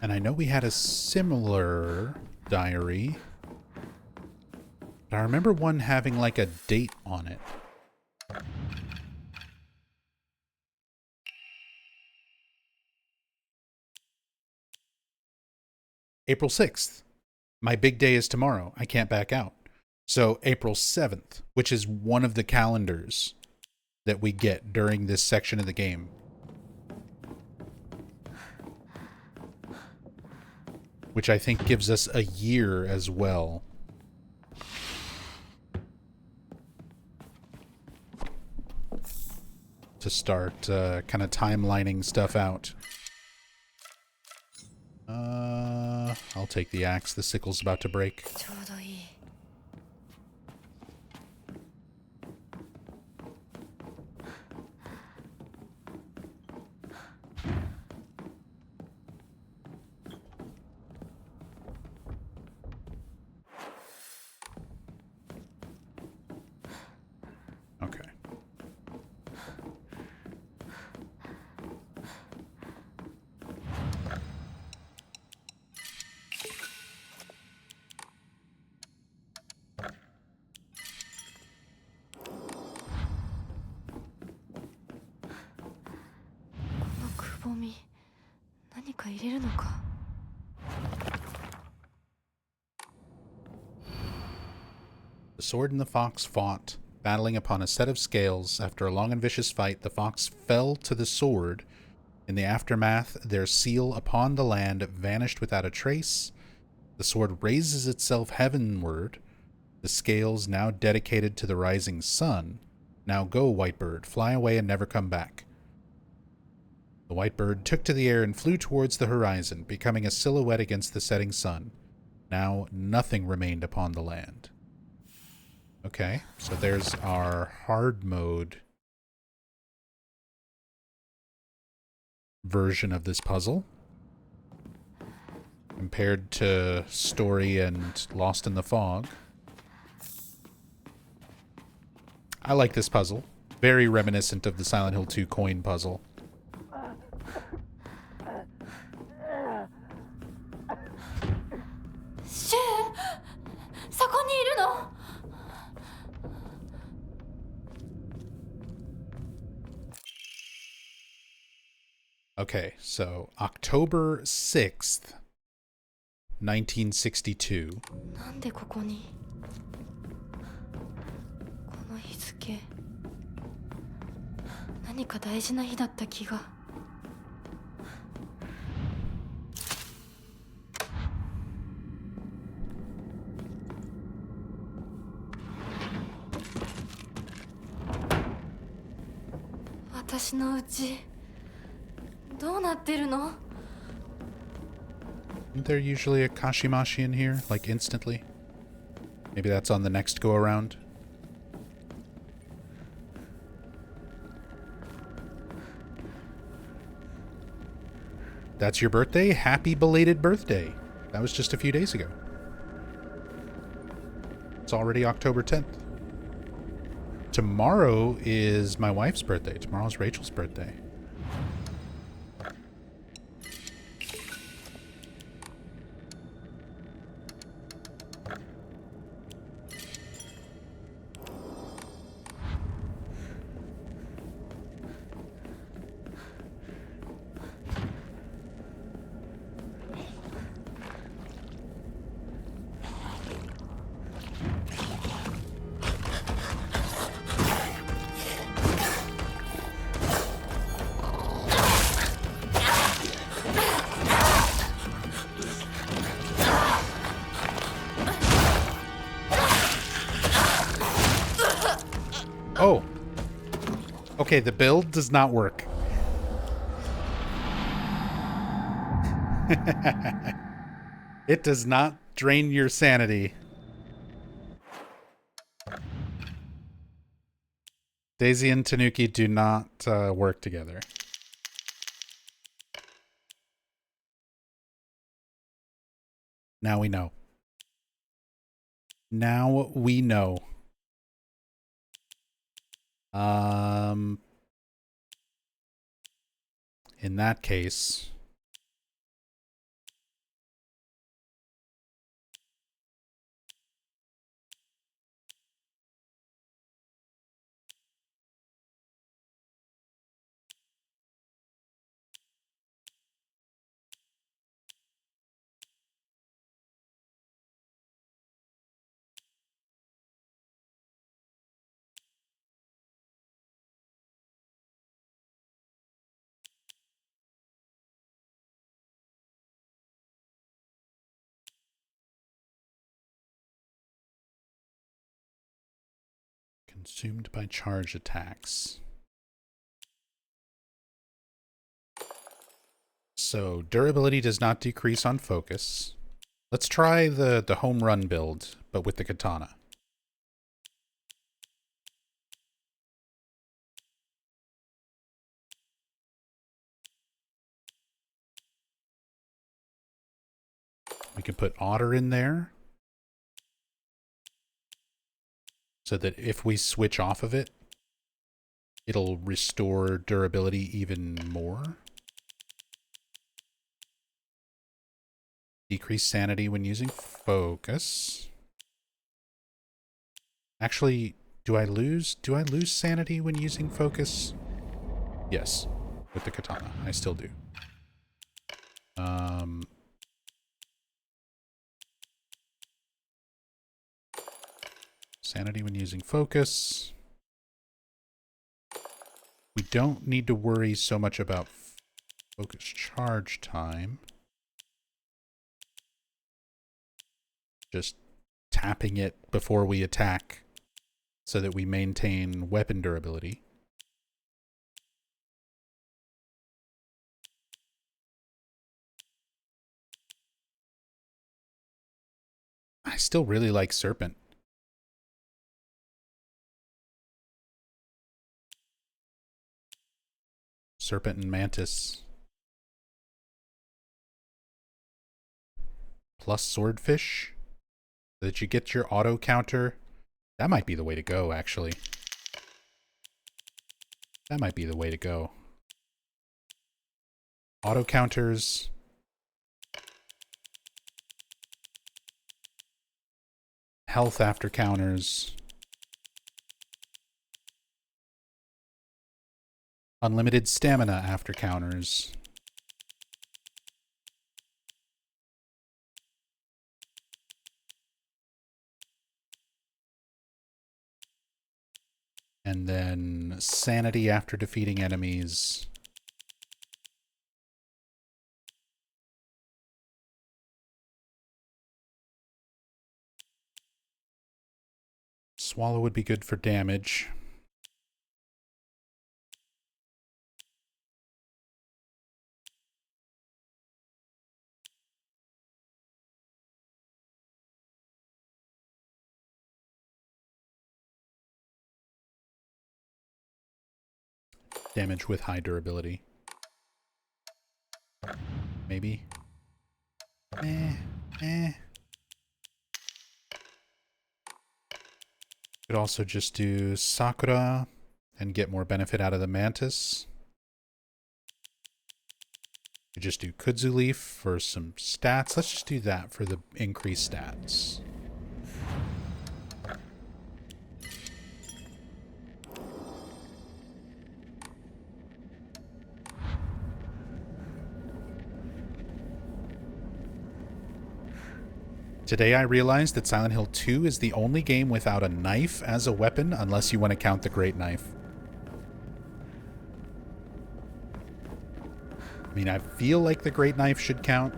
And I know we had a similar diary, but I remember one having like a date on it. April 6th. My big day is tomorrow. I can't back out. So April 7th, which is one of the calendars that we get during this section of the game. Which I think gives us a year as well. To start kind of timelining stuff out. I'll take the axe. The sickle's about to break. Okay. The sword and the fox fought, battling upon a set of scales. After a long and vicious fight, the fox fell to the sword. In the aftermath, their seal upon the land vanished without a trace. The sword raises itself heavenward. The scales now dedicated to the rising sun. Now go, white bird, fly away and never come back. The white bird took to the air and flew towards the horizon, becoming a silhouette against the setting sun. Now nothing remained upon the land. Okay, so there's our hard mode version of this puzzle. Compared to Story and Lost in the Fog. I like this puzzle. Very reminiscent of the Silent Hill 2 coin puzzle. Okay, so October 6th, 1962. なんでここにこの日付何か大事な日だった気が私のうちどうなってるの Isn't there usually a Kashimashi in here, like instantly? Maybe that's on the next go around. That's your birthday? Happy belated birthday. That was just a few days ago. It's already October 10th. Tomorrow is my wife's birthday. Tomorrow's Rachel's birthday. Oh. Okay, the build does not work. It does not drain your sanity. Daisy and Tanuki do not work together. Now we know. Now we know. In that case, consumed by charge attacks. So durability does not decrease on focus. Let's try the home run build, but with the katana. We can put Otter in there, so that if we switch off of it, it'll restore durability even more. Decrease sanity when using focus. Actually, do I lose sanity when using focus? Yes, with the katana, I still do. Sanity when using focus. We don't need to worry so much about focus charge time. Just tapping it before we attack so that we maintain weapon durability. still really like Serpent. Serpent and Mantis. Plus Swordfish. So that you get your auto counter. That might be the way to go, actually. That might be the way to go. Auto counters. Health after counters. Unlimited stamina after counters. And then sanity after defeating enemies. Swallow would be good for damage. Damage with high durability. Maybe. Could also just do Sakura and get more benefit out of the Mantis. Could just do Kudzu Leaf for some stats. Let's just do that for the increased stats. Today I realized that Silent Hill 2 is the only game without a knife as a weapon, unless you want to count the Great Knife. I mean, I feel like the Great Knife should count.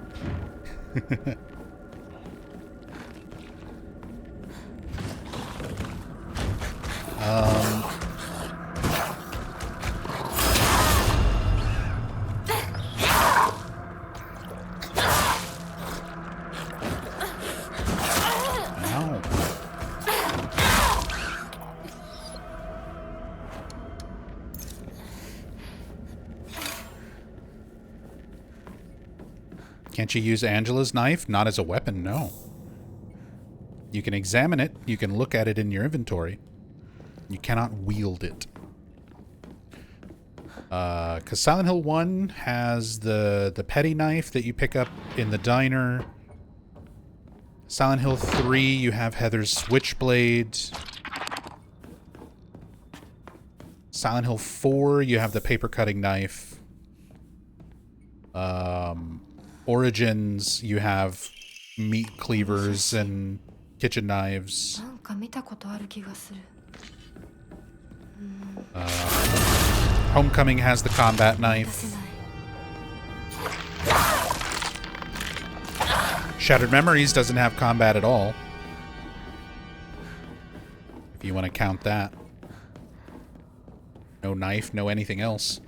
Can't you use Angela's knife? Not as a weapon, no. You can examine it. You can look at it in your inventory. You cannot wield it. Because Silent Hill 1 has the petty knife that you pick up in the diner. Silent Hill 3, you have Heather's switchblade. Silent Hill 4, you have the paper cutting knife. Origins, you have meat cleavers and kitchen knives. Homecoming has the combat knife. Shattered Memories doesn't have combat at all. If you want to count that. No knife, no anything else.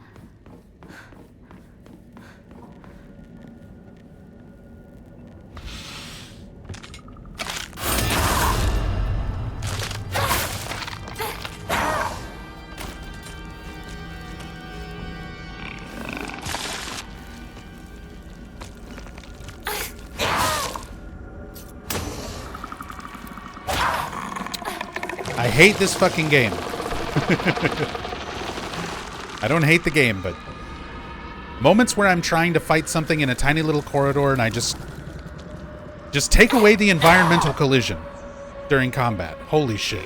I hate this fucking game. I don't hate the game, but moments where I'm trying to fight something in a tiny little corridor and I just take away the environmental collision during combat. Holy shit.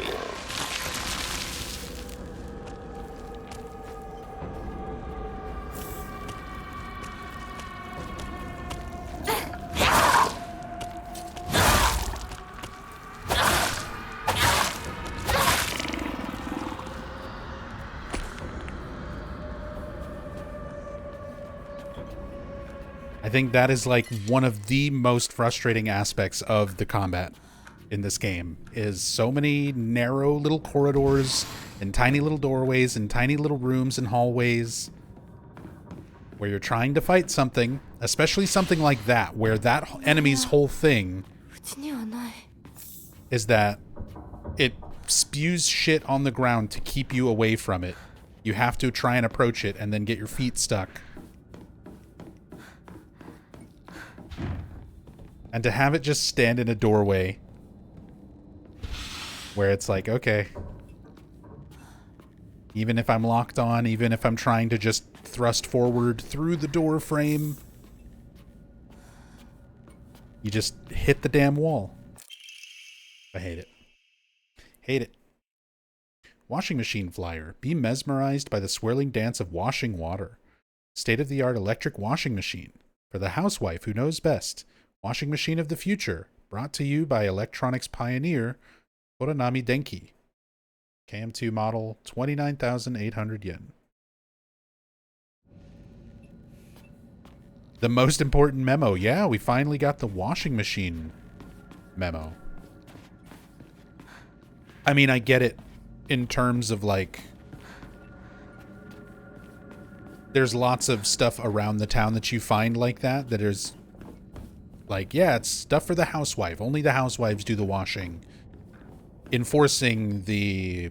I think that is like one of the most frustrating aspects of the combat in this game, is so many narrow little corridors and tiny little doorways and tiny little rooms and hallways where you're trying to fight something, especially something like that, where that enemy's whole thing is that it spews shit on the ground to keep you away from it. You have to try and approach it and then get your feet stuck. And to have it just stand in a doorway where it's like, okay, even if I'm locked on, even if I'm trying to just thrust forward through the door frame, you just hit the damn wall. I hate it. Hate it. Washing machine flyer. Be mesmerized by the swirling dance of washing water. State-of-the-art electric washing machine. For the housewife who knows best. Washing machine of the future. Brought to you by electronics pioneer Koronami Denki. KM2 model, 29,800 yen. The most important memo. Yeah, we finally got the washing machine memo. I mean, I get it in terms of, like, there's lots of stuff around the town that you find like that is, like, yeah, it's stuff for the housewife. Only the housewives do the washing. Enforcing the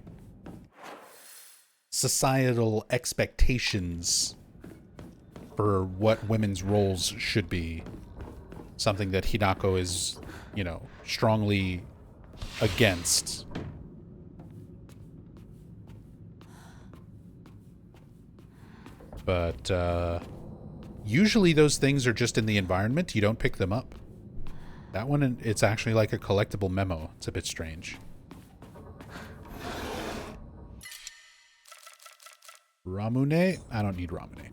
societal expectations for what women's roles should be. Something that Hinako is, you know, strongly against. But usually those things are just in the environment. You don't pick them up. That one, it's actually like a collectible memo. It's a bit strange. Ramune? I don't need Ramune.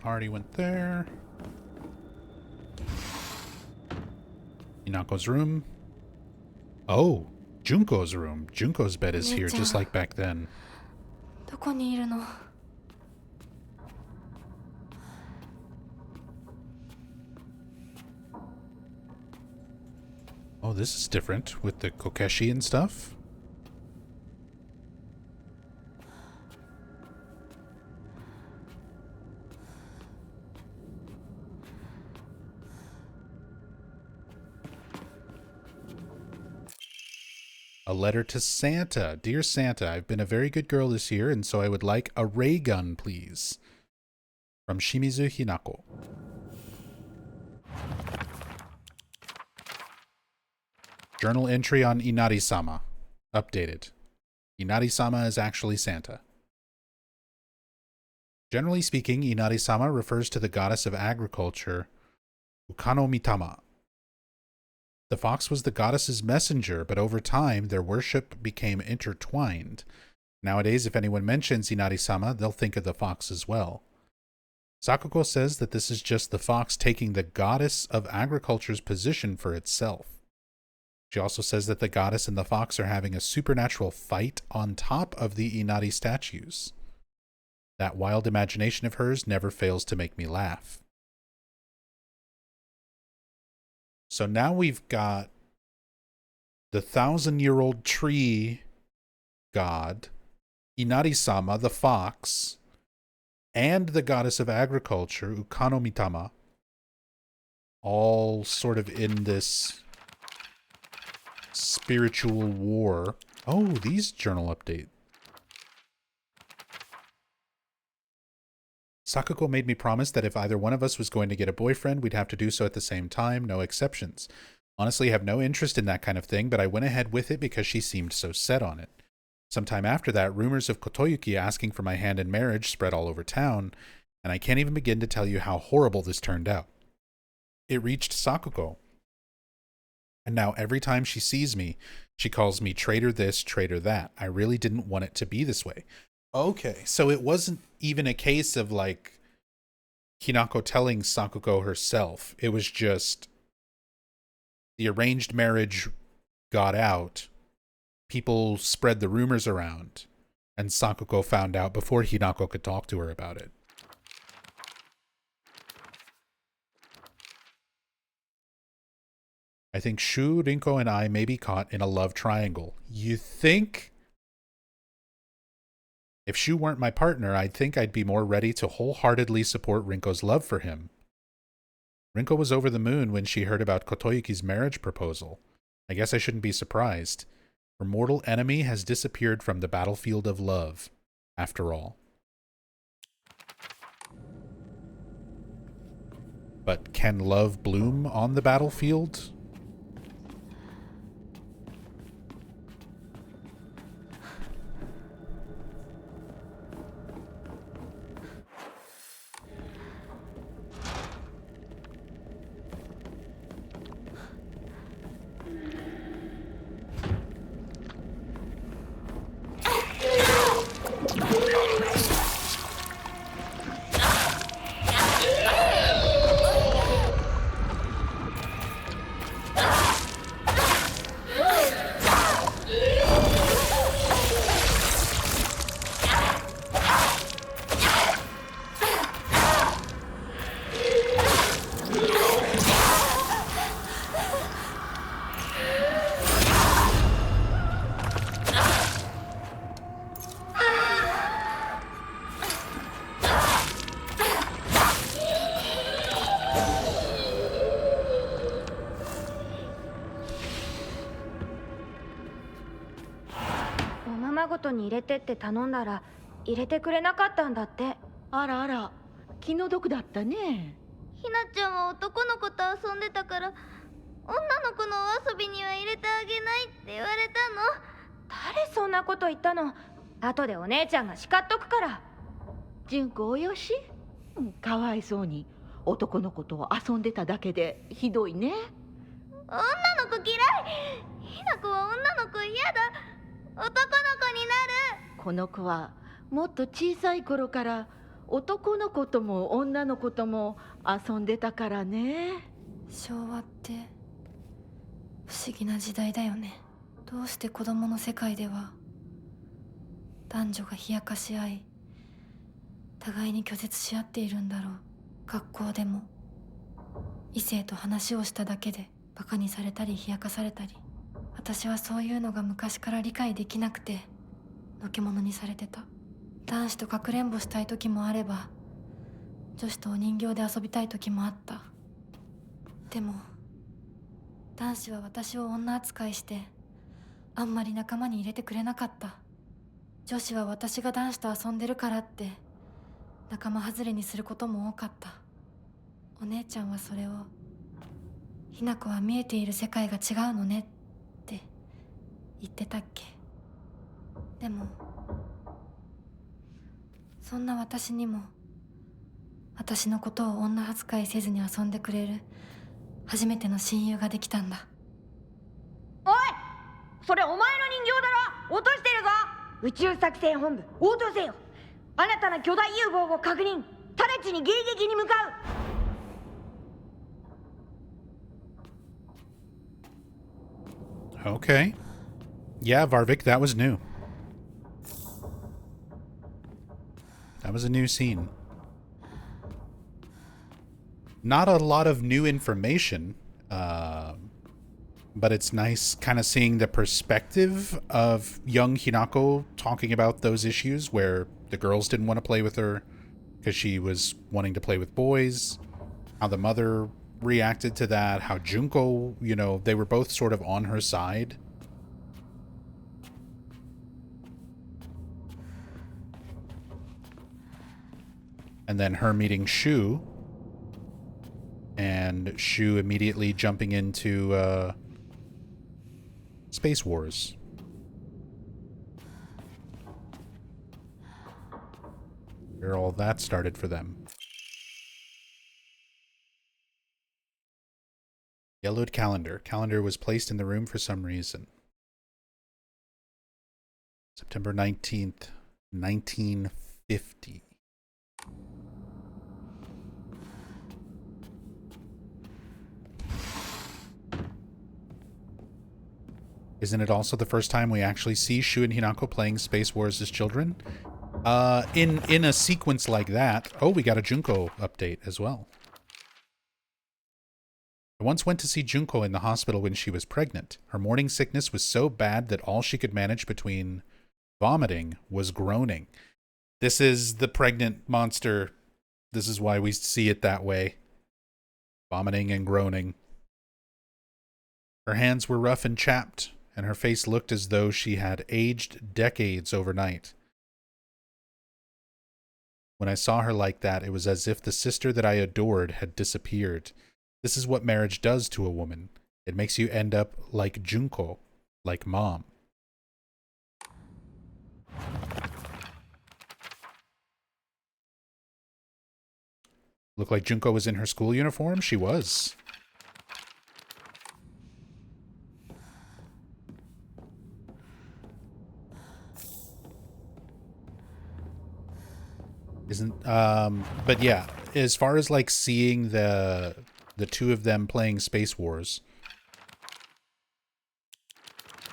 Already went there. Inako's room. Oh, Junko's room. Junko's bed is here, just like back then. どこにいるの? Oh, this is different with the Kokeshi and stuff. A letter to Santa. Dear Santa, I've been a very good girl this year, and so I would like a ray gun, please. From Shimizu Hinako. Journal entry on Inari-sama. Updated. Inari-sama is actually Santa. Generally speaking, Inari-sama refers to the goddess of agriculture, Ukano Mitama. The fox was the goddess's messenger, but over time, their worship became intertwined. Nowadays, if anyone mentions Inari-sama, they'll think of the fox as well. Sakuko says that this is just the fox taking the goddess of agriculture's position for itself. She also says that the goddess and the fox are having a supernatural fight on top of the Inari statues. That wild imagination of hers never fails to make me laugh. So now we've got the 1,000-year-old tree god, Inari-sama, the fox, and the goddess of agriculture, Ukano Mitama, all sort of in this spiritual war. Oh, these journal update. Sakuko made me promise that if either one of us was going to get a boyfriend, we'd have to do so at the same time, no exceptions. Honestly, I have no interest in that kind of thing, but I went ahead with it because she seemed so set on it. Sometime after that, rumors of Kotoyuki asking for my hand in marriage spread all over town, and I can't even begin to tell you how horrible this turned out. It reached Sakuko, and now every time she sees me, she calls me traitor this, traitor that. I really didn't want it to be this way. Okay, so it wasn't even a case of, like, Hinako telling Sakuko herself. It was just the arranged marriage got out, people spread the rumors around, and Sakuko found out before Hinako could talk to her about it. I think Shu, Rinko, and I may be caught in a love triangle. You think? If Shu weren't my partner, I'd think I'd be more ready to wholeheartedly support Rinko's love for him. Rinko was over the moon when she heard about Kotoyuki's marriage proposal. I guess I shouldn't be surprised. Her mortal enemy has disappeared from the battlefield of love, after all. But can love bloom on the battlefield?に入れてって頼んだら入れてくれなかったんだって。あらあら、気の毒だったね。ひなちゃんは男の子と遊んでたから女の子のお遊びには入れてあげないって言われたの。誰そんなこと言ったの？後でお姉ちゃんが叱っとくから。純子およし、かわいそうに男の子と遊んでただけでひどいね。女の子嫌い。ひな子は女の子嫌だ。男の子になる。この子はもっと小さい頃から男の子とも女の子とも遊んでたからね。昭和って不思議な時代だよね。どうして子供の世界では男女が冷やかし合い互いに拒絶し合っているんだろう。学校でも異性と話をしただけでバカにされたり冷やかされたり、私はそういうのが昔から理解できなくてのけ者にされてた。男子とかくれんぼしたい時もあれば女子とお人形で遊びたい時もあった。でも男子は私を女扱いしてあんまり仲間に入れてくれなかった。女子は私が男子と遊んでるからって仲間外れにすることも多かった。お姉ちゃんはそれをひな子は見えている世界が違うのねって言ってたっけ。でもそんな私にも私のことを女扱いせずに遊んでくれる初めての親友ができたんだ。おい、それお前の人形だろ。落としてるぞ。宇宙作戦本部応答せよ。新たな巨大 UFO を確認。直ちに迎撃に向かう。Okay. Yeah, Varvik, that was new. That was a new scene. Not a lot of new information, but it's nice kind of seeing the perspective of young Hinako talking about those issues where the girls didn't want to play with her because she was wanting to play with boys, how the mother reacted to that, how Junko, you know, they were both sort of on her side. And then her meeting Shu, and Shu immediately jumping into Space Wars. Where all that started for them. Yellowed calendar. Calendar was placed in the room for some reason. September 19th, 1950. Isn't it also the first time we actually see Shu and Hinako playing Space Wars as children? In a sequence like that... Oh, we got a Junko update as well. I once went to see Junko in the hospital when she was pregnant. Her morning sickness was so bad that all she could manage between vomiting was groaning. This is the pregnant monster. This is why we see it that way. Vomiting and groaning. Her hands were rough and chapped, and her face looked as though she had aged decades overnight. When I saw her like that, it was as if the sister that I adored had disappeared. This is what marriage does to a woman. It makes you end up like Junko, like Mom. Looked like Junko was in her school uniform? She was. But yeah, as far as like seeing the two of them playing Space Wars,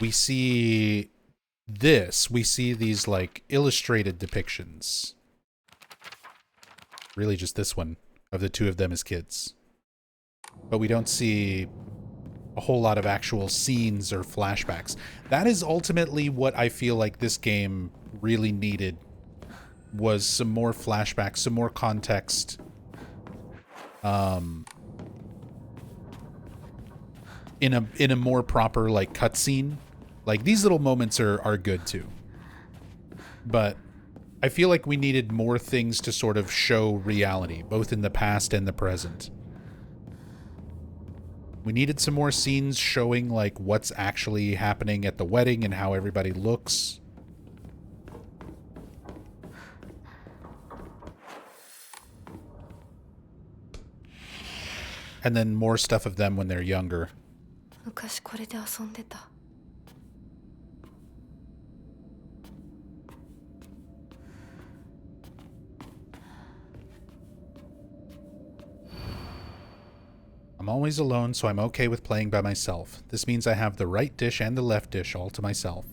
we see these like illustrated depictions. Really just this one of the two of them as kids. But we don't see a whole lot of actual scenes or flashbacks. That is ultimately what I feel like this game really needed, was some more flashbacks, some more context. In a more proper like cutscene. Like these little moments are good too. But I feel like we needed more things to sort of show reality, both in the past and the present. We needed some more scenes showing like what's actually happening at the wedding and how everybody looks. And then more stuff of them when they're younger. 昔これで遊んでた。I'm always alone, so I'm okay with playing by myself. This means I have the right dish and the left dish all to myself.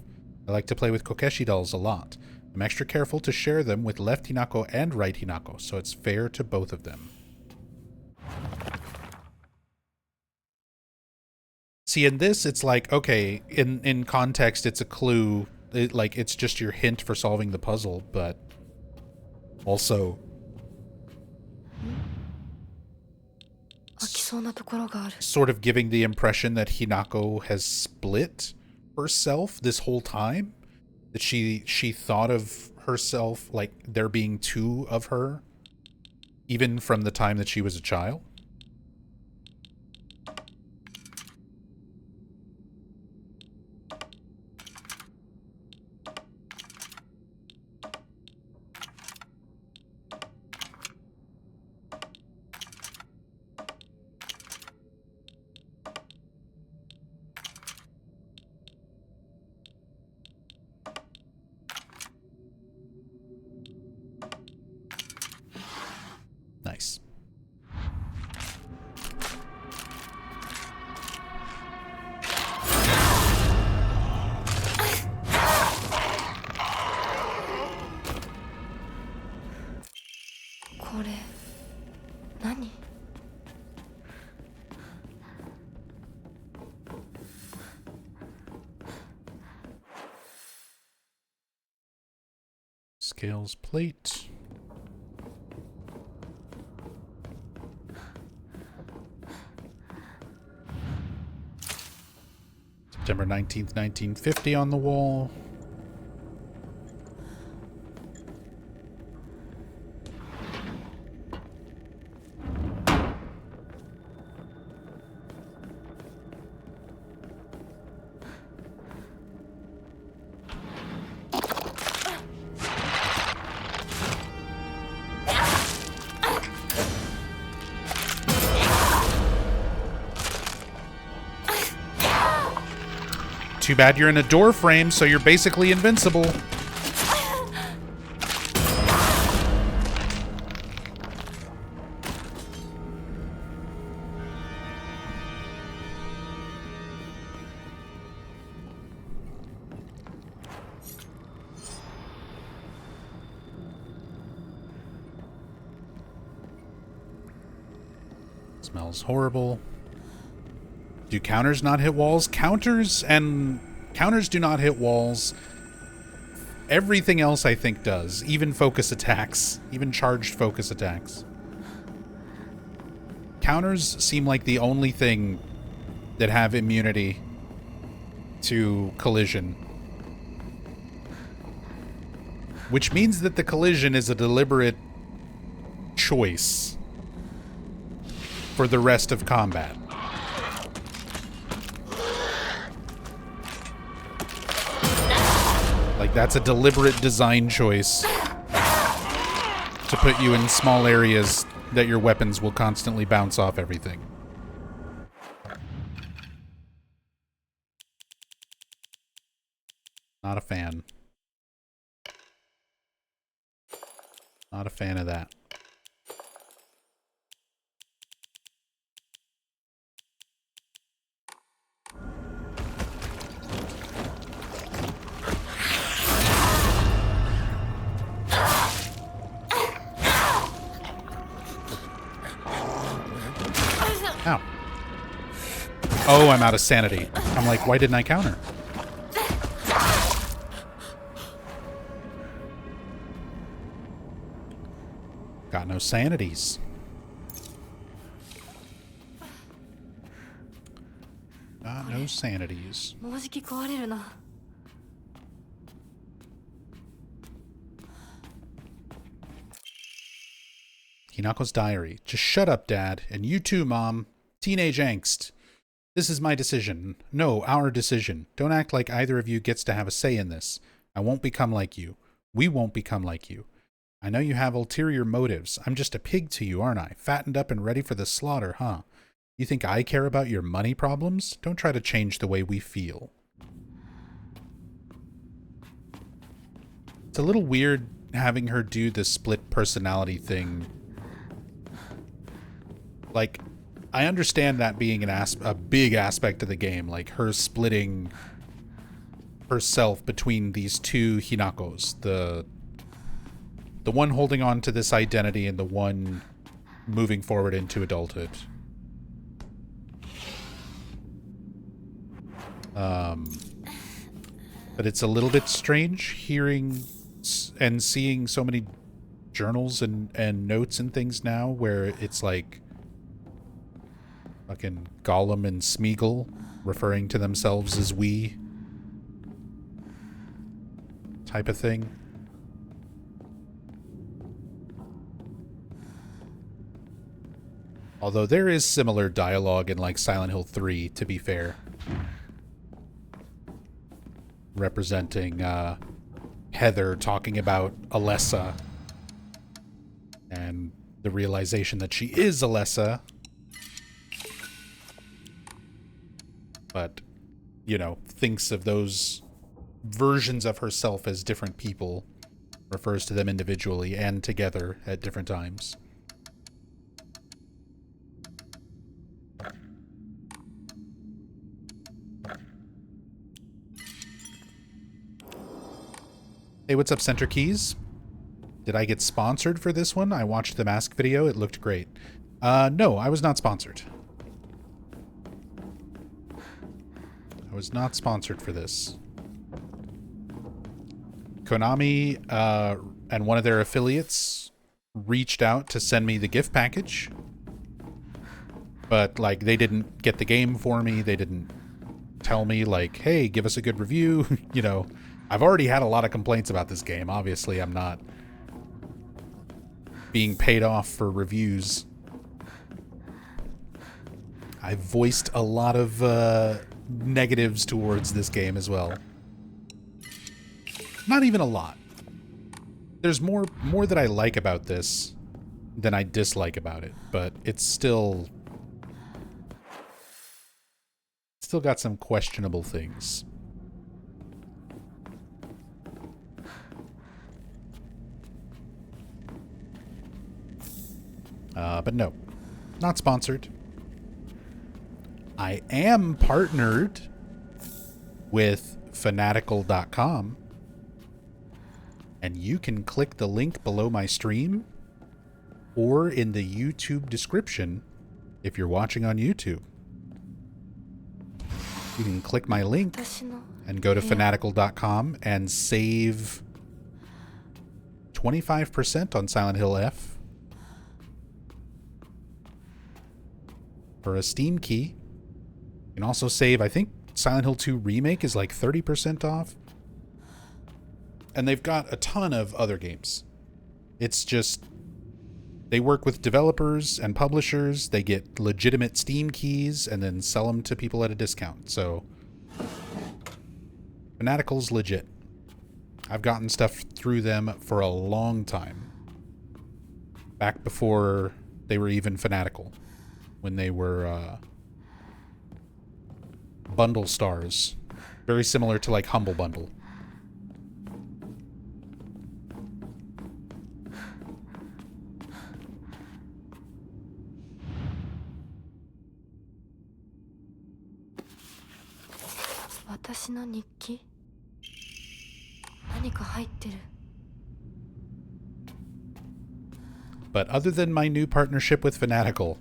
I like to play with Kokeshi dolls a lot. I'm extra careful to share them with left Hinako and right Hinako, so it's fair to both of them. See, in this, it's like, okay, in context, it's a clue. It's just your hint for solving the puzzle, but also... sort of giving the impression that Hinako has split herself this whole time. That she thought of herself like there being two of her, even from the time that she was a child. Nice. Scales plate. September 19th, 1950 on the wall. Too bad you're in a door frame, so you're basically invincible. smells horrible. Do counters not hit walls? Counters do not hit walls. Everything else I think does. Even focus attacks. Even charged focus attacks. Counters seem like the only thing that have immunity to collision. Which means that the collision is a deliberate choice for the rest of combat. Like, that's a deliberate design choice to put you in small areas that your weapons will constantly bounce off everything. Not a fan. Not a fan of that. Ow. Oh, I'm out of sanity. I'm like, why didn't I counter? Got no sanities. Got no sanities. もうじき壊れるな。 Hinako's diary. Just shut up, Dad. And you too, Mom. Teenage angst. This is my decision. No, our decision. Don't act like either of you gets to have a say in this. I won't become like you. We won't become like you. I know you have ulterior motives. I'm just a pig to you, aren't I? Fattened up and ready for the slaughter, huh? You think I care about your money problems? Don't try to change the way we feel. It's a little weird having her do the split personality thing. Like, I understand that being a big aspect of the game, like her splitting herself between these two Hinakos, the one holding on to this identity and the one moving forward into adulthood. But it's a little bit strange hearing and seeing so many journals and notes and things now where it's like fucking Gollum and Smeagol referring to themselves as we type of thing. Although there is similar dialogue in like Silent Hill 3, to be fair. Representing Heather talking about Alessa and the realization that she is Alessa. But, you know, thinks of those versions of herself as different people, refers to them individually and together at different times. Hey, what's up, Center Keys? Did I get sponsored for this one? I watched the mask video. It looked great. No, I was not sponsored. I was not sponsored for this. Konami and one of their affiliates reached out to send me the gift package. But, like, they didn't get the game for me. They didn't tell me, like, hey, give us a good review. You know, I've already had a lot of complaints about this game. Obviously, I'm not being paid off for reviews. I've voiced a lot of negatives towards this game as well. Not even a lot. There's more that I like about this than I dislike about it, but it's still got some questionable things. But no, not sponsored. I am partnered with Fanatical.com, and you can click the link below my stream or in the YouTube description if you're watching on YouTube. You can click my link 私の and go to fanatical.com and save 25% on Silent Hill F for a Steam key. You can also save, I think Silent Hill 2 Remake is like 30% off. And they've got a ton of other games. It's just, they work with developers and publishers. They get legitimate Steam keys and then sell them to people at a discount. So, Fanatical's legit. I've gotten stuff through them for a long time. Back before they were even Fanatical. When they were bundle stars. Very similar to like Humble Bundle. But other than my new partnership with Fanatical,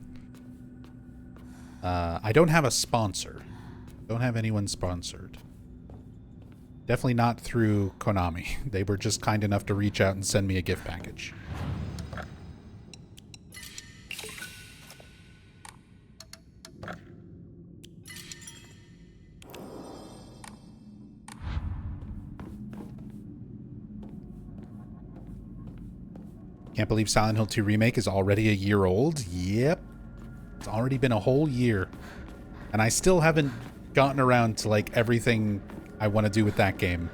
I don't have a sponsor. Don't have anyone sponsored. Definitely not through Konami. They were just kind enough to reach out and send me a gift package. Can't believe Silent Hill 2 Remake is already a year old. Yep. It's already been a whole year. And I still haven't gotten around to like everything I want to do with that game.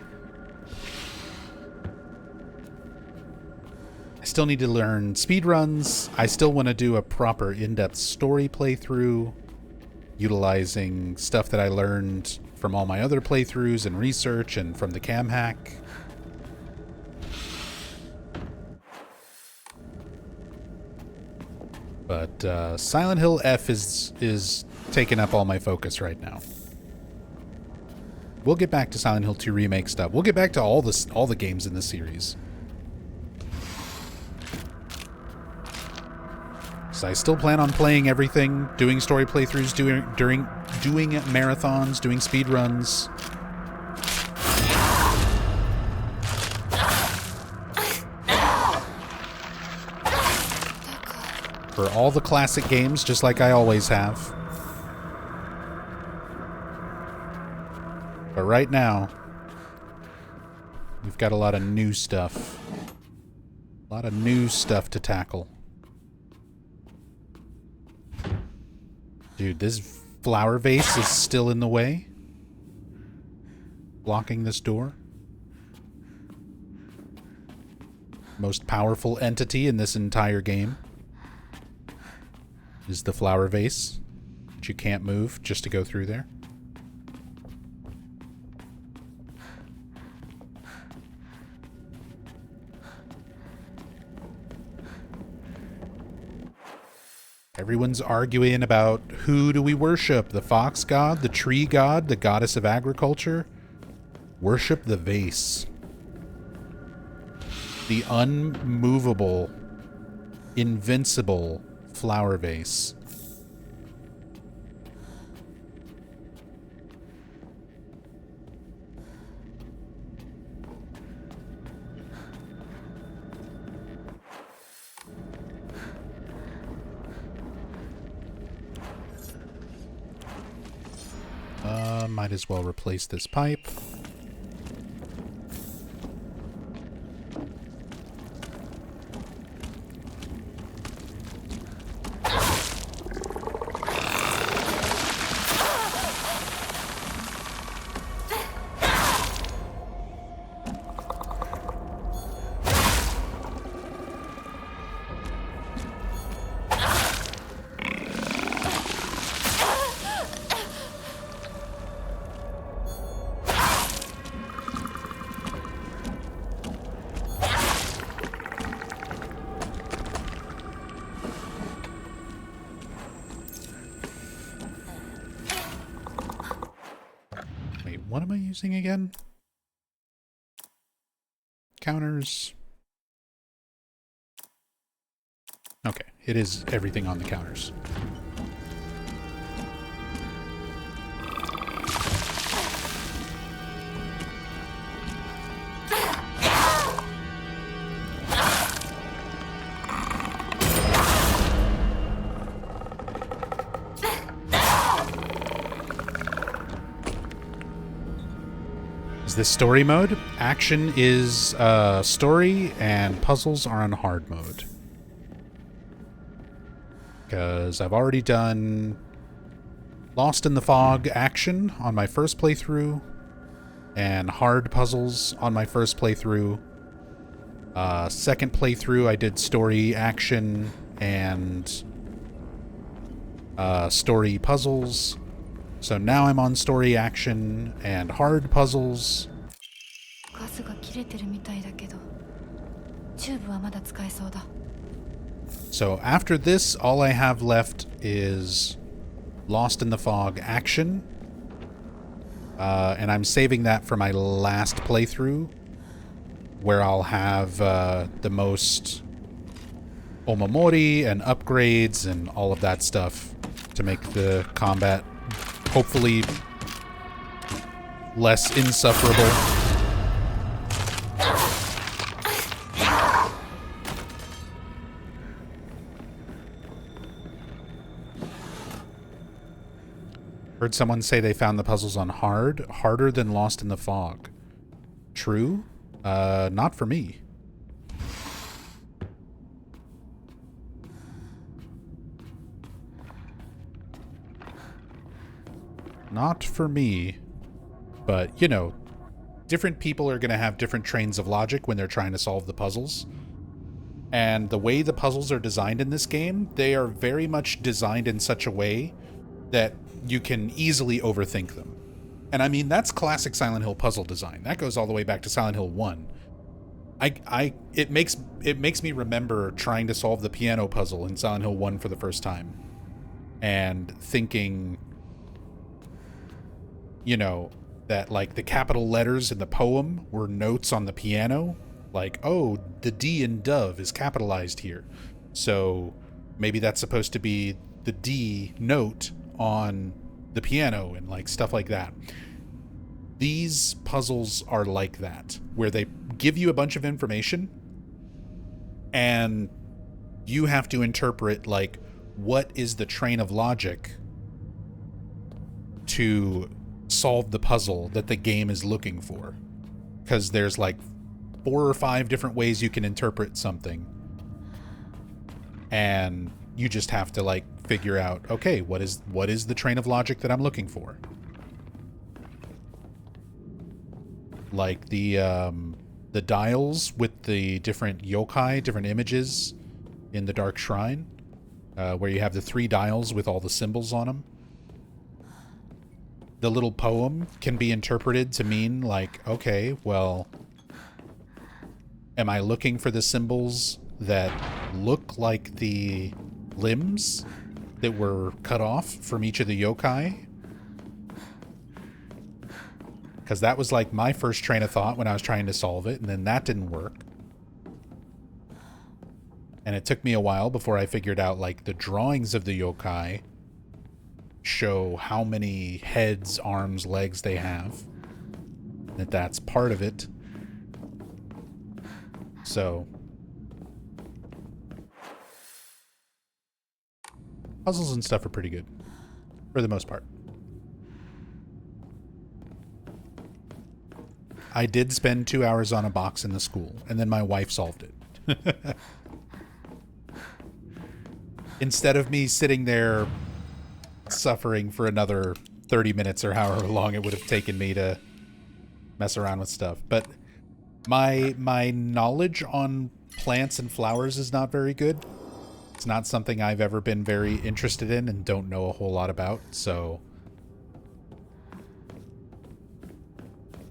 I still need to learn speedruns. I still want to do a proper in-depth story playthrough, utilizing stuff that I learned from all my other playthroughs and research and from the cam hack. But Silent Hill F is taking up all my focus right now. We'll get back to Silent Hill 2 Remake stuff. We'll get back to all the games in the series. So I still plan on playing everything, doing story playthroughs, doing marathons, doing speedruns. For all the classic games, just like I always have. But right now, we've got a lot of new stuff. A lot of new stuff to tackle. Dude, this flower vase is still in the way. Blocking this door. Most powerful entity in this entire game is the flower vase, which you can't move just to go through there. Everyone's arguing about who do we worship, the fox god, the tree god, the goddess of agriculture. Worship the vase. The unmovable, invincible flower vase. Might as well replace this pipe. What am I using again? Counters. Okay, it is everything on the counters. Is this story mode? Action is story, and puzzles are on hard mode. Because I've already done Lost in the Fog action on my first playthrough, and hard puzzles on my first playthrough. Second playthrough, I did story action and story puzzles. So now I'm on story action and hard puzzles. ガスが切れてるみたいだけど、チューブはまだ使えそうだ。 So after this, all I have left is Lost in the Fog action. And I'm saving that for my last playthrough, where I'll have the most omamori and upgrades and all of that stuff to make the combat hopefully less insufferable. Heard someone say they found the puzzles on hard, harder than Lost in the Fog. True? Not for me. Not for me. But, you know, different people are going to have different trains of logic when they're trying to solve the puzzles. And the way the puzzles are designed in this game, they are very much designed in such a way that you can easily overthink them. And I mean, that's classic Silent Hill puzzle design. That goes all the way back to Silent Hill 1. It makes me remember trying to solve the piano puzzle in Silent Hill 1 for the first time. And thinking, you know, that like the capital letters in the poem were notes on the piano. Like, oh, the D in dove is capitalized here. So maybe that's supposed to be the D note on the piano and like stuff like that. These puzzles are like that, where they give you a bunch of information and you have to interpret like what is the train of logic to solve the puzzle that the game is looking for. Because there's like 4 or 5 different ways you can interpret something. And you just have to like figure out, okay, what is the train of logic that I'm looking for? Like the dials with the different yokai, different images in the Dark Shrine, where you have the 3 dials with all the symbols on them. The little poem can be interpreted to mean like, okay, well, am I looking for the symbols that look like the limbs that were cut off from each of the yokai? Because that was like my first train of thought when I was trying to solve it, and then that didn't work. And it took me a while before I figured out like the drawings of the yokai show how many heads, arms, legs they have. That's part of it. So puzzles and stuff are pretty good, for the most part. I did spend 2 hours on a box in the school, and then my wife solved it. Instead of me sitting there suffering for another 30 minutes or however long it would have taken me to mess around with stuff. But my knowledge on plants and flowers is not very good. It's not something I've ever been very interested in and don't know a whole lot about, so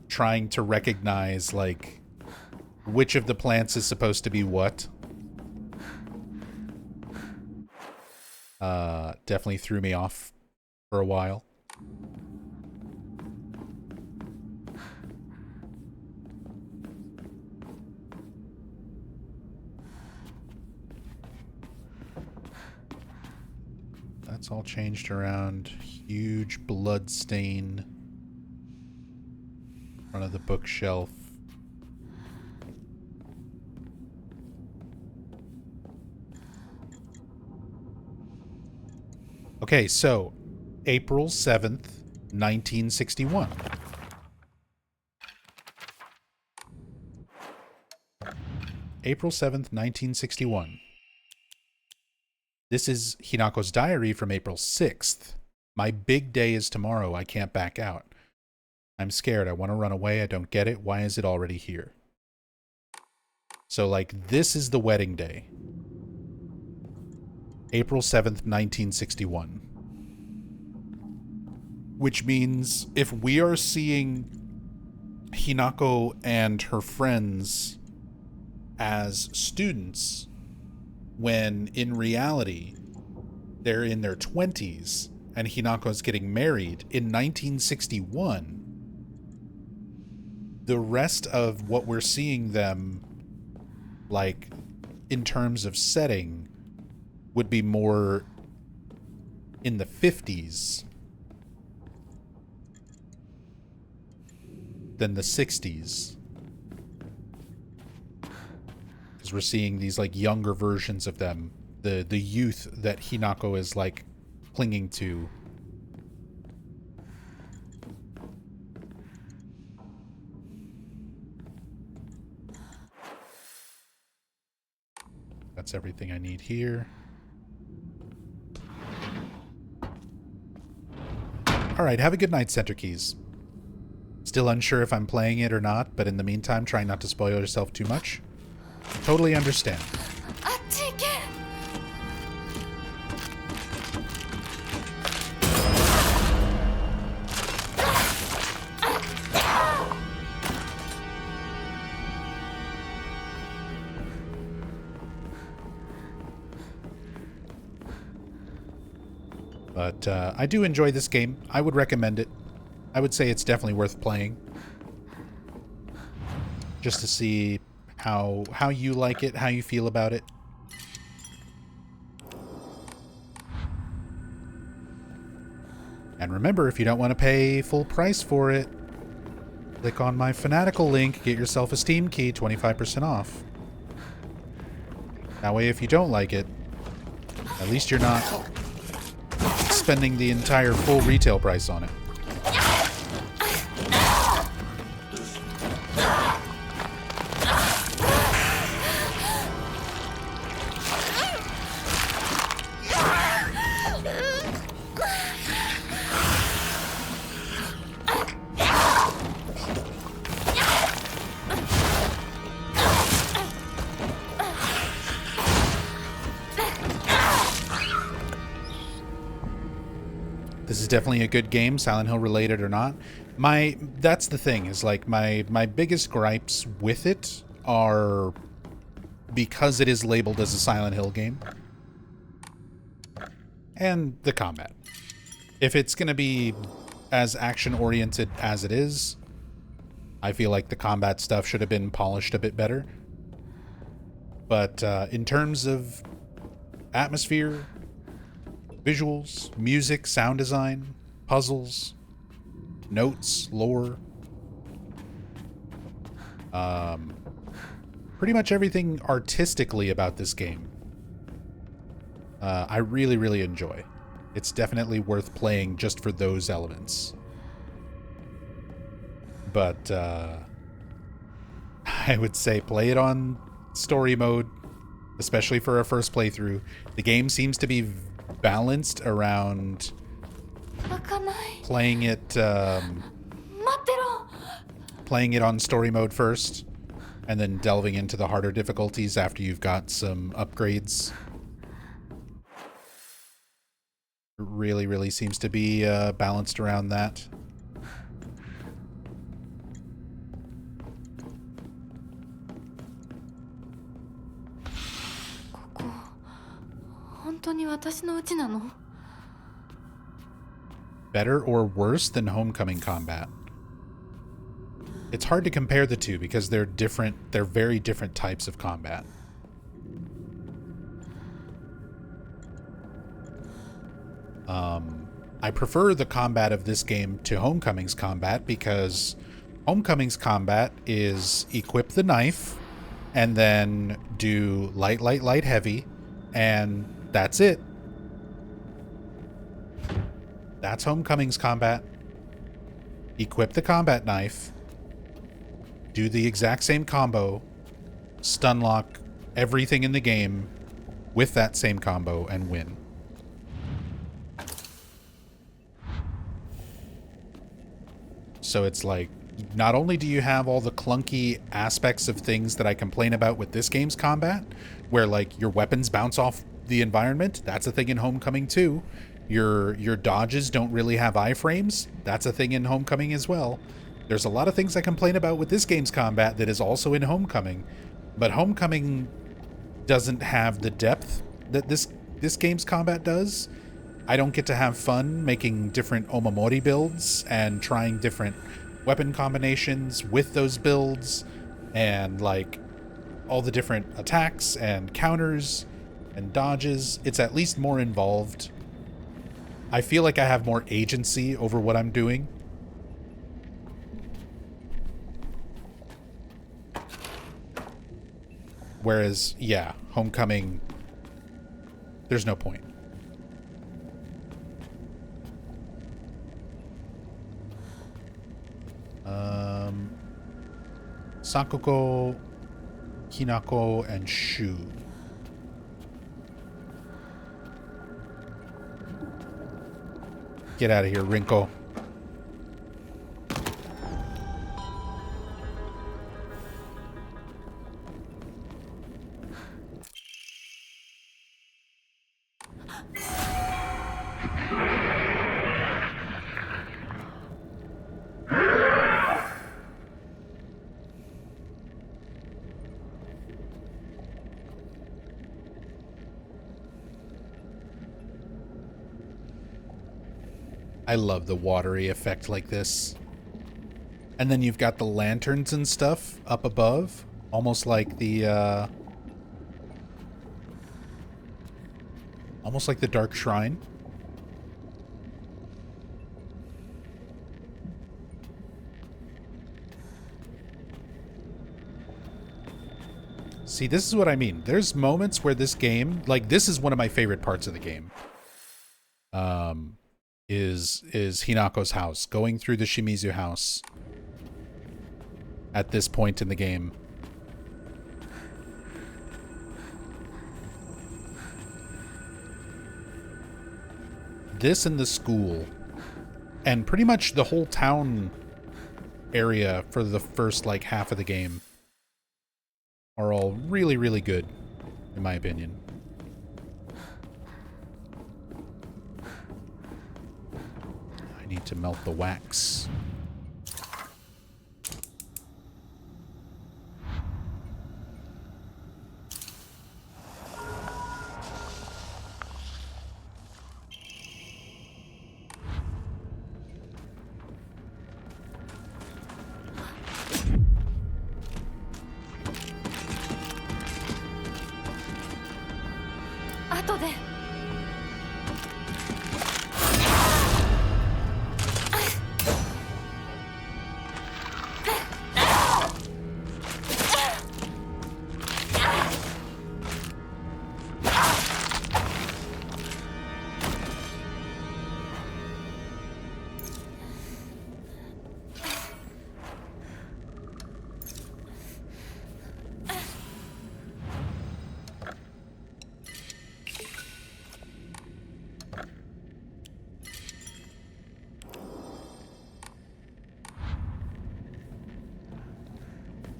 trying to recognize like which of the plants is supposed to be what definitely threw me off for a while. That's all changed around. Huge blood stain in front of the bookshelf. Okay, so April 7th, 1961. April 7th, 1961. This is Hinako's diary from April 6th. My big day is tomorrow. I can't back out. I'm scared. I want to run away. I don't get it. Why is it already here? So, like, this is the wedding day. April 7th, 1961. Which means if we are seeing Hinako and her friends as students, when in reality they're in their 20s and Hinako's getting married in 1961, the rest of what we're seeing them, like, in terms of setting, would be more in the 50s than the 60s. Because we're seeing these, like, younger versions of them. The youth that Hinako is, like, clinging to. That's everything I need here. Alright, have a good night, Center Keys. Still unsure if I'm playing it or not, but in the meantime, try not to spoil yourself too much. Totally understand. But I do enjoy this game. I would recommend it. I would say it's definitely worth playing. Just to see how you like it, how you feel about it. And remember, if you don't want to pay full price for it, click on my Fanatical link, get yourself a Steam key, 25% off. That way, if you don't like it, at least you're not spending the entire full retail price on it. This is definitely a good game, Silent Hill related or not. That's the thing, is like my biggest gripes with it are because it is labeled as a Silent Hill game. And the combat. If it's going to be as action-oriented as it is, I feel like the combat stuff should have been polished a bit better. But in terms of atmosphere, visuals, music, sound design, puzzles, notes, lore, pretty much everything artistically about this game, I really, really enjoy. It's definitely worth playing just for those elements. But I would say play it on story mode, especially for a first playthrough. The game seems to be balanced around playing it on story mode first, and then delving into the harder difficulties after you've got some upgrades. It really, really seems to be balanced around that. Better or worse than Homecoming combat? It's hard to compare the two because they're different. They're very different types of combat. I prefer the combat of this game to Homecoming's combat because Homecoming's combat is equip the knife and then do light, light, light, heavy, and that's it. That's Homecoming's combat. Equip the combat knife, do the exact same combo, stun lock everything in the game with that same combo and win. So it's like, not only do you have all the clunky aspects of things that I complain about with this game's combat, where like your weapons bounce off the environment, that's a thing in Homecoming too. Your dodges don't really have iframes, that's a thing in Homecoming as well. There's a lot of things I complain about with this game's combat that is also in Homecoming, but Homecoming doesn't have the depth that this game's combat does. I don't get to have fun making different Omamori builds and trying different weapon combinations with those builds, and like all the different attacks and counters and dodges. It's at least more involved. I feel like I have more agency over what I'm doing. Whereas, yeah, Homecoming, there's no point. Sakuko, Hinako, and Shu. Get out of here, Rinko. I love the watery effect like this. And then you've got the lanterns and stuff up above, almost like the Dark Shrine. See, this is what I mean. There's moments where this game, like this is one of my favorite parts of the game. Is Hinako's house, going through the Shimizu house at this point in the game. This and the school, and pretty much the whole town area for the first like half of the game are all really, really good, in my opinion. Need to melt the wax.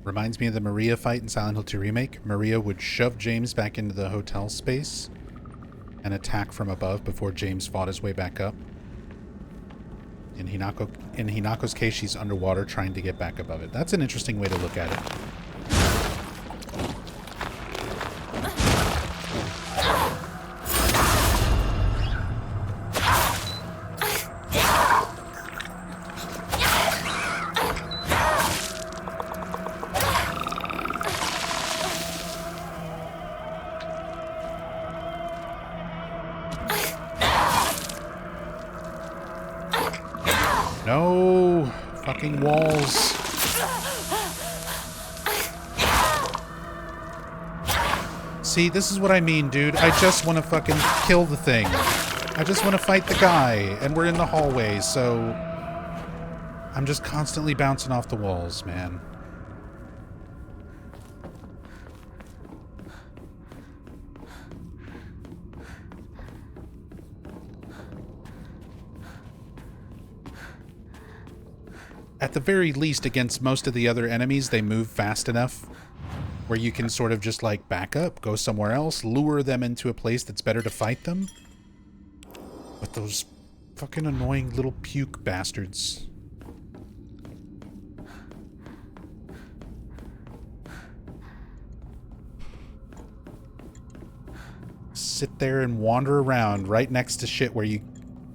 Reminds me of the Maria fight in Silent Hill 2 Remake. Maria would shove James back into the hotel space and attack from above before James fought his way back up. In Hinako's case, she's underwater trying to get back above it. That's an interesting way to look at it. No! Fucking walls. See, this is what I mean, dude. I just want to fucking kill the thing. I just want to fight the guy, and we're in the hallway, so... I'm just constantly bouncing off the walls, man. at the very least, against most of the other enemies, they move fast enough where you can sort of just, like, back up, go somewhere else, lure them into a place that's better to fight them. But those fucking annoying little puke bastards. Sit there and wander around right next to shit where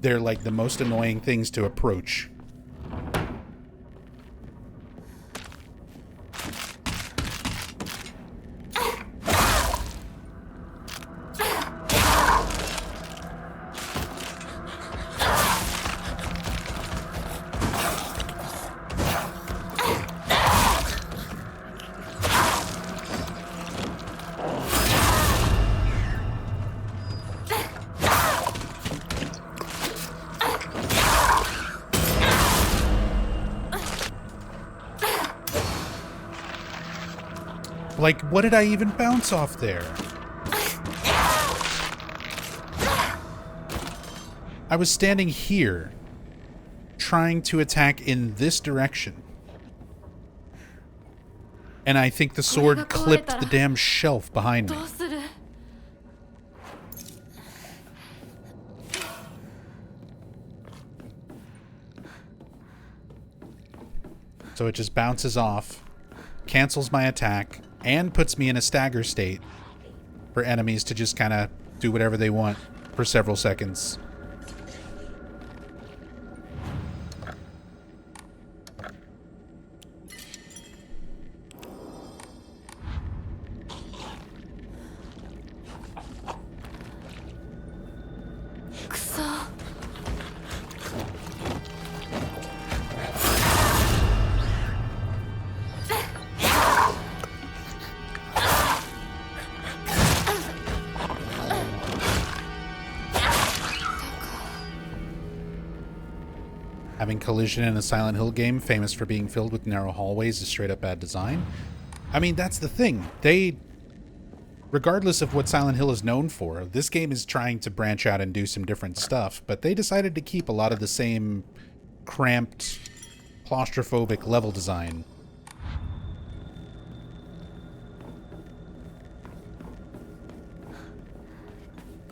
they're like the most annoying things to approach. Like, what did I even bounce off there? I was standing here, trying to attack in this direction. And I think the sword clipped the damn shelf behind me. So it just bounces off, cancels my attack, and puts me in a stagger state for enemies to just kind of do whatever they want for several seconds. Having collision in a Silent Hill game famous for being filled with narrow hallways is straight up bad design. I mean, that's the thing. Regardless of what Silent Hill is known for, this game is trying to branch out and do some different stuff, but they decided to keep a lot of the same cramped, claustrophobic level design.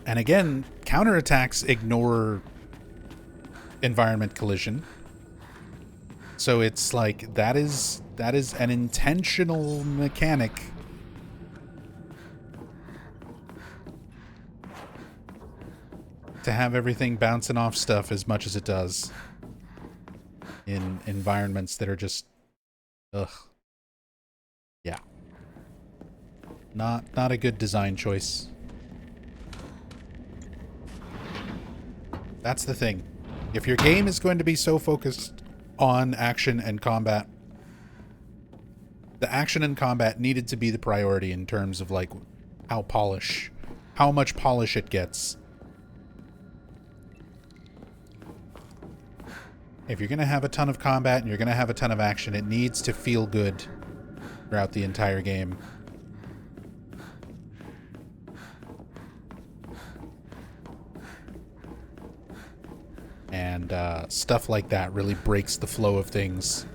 And again, counterattacks ignore environment collision. So it's like that is an intentional mechanic to have everything bouncing off stuff as much as it does in environments that are just yeah. Not a good design choice. That's the thing. If your game is going to be so focused on action and combat, the action and combat needed to be the priority in terms of like how much polish it gets. If you're going to have a ton of combat and you're going to have a ton of action, it needs to feel good throughout the entire game. And stuff like that really breaks the flow of things.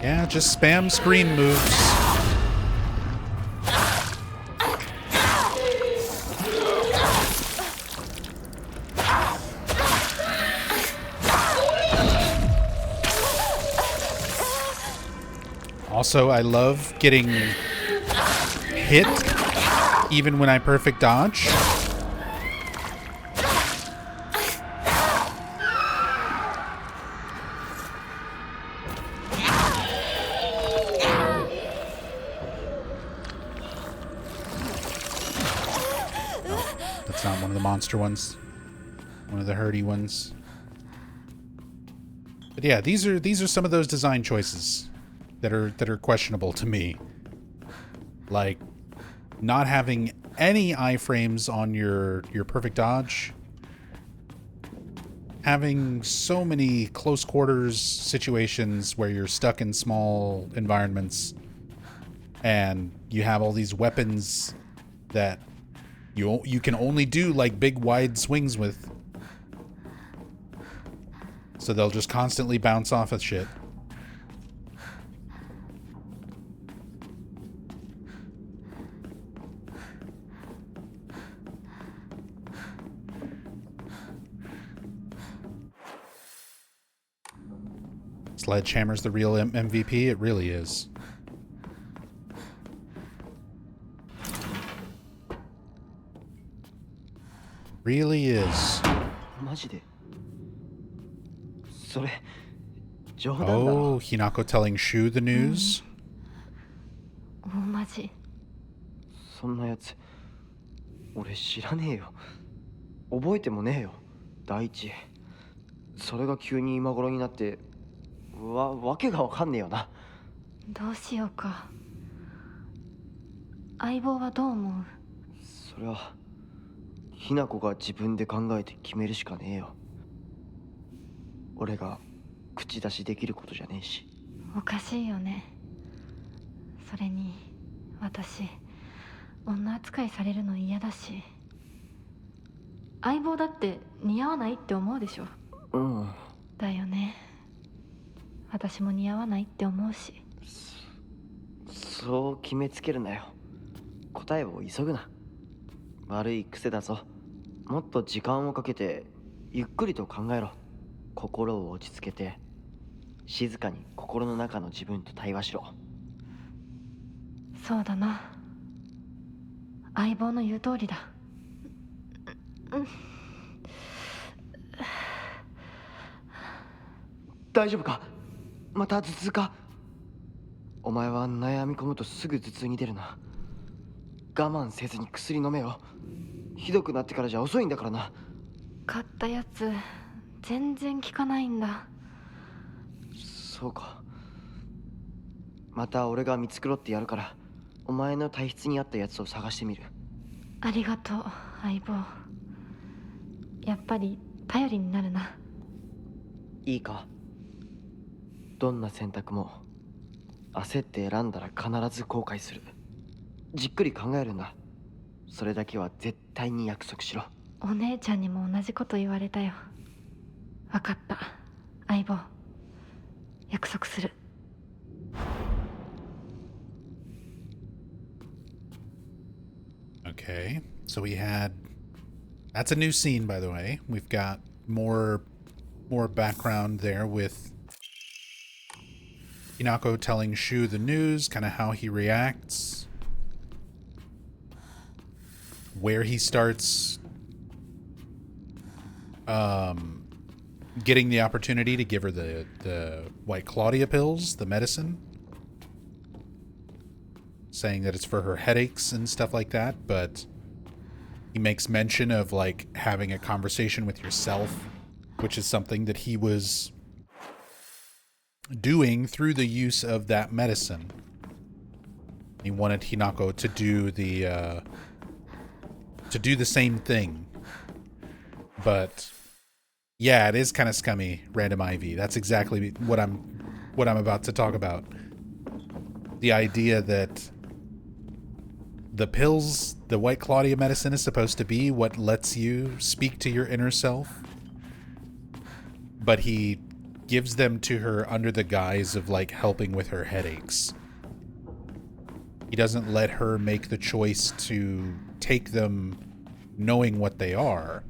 Yeah, just spam screen moves. Also, I love getting hit even when I perfect dodge. That's not one of the monster ones. One of the herdy ones. But yeah, these are some of those design choices that are questionable to me. Like not having any iframes on your perfect dodge. Having so many close quarters situations where you're stuck in small environments and you have all these weapons that you can only do like big wide swings with. So they'll just constantly bounce off of shit. Sledgehammer's the real MVP. It really is. Really is. マジでそれ冗談だろ。 Oh, Hinako telling Shu the news? 大マジ。そんなやつ俺知らねえよ。覚えてもねえよ。第一それが急に今頃になってわけがわかんねえよな。どうしようか。相棒はどう思う？それはひな子が自分で考えて決めるしかねえよ。俺が口出しできることじゃねえし。おかしいよね。それに私女扱いされるの嫌だし、相棒だって似合わないって思うでしょ。うん。だよね。私も似合わないって思うし。そう決めつけるなよ。答えを急ぐな。悪い癖だぞ。もっと時間をかけてゆっくりと考えろ。心を落ち着けて静かに心の中の自分と対話しろ。そうだな。相棒の言う通りだ。大丈夫か？また頭痛か？お前は悩み込むとすぐ頭痛に出るな。我慢せずに薬飲めよ。ひどくなってからじゃ遅いんだからな。買ったやつ全然効かないんだ。そうか。また俺が見繕ってやるから、お前の体質に合ったやつを探してみる。ありがとう相棒。やっぱり頼りになるな。いいか？どんな選択も焦って選んだら必ず後悔する。じっくり考えるんだ。それだけは絶対に約束しろ。お姉ちゃんにも同じこと言われたよ。わかった相棒、約束する。Okay, so we had... That's a new scene, by the way. We've got more background there with Hinako telling Shu the news, kind of how he reacts, where he starts getting the opportunity to give her the White Claudia pills, the medicine, saying that it's for her headaches and stuff like that, but he makes mention of like having a conversation with yourself, which is something that he was doing through the use of that medicine. He wanted Hinako to do the same thing. But yeah, it is kind of scummy, Random Ivy. That's exactly what I'm about to talk about. The idea that the pills, the White Claudia medicine, is supposed to be what lets you speak to your inner self, but he gives them to her under the guise of like helping with her headaches. He doesn't let her make the choice to take them knowing what they are.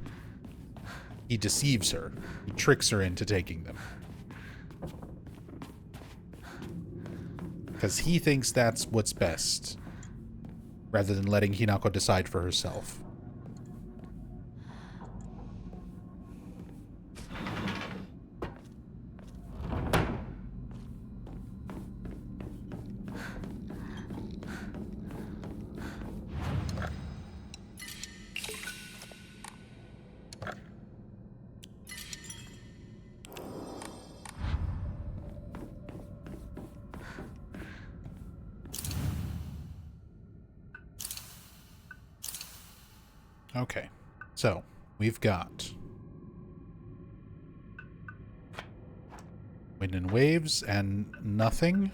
He deceives her. He tricks her into taking them. Because he thinks that's what's best, rather than letting Hinako decide for herself. Okay, so we've got Wind and Waves and Nothing,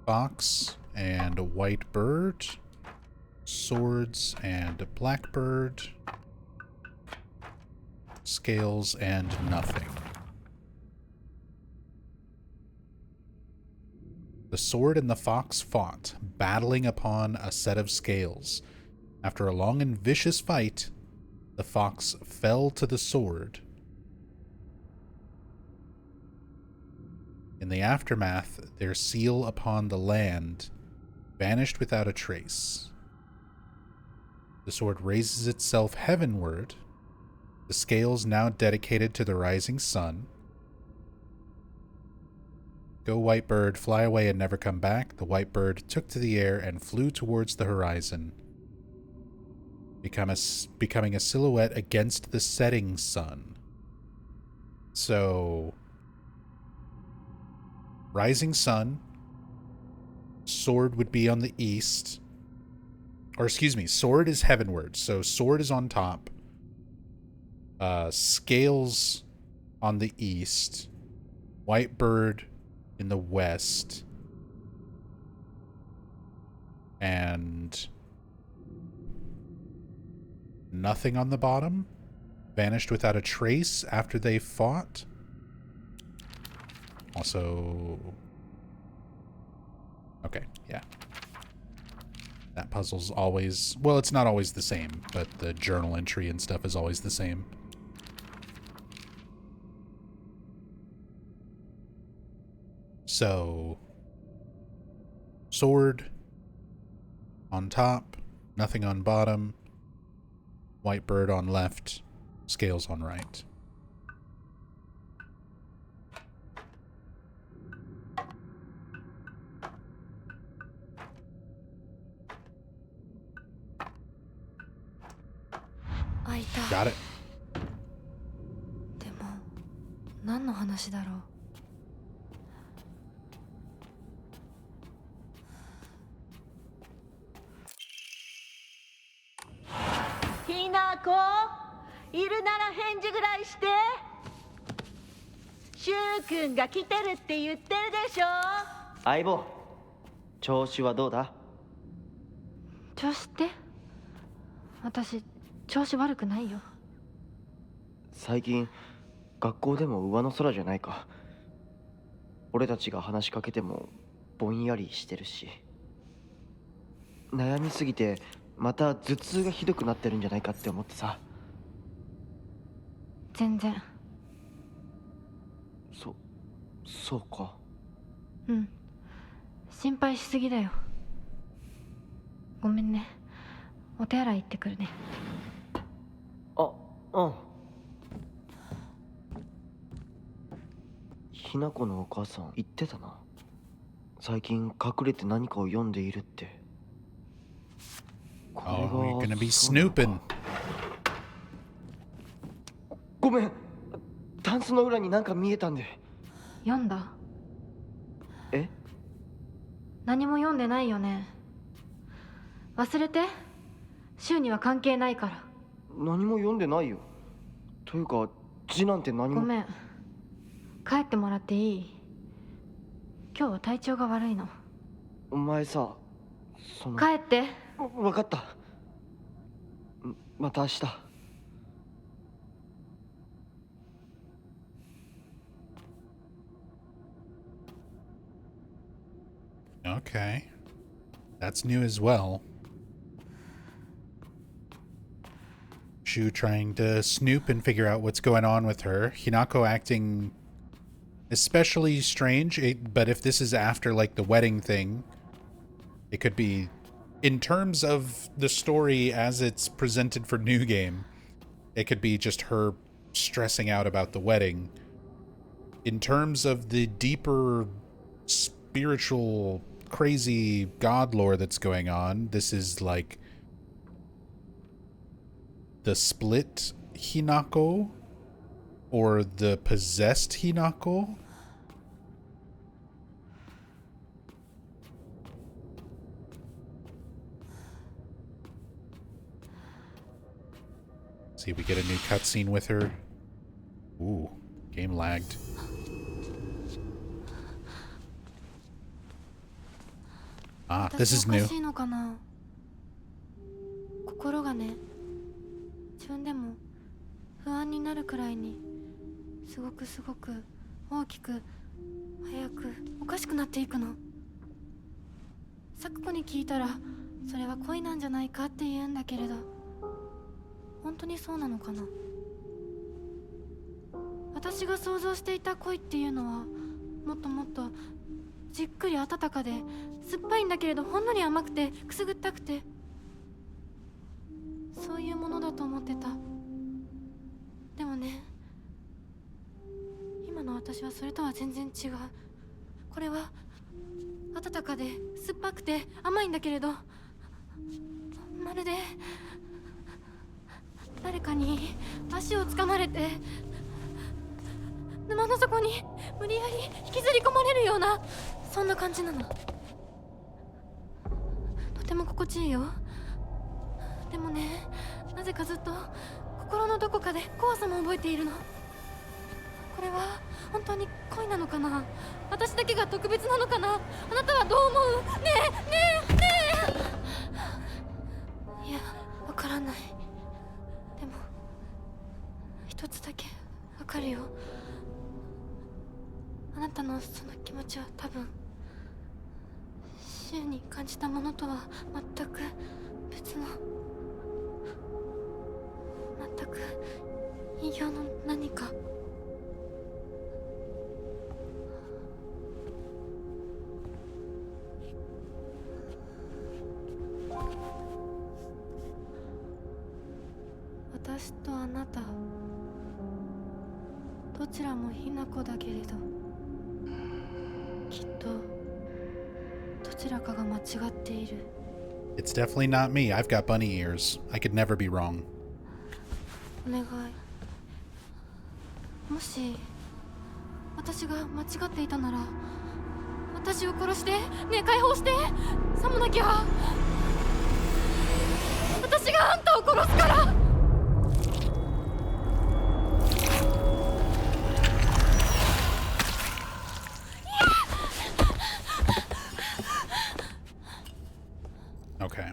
Fox and a white bird. Swords and a blackbird. Scales and nothing. The sword and the fox fought, battling upon a set of scales. After a long and vicious fight, the fox fell to the sword. In the aftermath, their seal upon the land vanished without a trace. The sword raises itself heavenward, the scales now dedicated to the rising sun. Go, white bird, fly away and never come back. The white bird took to the air and flew towards the horizon, becoming a silhouette against the setting sun. So, rising sun, sword would be on the east. Or excuse me, sword is heavenward, so sword is on top. Scales on the east. White bird in the west. And nothing on the bottom. Vanished without a trace after they fought. Also... Okay, yeah. That puzzle's always... Well, it's not always the same, but the journal entry and stuff is always the same. So... Sword on top, nothing on bottom, white bird on left, scales on right. Got it. でも何の話だろう。ひなこ、いるなら返事ぐらいして。シュウ君が来てるって言ってるでしょ。相棒、調子はどうだ？調子って？私調子悪くないよ。最近学校でも上の空じゃないか。俺たちが話しかけてもぼんやりしてるし、悩みすぎてまた頭痛がひどくなってるんじゃないかって思ってさ。全然。そうか。うん、心配しすぎだよ。ごめんね。お手洗い行ってくるね。あ、うん。ひなこのお母さん言ってたな。最近隠れて何かを読んでいるって。Oh, you're gonna be snooping. ごめん。タンスの裏になんか見えたんで。読んだ？え？何も読んでないよね。忘れて。週には関係ないから。何も読んでないよ。というか字なんて何も。ごめん。帰ってもらっていい？今日は体調が悪いの。お前さ、帰って。わかった。また明日。Okay. That's new as well. Shu trying to snoop and figure out what's going on with her. Hinako acting especially strange, but if this is after, like, the wedding thing, it could be, in terms of the story as it's presented for New Game, it could be just her stressing out about the wedding. In terms of the deeper spiritual crazy god lore that's going on, this is like the split Hinako or the possessed Hinako. See, we get a new cutscene with her. Ooh, game lagged. Ah, this is 私おか new. しいのかな。心がね、自分でも不安になるくらいにすごく大きく早くおかしくなっていくの。サクコに聞いたらそれは恋なんじゃないかって言うんだけれど、本当にそうなのかな。私が想像していた恋っていうのはもっともっとじっくり温かで酸っぱいんだけれど、ほんのり甘くてくすぐったくて、そういうものだと思ってた。でもね、今の私はそれとは全然違う。これは温かで酸っぱくて甘いんだけれど、まるで誰かに足をつかまれて沼の底に無理やり引きずり込まれるような、そんな感じなの。とても心地いいよ。でもね、なぜかずっと心のどこかで怖さも覚えているの。これは本当に恋なのかな。私だけが特別なのかな。あなたはどう思う？ねえいや、わからない。でも一つだけわかるよ。あなたのその気持ちは多分柊に感じたものとは全く別の、全く異形の何か。私とあなた、どちらもヒナコだけれど、きっとどちらかが間違っている。 It's definitely not me. I've got bunny ears. I could never be wrong. お願い。もし私が間違っていたなら、私を殺して、ねえ解放して。さもなきゃ私があんたを殺すから。Okay.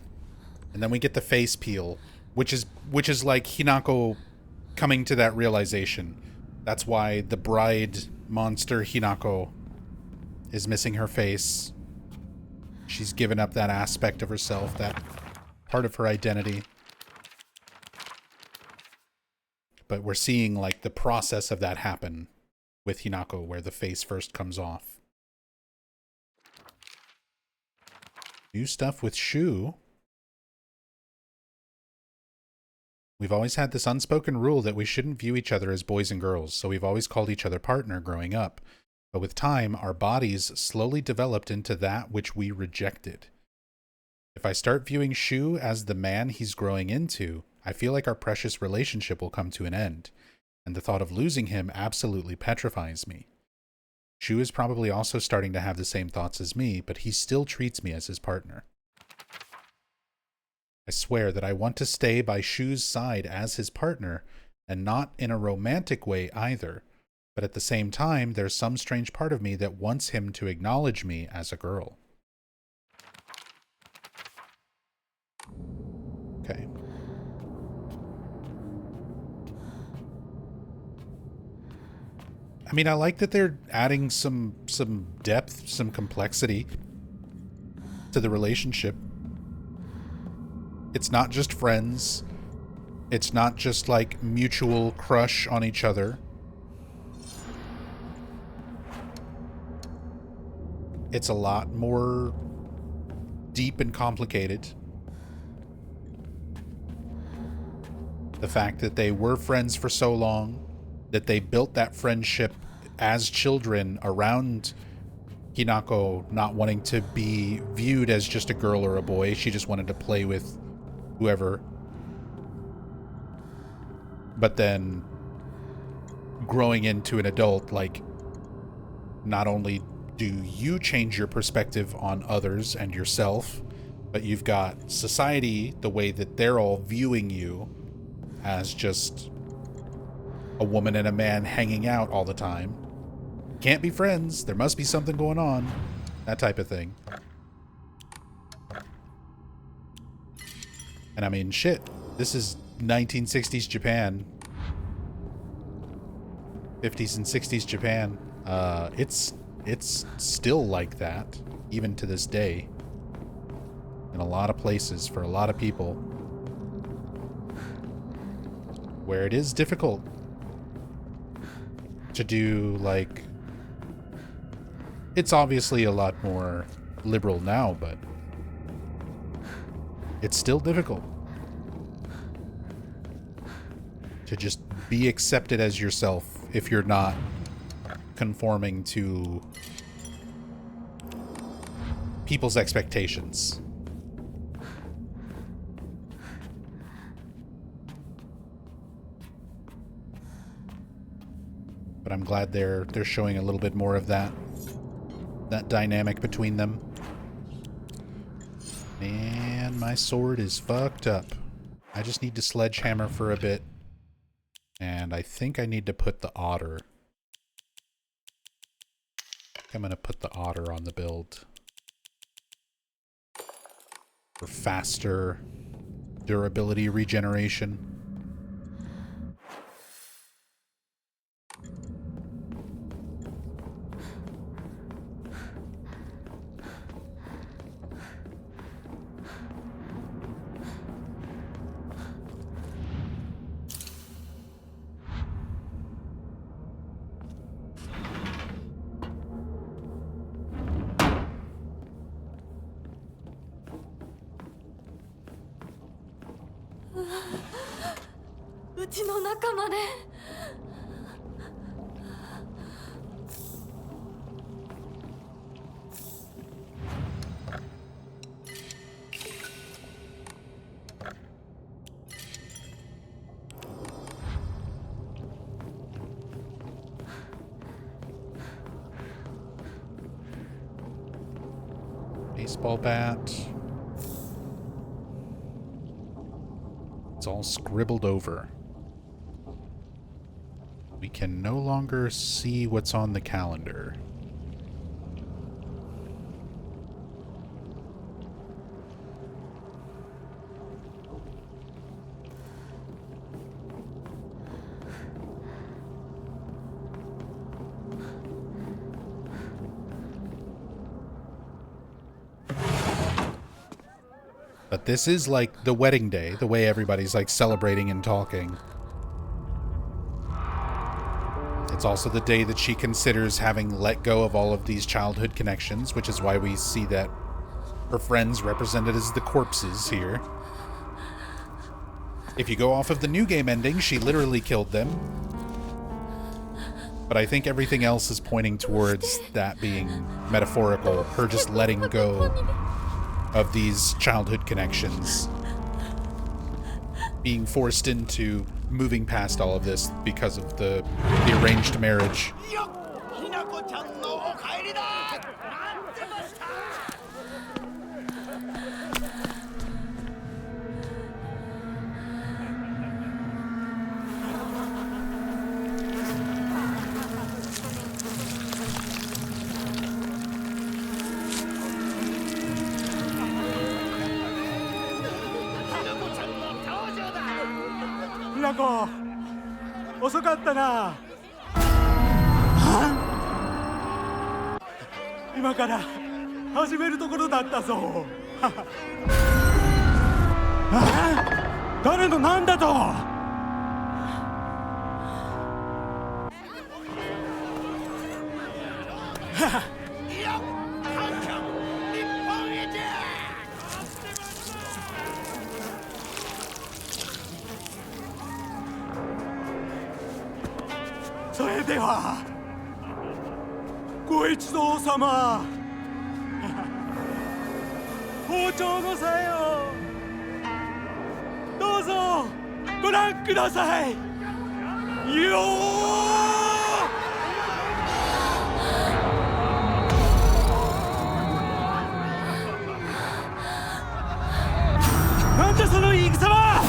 And then we get the face peel, which is like Hinako coming to that realization. That's why the bride monster Hinako is missing her face. She's given up that aspect of herself, that part of her identity. But we're seeing like the process of that happen with Hinako, where the face first comes off. New stuff with Shu. We've always had this unspoken rule that we shouldn't view each other as boys and girls, so we've always called each other partner growing up. But with time, our bodies slowly developed into that which we rejected. If I start viewing Shu as the man he's growing into, I feel like our precious relationship will come to an end, and the thought of losing him absolutely petrifies me. Shu is probably also starting to have the same thoughts as me, but he still treats me as his partner. I swear that I want to stay by Shu's side as his partner, and not in a romantic way either, but at the same time, there's some strange part of me that wants him to acknowledge me as a girl. Okay. I mean, I like that they're adding some depth, some complexity to the relationship. It's not just friends. It's not just like mutual crush on each other. It's a lot more deep and complicated. The fact that they were friends for so long, that they built that friendship as children around Hinako not wanting to be viewed as just a girl or a boy. She just wanted to play with whoever. But then growing into an adult, like, not only do you change your perspective on others and yourself, but you've got society, the way that they're all viewing you as just a woman and a man hanging out all the time. Can't be friends. There must be something going on. That type of thing. And I mean, shit, this is 1960s Japan. 50s and 60s Japan. It's still like that, even to this day. In a lot of places, for a lot of people. Where it is difficult to do, like... It's obviously a lot more liberal now, but... It's still difficult to just be accepted as yourself if you're not conforming to people's expectations. But I'm glad they're showing a little bit more of that dynamic between them. Man, my sword is fucked up. I just need to sledgehammer for a bit. And I think I need to put the otter. I'm gonna put the otter on the build. For faster durability regeneration. Baseball bat. It's all scribbled over. We can no longer see what's on the calendar. But this is like the wedding day, the way everybody's like celebrating and talking. It's also the day that she considers having let go of all of these childhood connections, which is why we see that her friends represented as the corpses here. If you go off of the new game ending, she literally killed them. But I think everything else is pointing towards that being metaphorical, her just letting go of these childhood connections, being forced into moving past all of this because of the arranged marriage.遅かったな。今から始めるところだったぞ。誰のなんだと。それではご一同様、包丁のさえをどうぞご覧くださいよなんだその言い草は。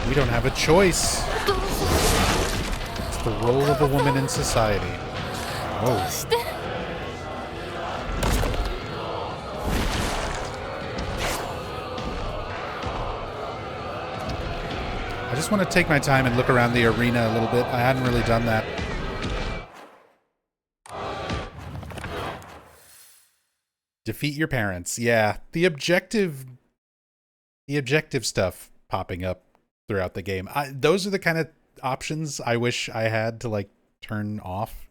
We don't have a choice. It's the role of a woman in society. Oh. I just want to take my time and look around the arena a little bit. I hadn't really done that. Defeat your parents. Yeah, the objective stuff popping up throughout the game. Those are the kind of options I wish I had to like turn off.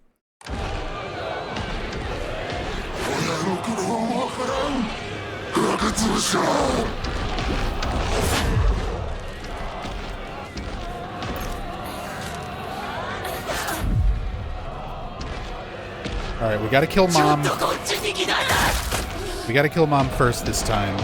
All right, we got to kill Mom. We got to kill Mom first this time.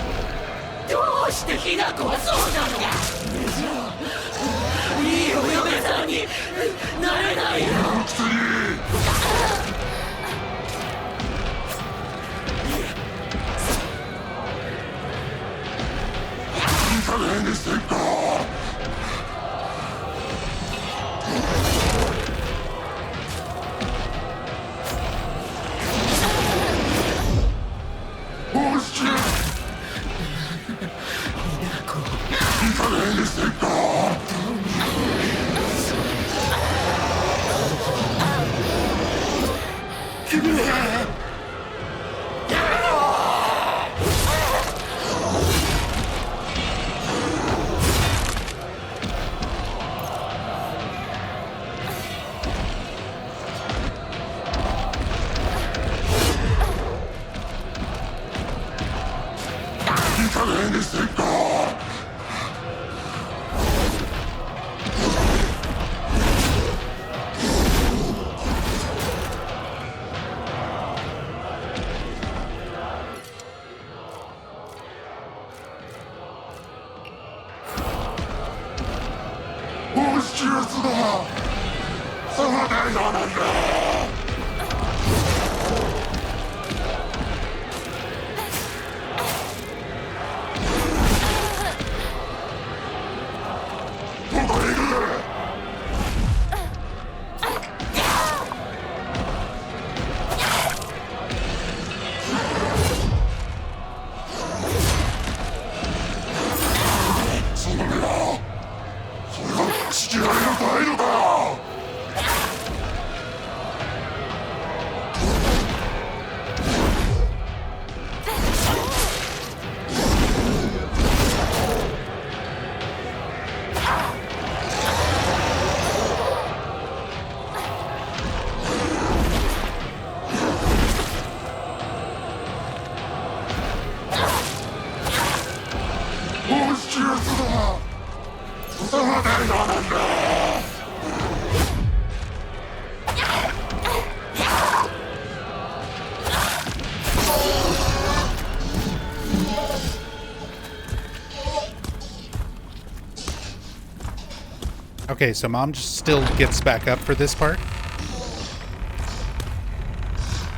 Okay, so Mom just still gets back up for this part.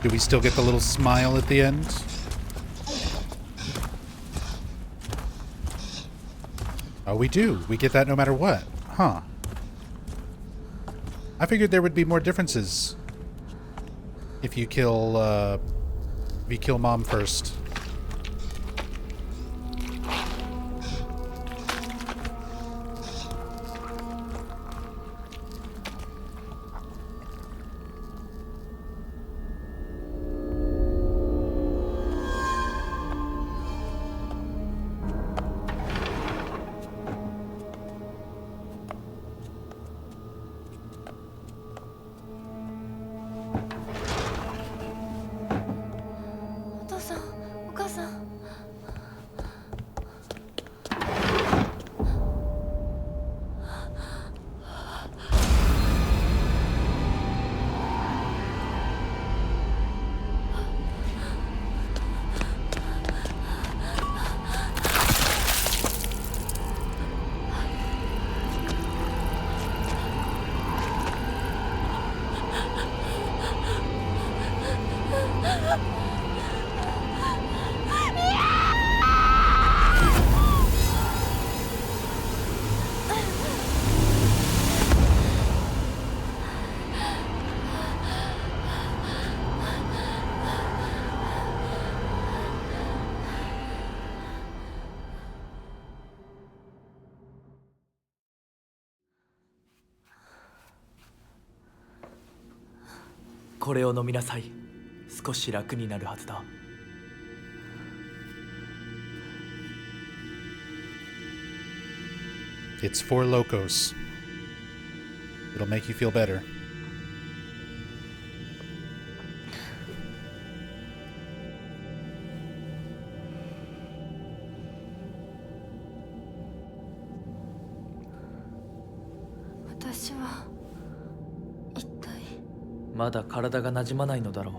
Do we still get the little smile at the end? Oh, we do. We get that no matter what. Huh. I figured there would be more differences if you kill Mom first. これを飲みなさい。少し楽になるはずだ。It's Four Locos. It'll make you feel better. What? まだ体が馴染まないのだろ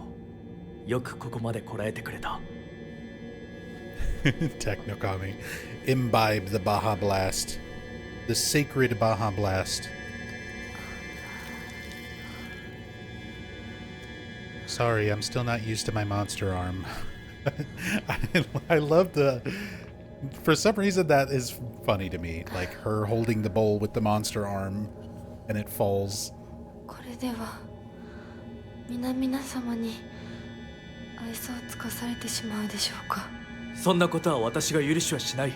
う。よくここまでこらえてくれた。Technokami. Imbibe the Baja Blast. The sacred Baja Blast. Sorry, I'm still not used to my monster arm. I love the... For some reason, that is funny to me. Like, her holding the bowl with the monster arm, and it falls. これでは皆様に愛想を尽かされてしまうでしょうか。そんなことは私が許しはしない。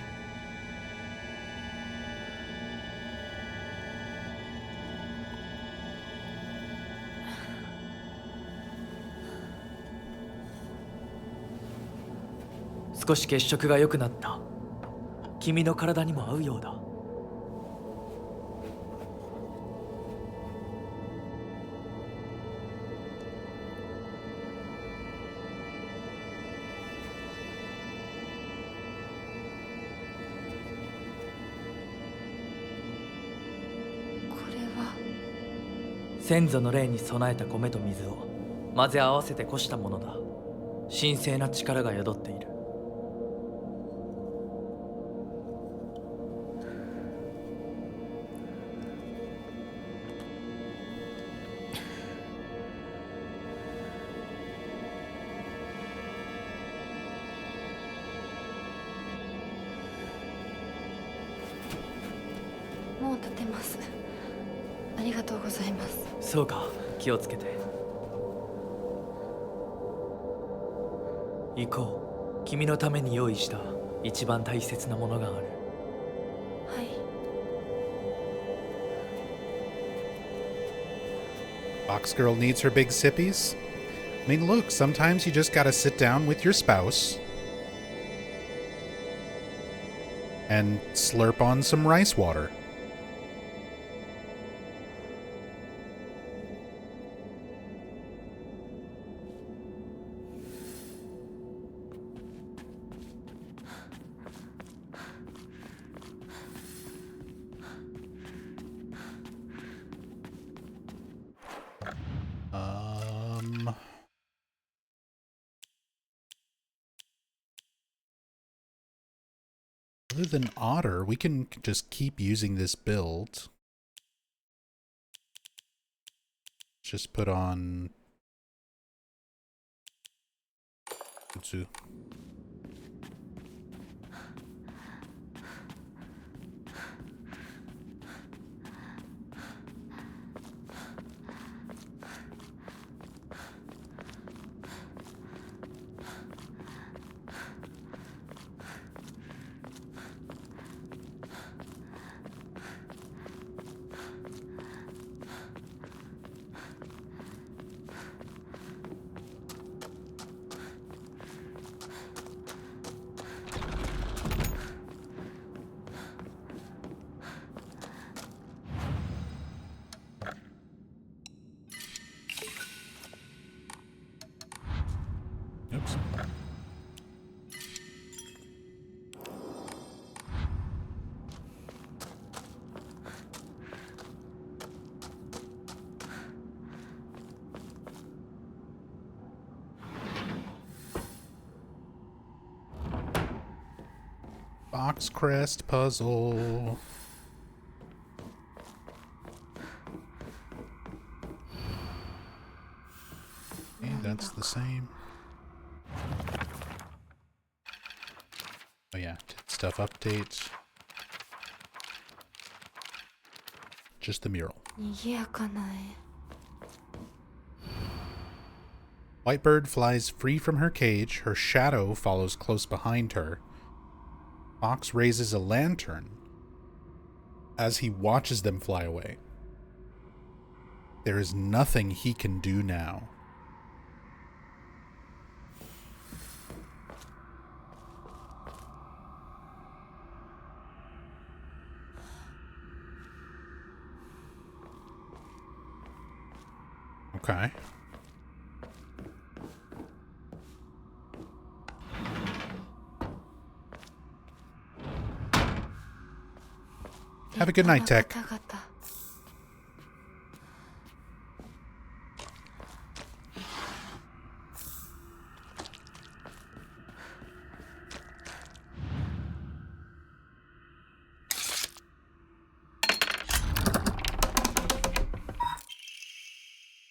少し血色が良くなった。君の体にも合うようだ。先祖の霊に備えた米と水を混ぜ合わせてこしたものだ。神聖な力が宿っている。もう立てます。ありがとうございます。そうか、気をつけて。行こう。君のために用意した一番大切なものがある。はい。Fox Girl needs her big sippies? I mean, look, sometimes you just gotta sit down with your spouse and slurp on some rice water. Other than Otter, we can just keep using this build. Just put on Utsu. Oops. Box Crest puzzle. Okay, that's the same. Oh yeah, stuff updates. Just the mural. Whitebird flies free from her cage. Her shadow follows close behind her. Fox raises a lantern as he watches them fly away. There is nothing he can do now. Okay. Have a good night, Tech.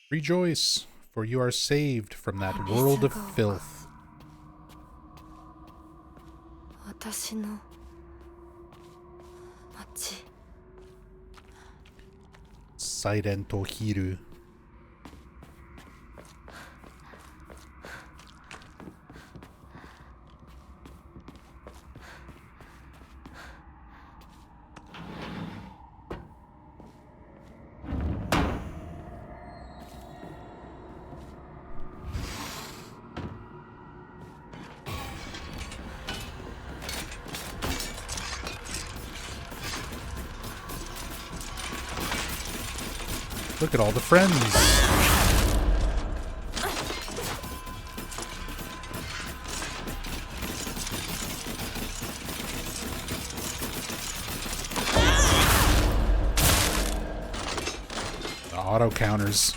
Rejoice, for you are saved from that world of filth. 私の町 Silent Hiru. Look at all the friends. The auto counters.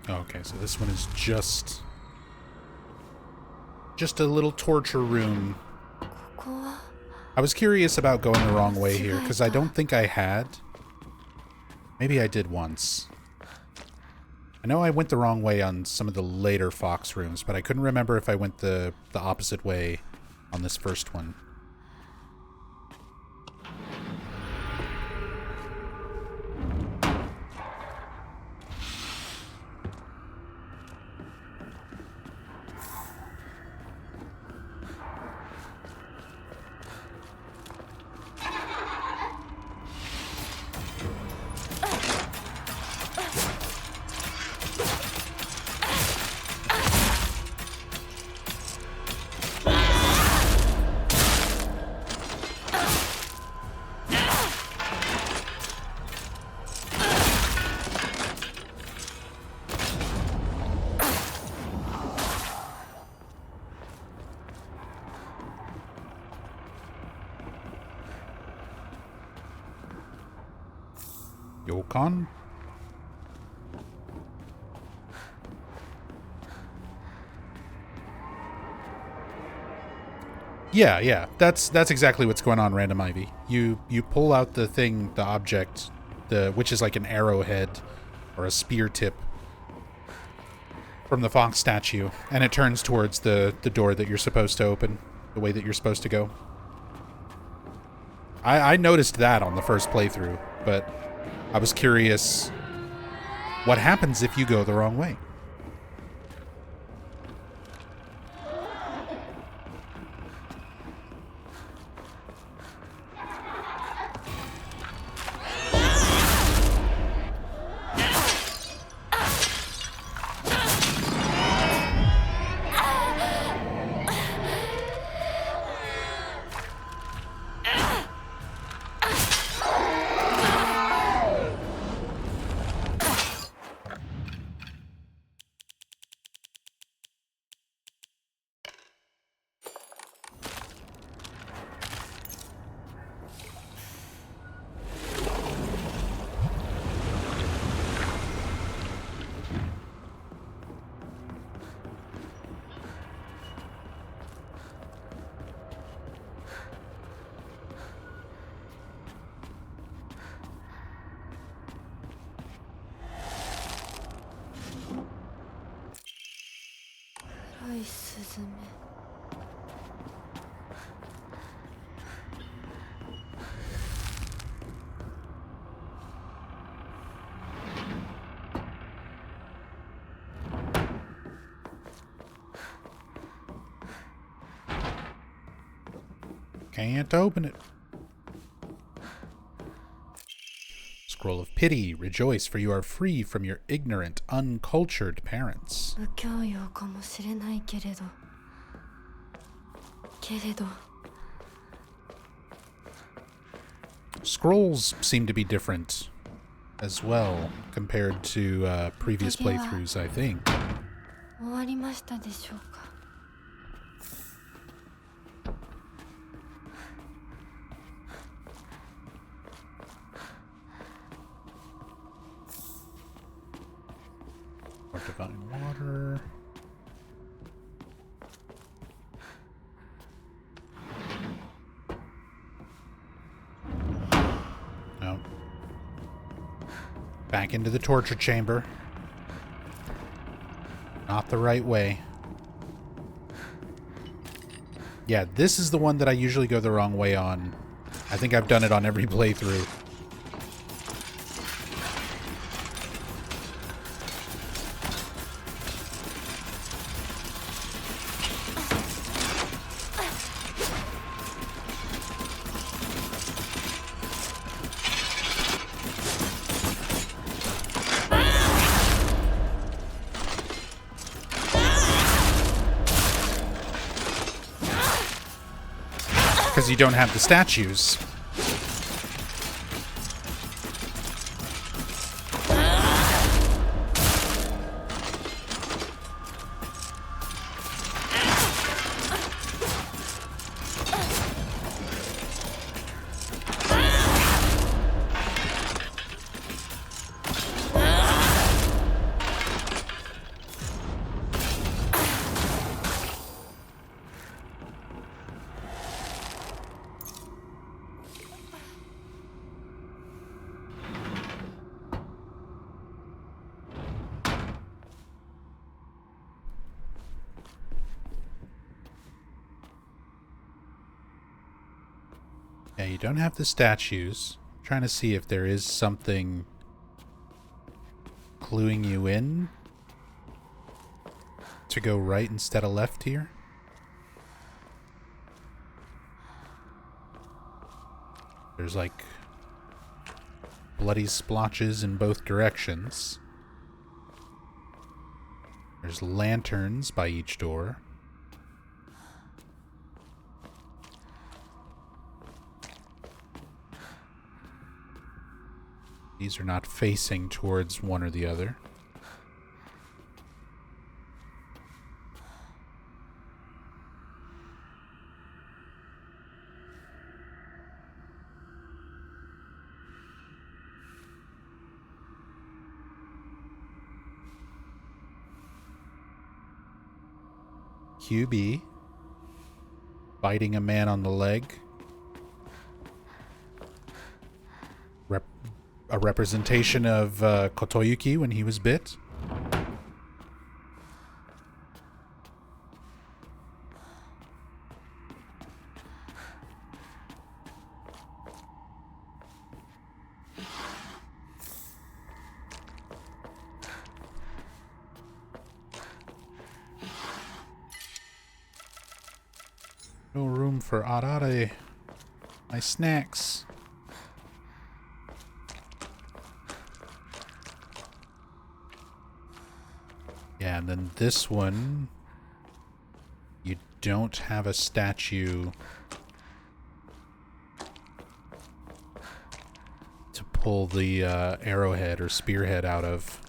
Okay, so this one is just a little torture room. I was curious about going the wrong way here, because I don't think I had. Maybe I did once. I know I went the wrong way on some of the later Fox rooms, but I couldn't remember if I went the opposite way on this first one. Yokon? Yeah. That's exactly what's going on, Random Ivy. You pull out the thing, the object, which is like an arrowhead or a spear tip from the Fox statue, and it turns towards the door that you're supposed to open, the way that you're supposed to go. I noticed that on the first playthrough, but I was curious what happens if you go the wrong way. 娘。Can't open it. Scroll of pity. Rejoice, for you are free from your ignorant, uncultured parents. 不教養かもしれないけれど。Scrolls seem to be different as well compared to previous playthroughs, I think. 終わりましたでしょうか。More divine water. No. Back into the torture chamber. Not the right way. Yeah, this is the one that I usually go the wrong way on. I think I've done it on every playthrough. Because you don't have the statues. Yeah, you don't have the statues. I'm trying to see if there is something cluing you in to go right instead of left here. There's like bloody splotches in both directions. There's lanterns by each door. These are not facing towards one or the other. QB biting a man on the leg. A representation of Kotoyuki when he was bit. No room for Arare. My snacks. Yeah, and then this one, you don't have a statue to pull the arrowhead or spearhead out of.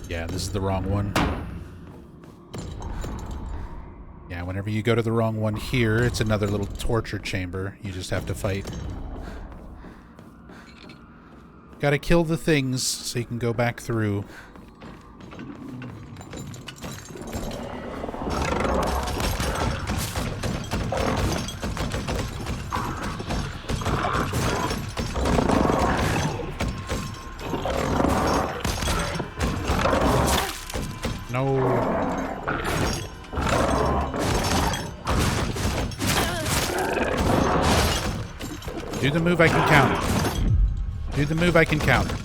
Yeah, this is the wrong one. Yeah, whenever you go to the wrong one here, it's another little torture chamber. You just have to fight. Gotta kill the things so you can go back through. No. Do the move I can counter. Do the move I can counter.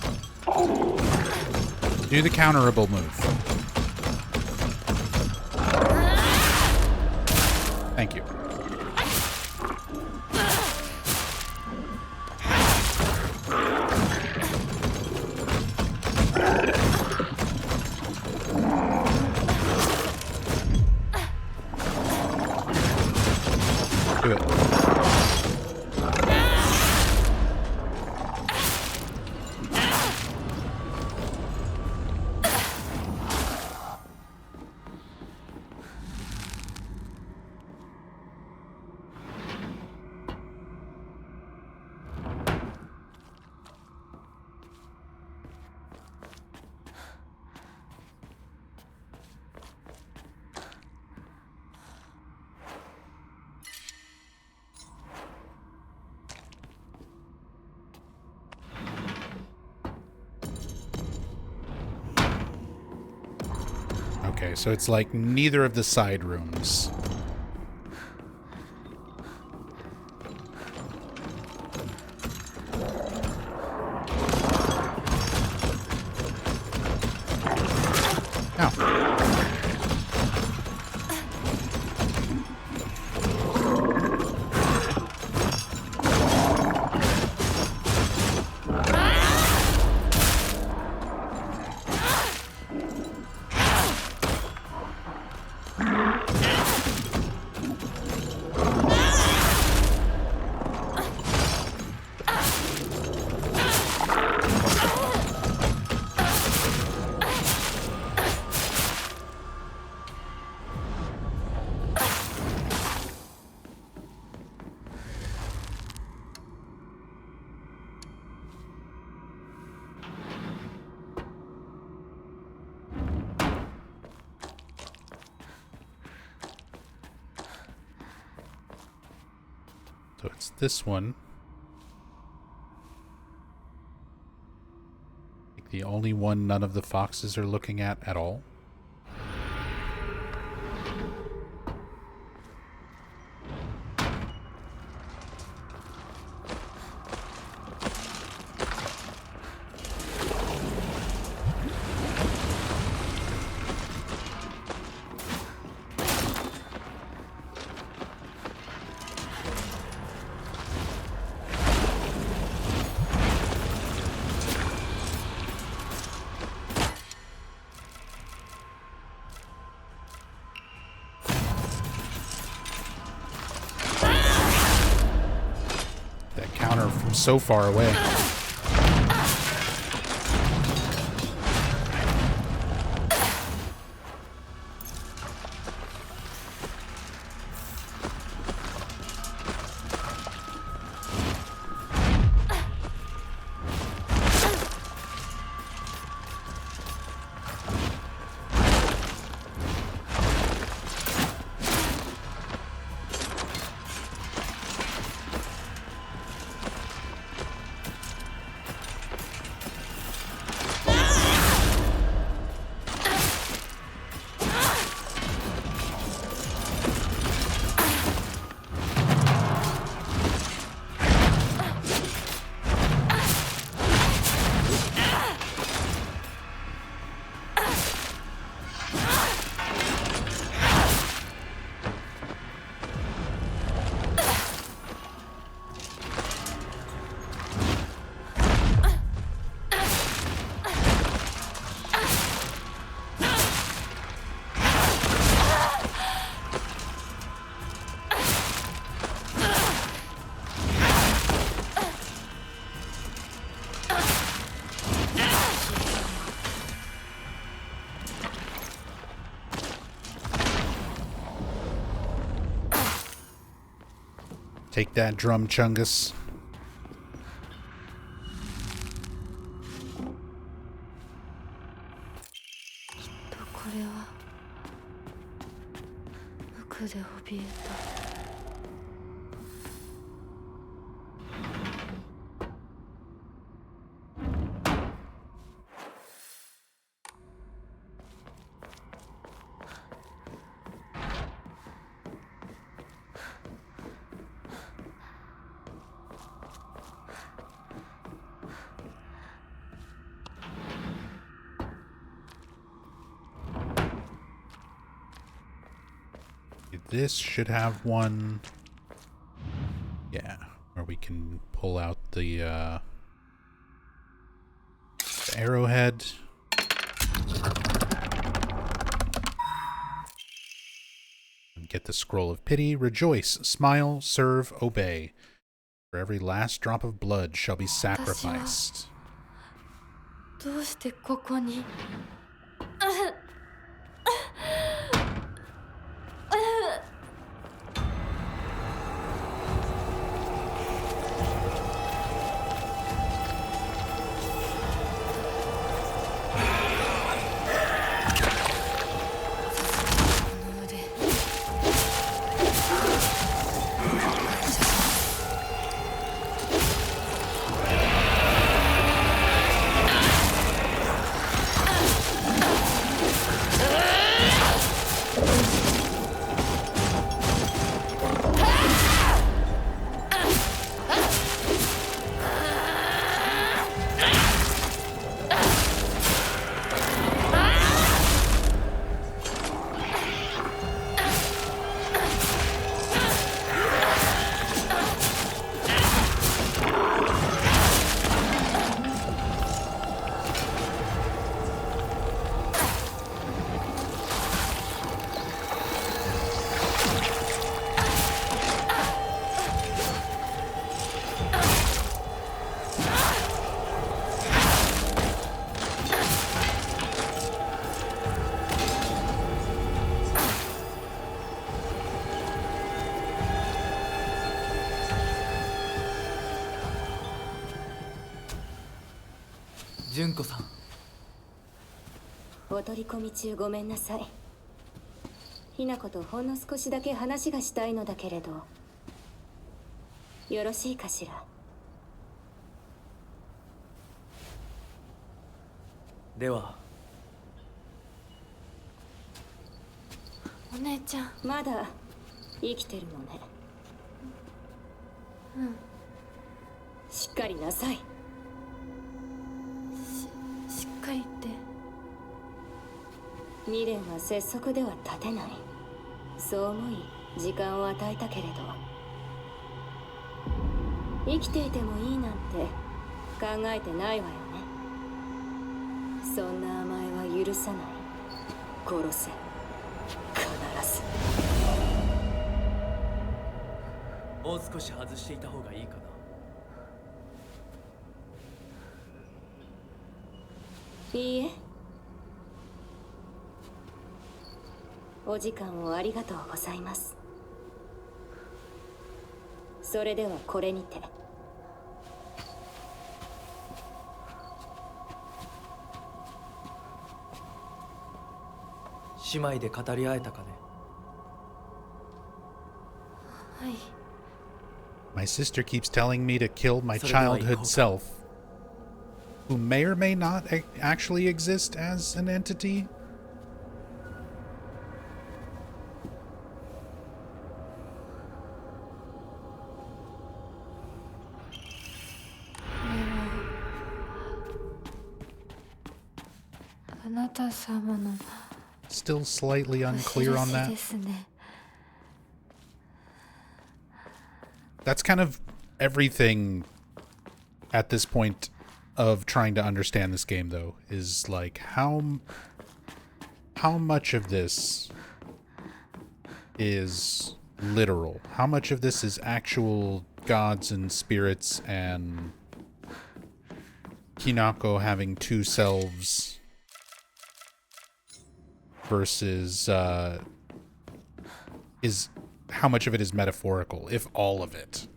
Do the counterable move. Thank you. Do it. Okay, so it's like neither of the side rooms. Ow. So it's this one. Like the only one none of the foxes are looking at all. From so far away. Take that, Drum Chungus. this should have one. Yeah, where we can pull out the arrowhead. And get the scroll of pity. Rejoice, smile, serve, obey. For every last drop of blood shall be sacrificed. どうしてここに純子さん。お取り込み中ごめんなさい。ひなことほんの少しだけ話がしたいのだけれど、よろしいかしら。では。お姉ちゃん。まだ生きてるのね。うん。しっかりなさい。しっかりって。未練は拙速では立てない。そう思い時間を与えたけれど、生きていてもいいなんて考えてないわよね。そんな甘えは許さない。殺せ、必ず。もう少し外していた方がいいかな。いいえ。お時間をありがとうございます。それではこれにて。姉妹で語り合えたかね。はい。My sister keeps telling me to kill my childhood self, who may or may not actually exist as an entity. Still slightly unclear on that. That's kind of everything at this point of trying to understand this game, though, is like how much of this is literal? How much of this is actual gods and spirits and Hinako having two selves versus is how much of it is metaphorical, if all of it?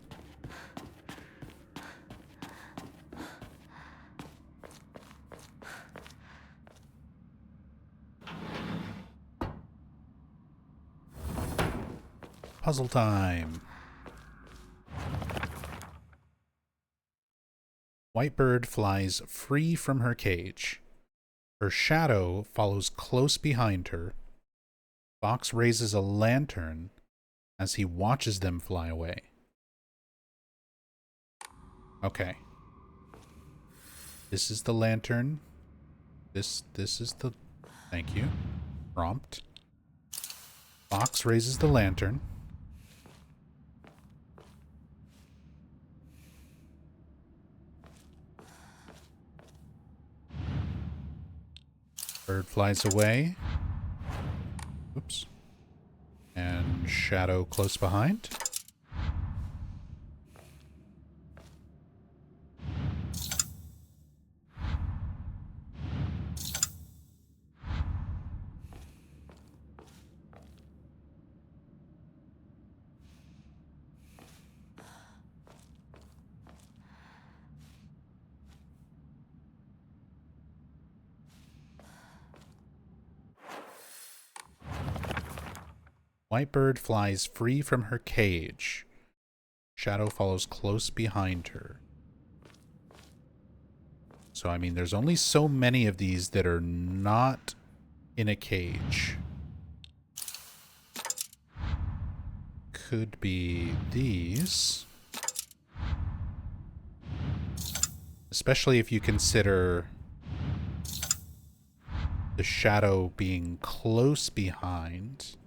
Puzzle time. Whitebird flies free from her cage. Her shadow follows close behind her. Fox raises a lantern as he watches them fly away. Okay. This is the lantern. This is the... Thank you. Prompt. Fox raises the lantern. Bird flies away. Oops. And Shadow close behind. Whitebird flies free from her cage. Shadow follows close behind her. So, I mean, there's only so many of these that are not in a cage. Could be these. Especially if you consider the Shadow being close behind.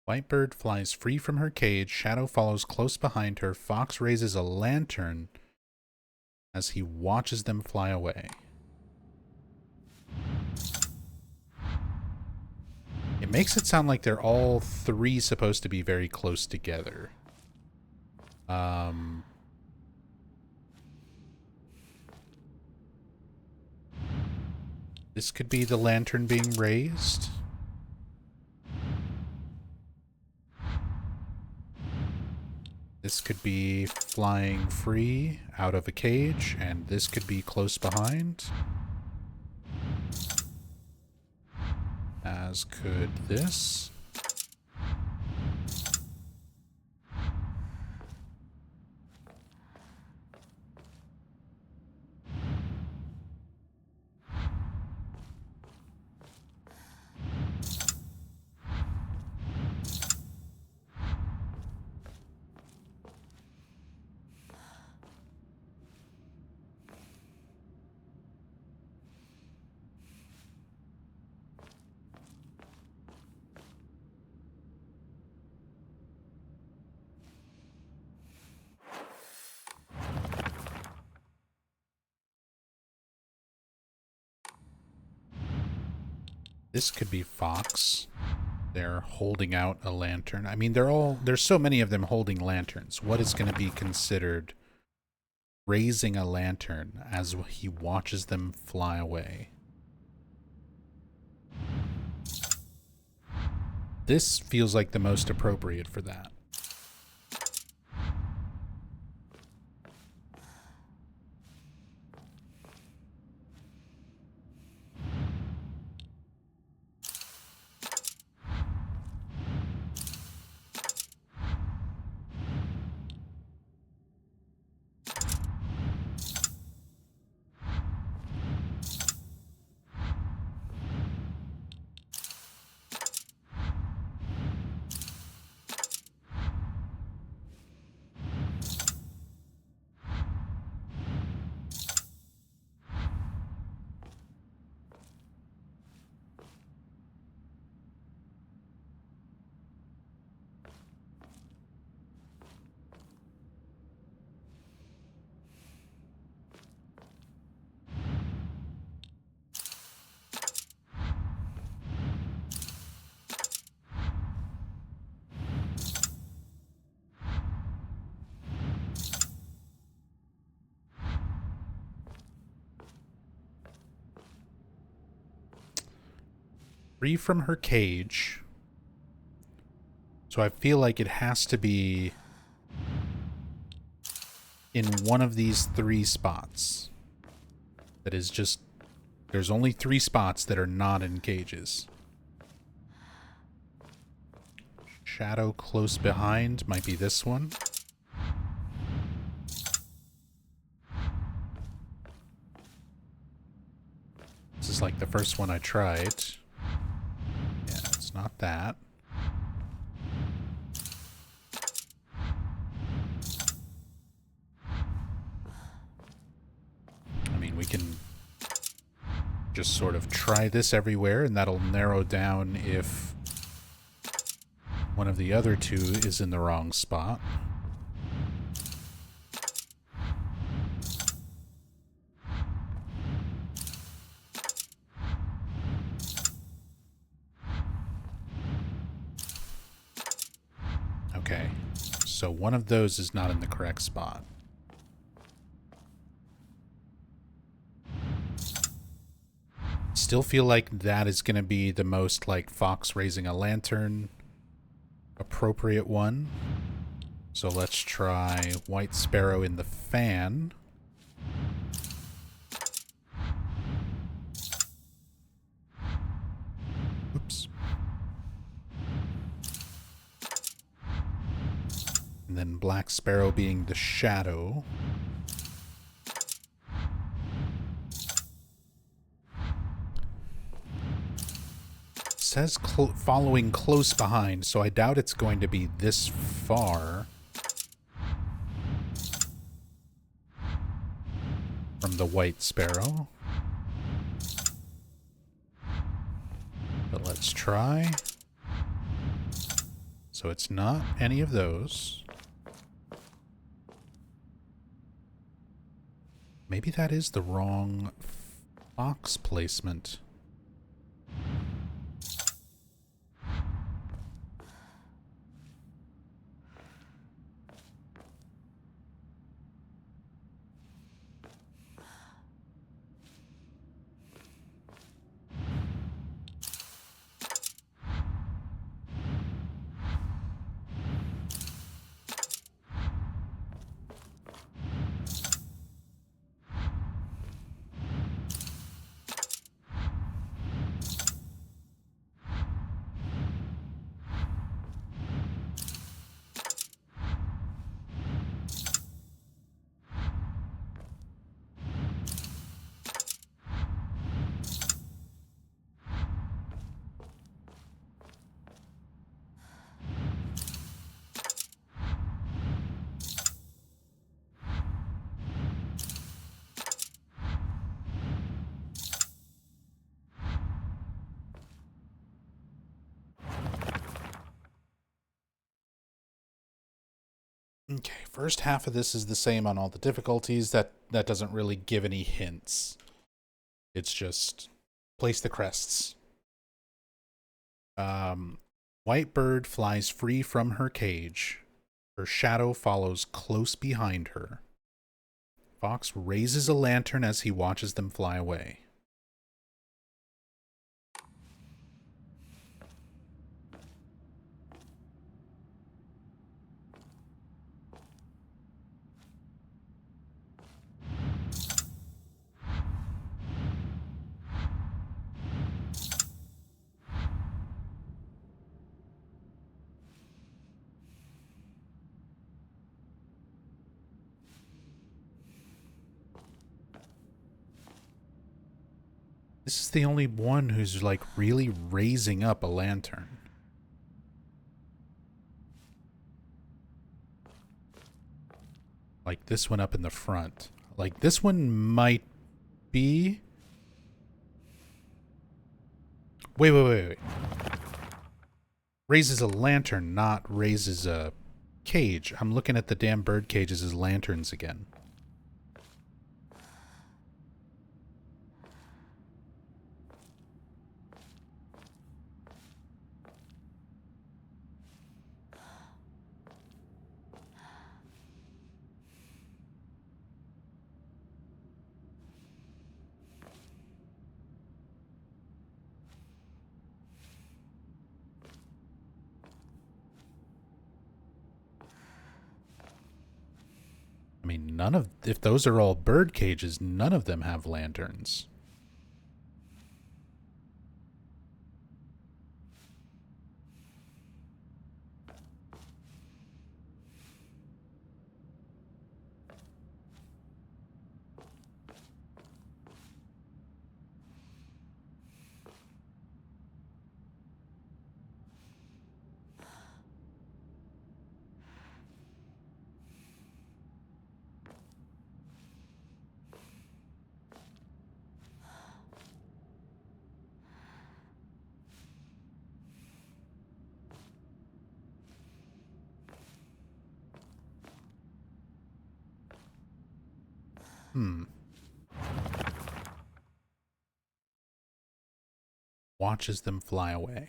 Whitebird flies free from her cage. Shadow follows close behind her. Fox raises a lantern as he watches them fly away. It makes it sound like they're all three supposed to be very close together. This could be the lantern being raised. This could be flying free out of a cage, and this could be close behind. As could this. This could be Fox. They're holding out a lantern. I mean, there's so many of them holding lanterns. What is going to be considered raising a lantern as he watches them fly away? This feels like the most appropriate for that. Free from her cage. So I feel like it has to be in one of these 3 spots. That is just... There's only 3 spots that are not in cages. Shadow close behind might be this one. This is like the first one I tried. Yeah, it's not that. I mean, we can just sort of try this everywhere, and that'll narrow down if one of the other 2 is in the wrong spot. Okay, so one of those is not in the correct spot. Still feel like that is going to be the most, like, Fox raising a lantern appropriate one. So let's try White Sparrow in the fan. Oops. And then Black Sparrow being the shadow. Says following close behind, so I doubt it's going to be this far from the White Sparrow. But let's try. So it's not any of those. Maybe that is the wrong Fox placement. Okay, first half of this is the same on all the difficulties. That doesn't really give any hints. It's just place the crests. White bird flies free from her cage. Her shadow follows close behind her. Fox raises a lantern as he watches them fly away. This is the only one who's like really raising up a lantern. Like this one up in the front. Like this one might be... Wait. Raises a lantern, not raises a cage. I'm looking at the damn bird cages as lanterns again. mean, if those are all bird cages, none of them have lanterns. Watches them fly away.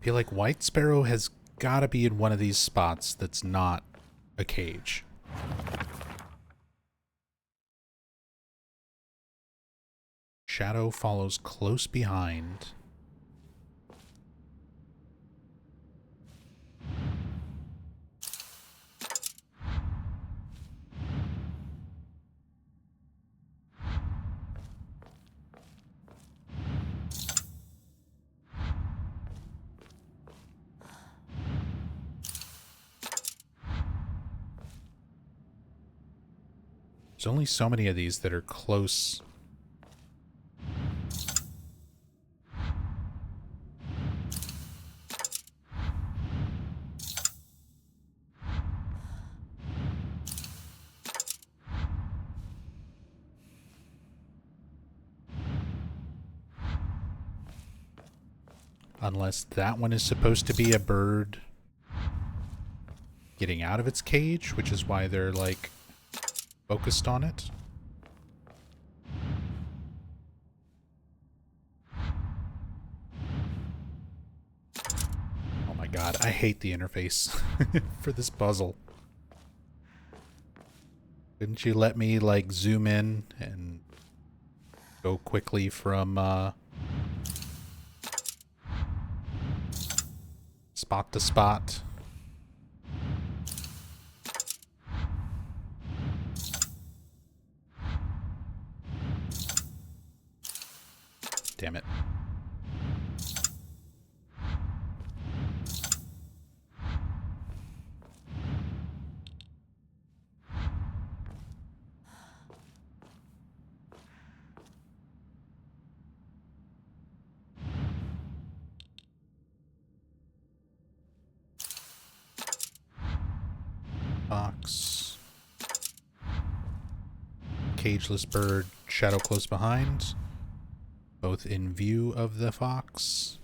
I feel like White Sparrow has got to be in one of these spots that's not a cage. Shadow follows close behind. There's only so many of these that are close. Unless that one is supposed to be a bird getting out of its cage, which is why they're like focused on it. Oh my god, I hate the interface for this puzzle. Couldn't you let me like zoom in and go quickly from spot to spot? Damn it. Fox. Cageless bird, shadow close behind. Both in view of the fox.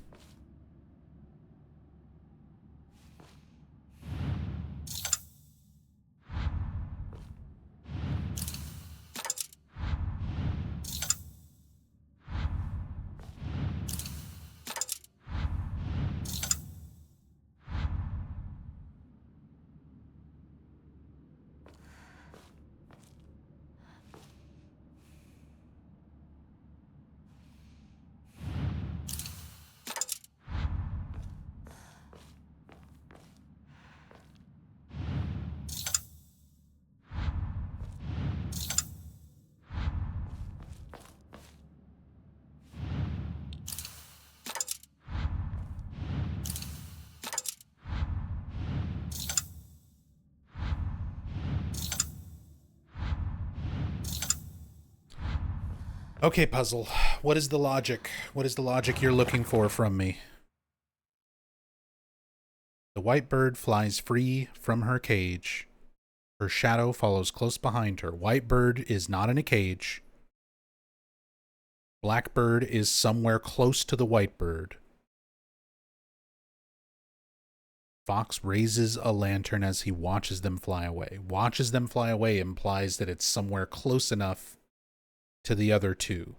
Okay, puzzle. What is the logic? What is the logic you're looking for from me? The white bird flies free from her cage. Her shadow follows close behind her. White bird is not in a cage. Black bird is somewhere close to the white bird. Fox raises a lantern as he watches them fly away. Watches them fly away implies that it's somewhere close enough to the other two.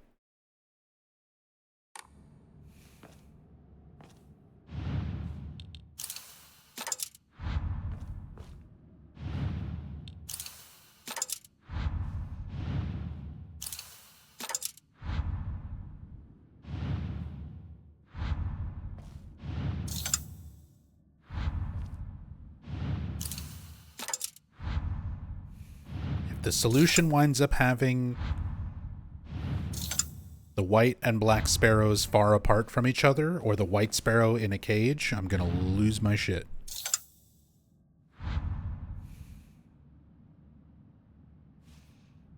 If the solution winds up having the white and black sparrows far apart from each other, or the white sparrow in a cage, I'm gonna lose my shit.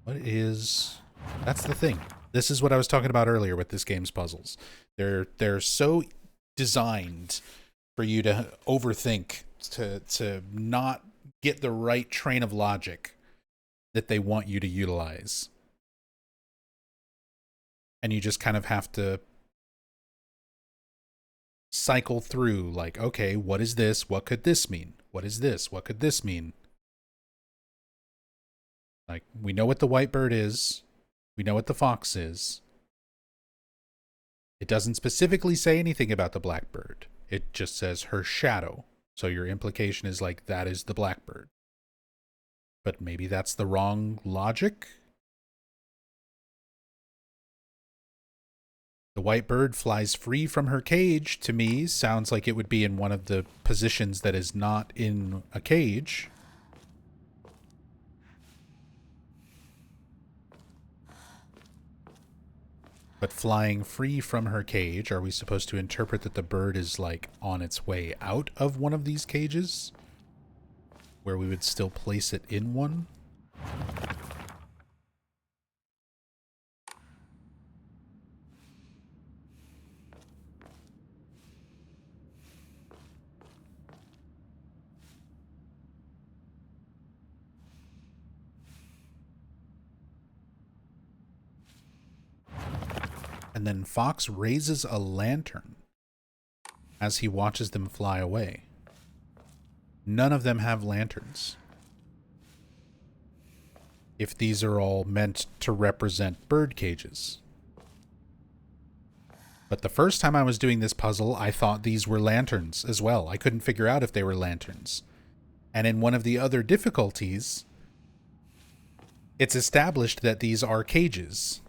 What is... That's the thing. This is what I was talking about earlier with this game's puzzles. They're so designed for you to overthink, to not get the right train of logic that they want you to utilize. And you just kind of have to cycle through, like, okay, what is this? What could this mean? What is this? What could this mean? Like, we know what the white bird is. We know what the fox is. It doesn't specifically say anything about the blackbird. It just says her shadow. So your implication is like, that is the blackbird. But maybe that's the wrong logic? The white bird flies free from her cage, to me, sounds like it would be in one of the positions that is not in a cage. But flying free from her cage, are we supposed to interpret that the bird is, like, on its way out of one of these cages? Where we would still place it in one? And then Fox raises a lantern as he watches them fly away. None of them have lanterns. If these are all meant to represent bird cages. But the first time I was doing this puzzle, I thought these were lanterns as well. I couldn't figure out if they were lanterns. And in one of the other difficulties, it's established that these are cages.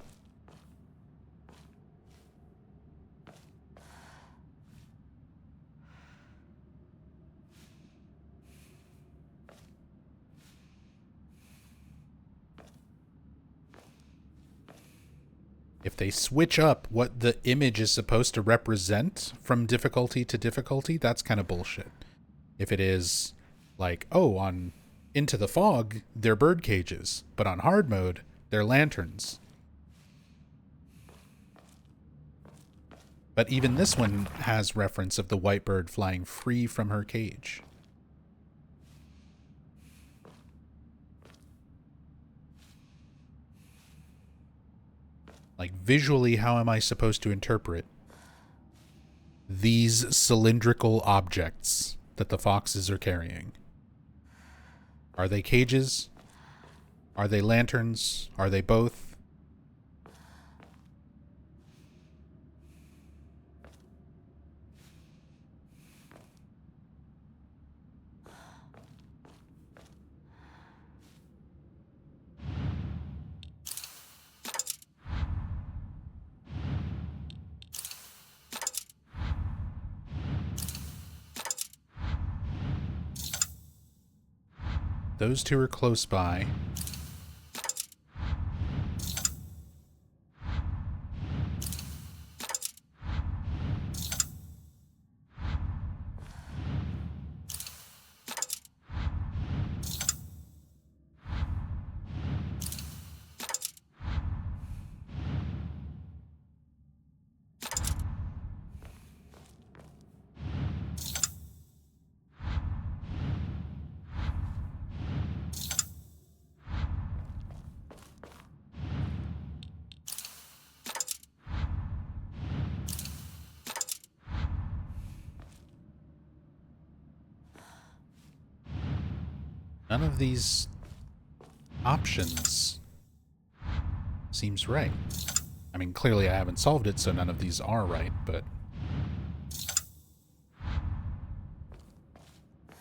If they switch up what the image is supposed to represent from difficulty to difficulty, that's kind of bullshit. If it is like, oh, on Into the Fog, they're bird cages, but on hard mode, they're lanterns. But even this one has reference of the white bird flying free from her cage. Like, visually, how am I supposed to interpret these cylindrical objects that the foxes are carrying? Are they cages? Are they lanterns? Are they both? Those two are close by. None of these options seems right. I mean, clearly I haven't solved it, so none of these are right, but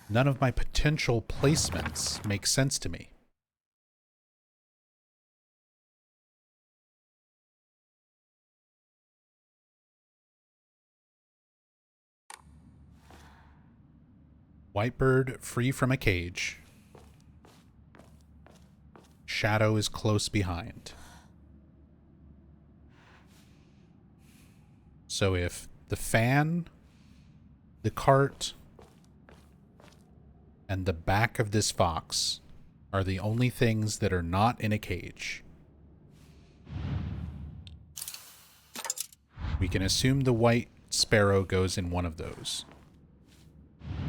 none of my potential placements make sense to me. Whitebird free from a cage. Shadow is close behind. So if the fan, the cart, and the back of this fox are the only things that are not in a cage, we can assume the white sparrow goes in one of those.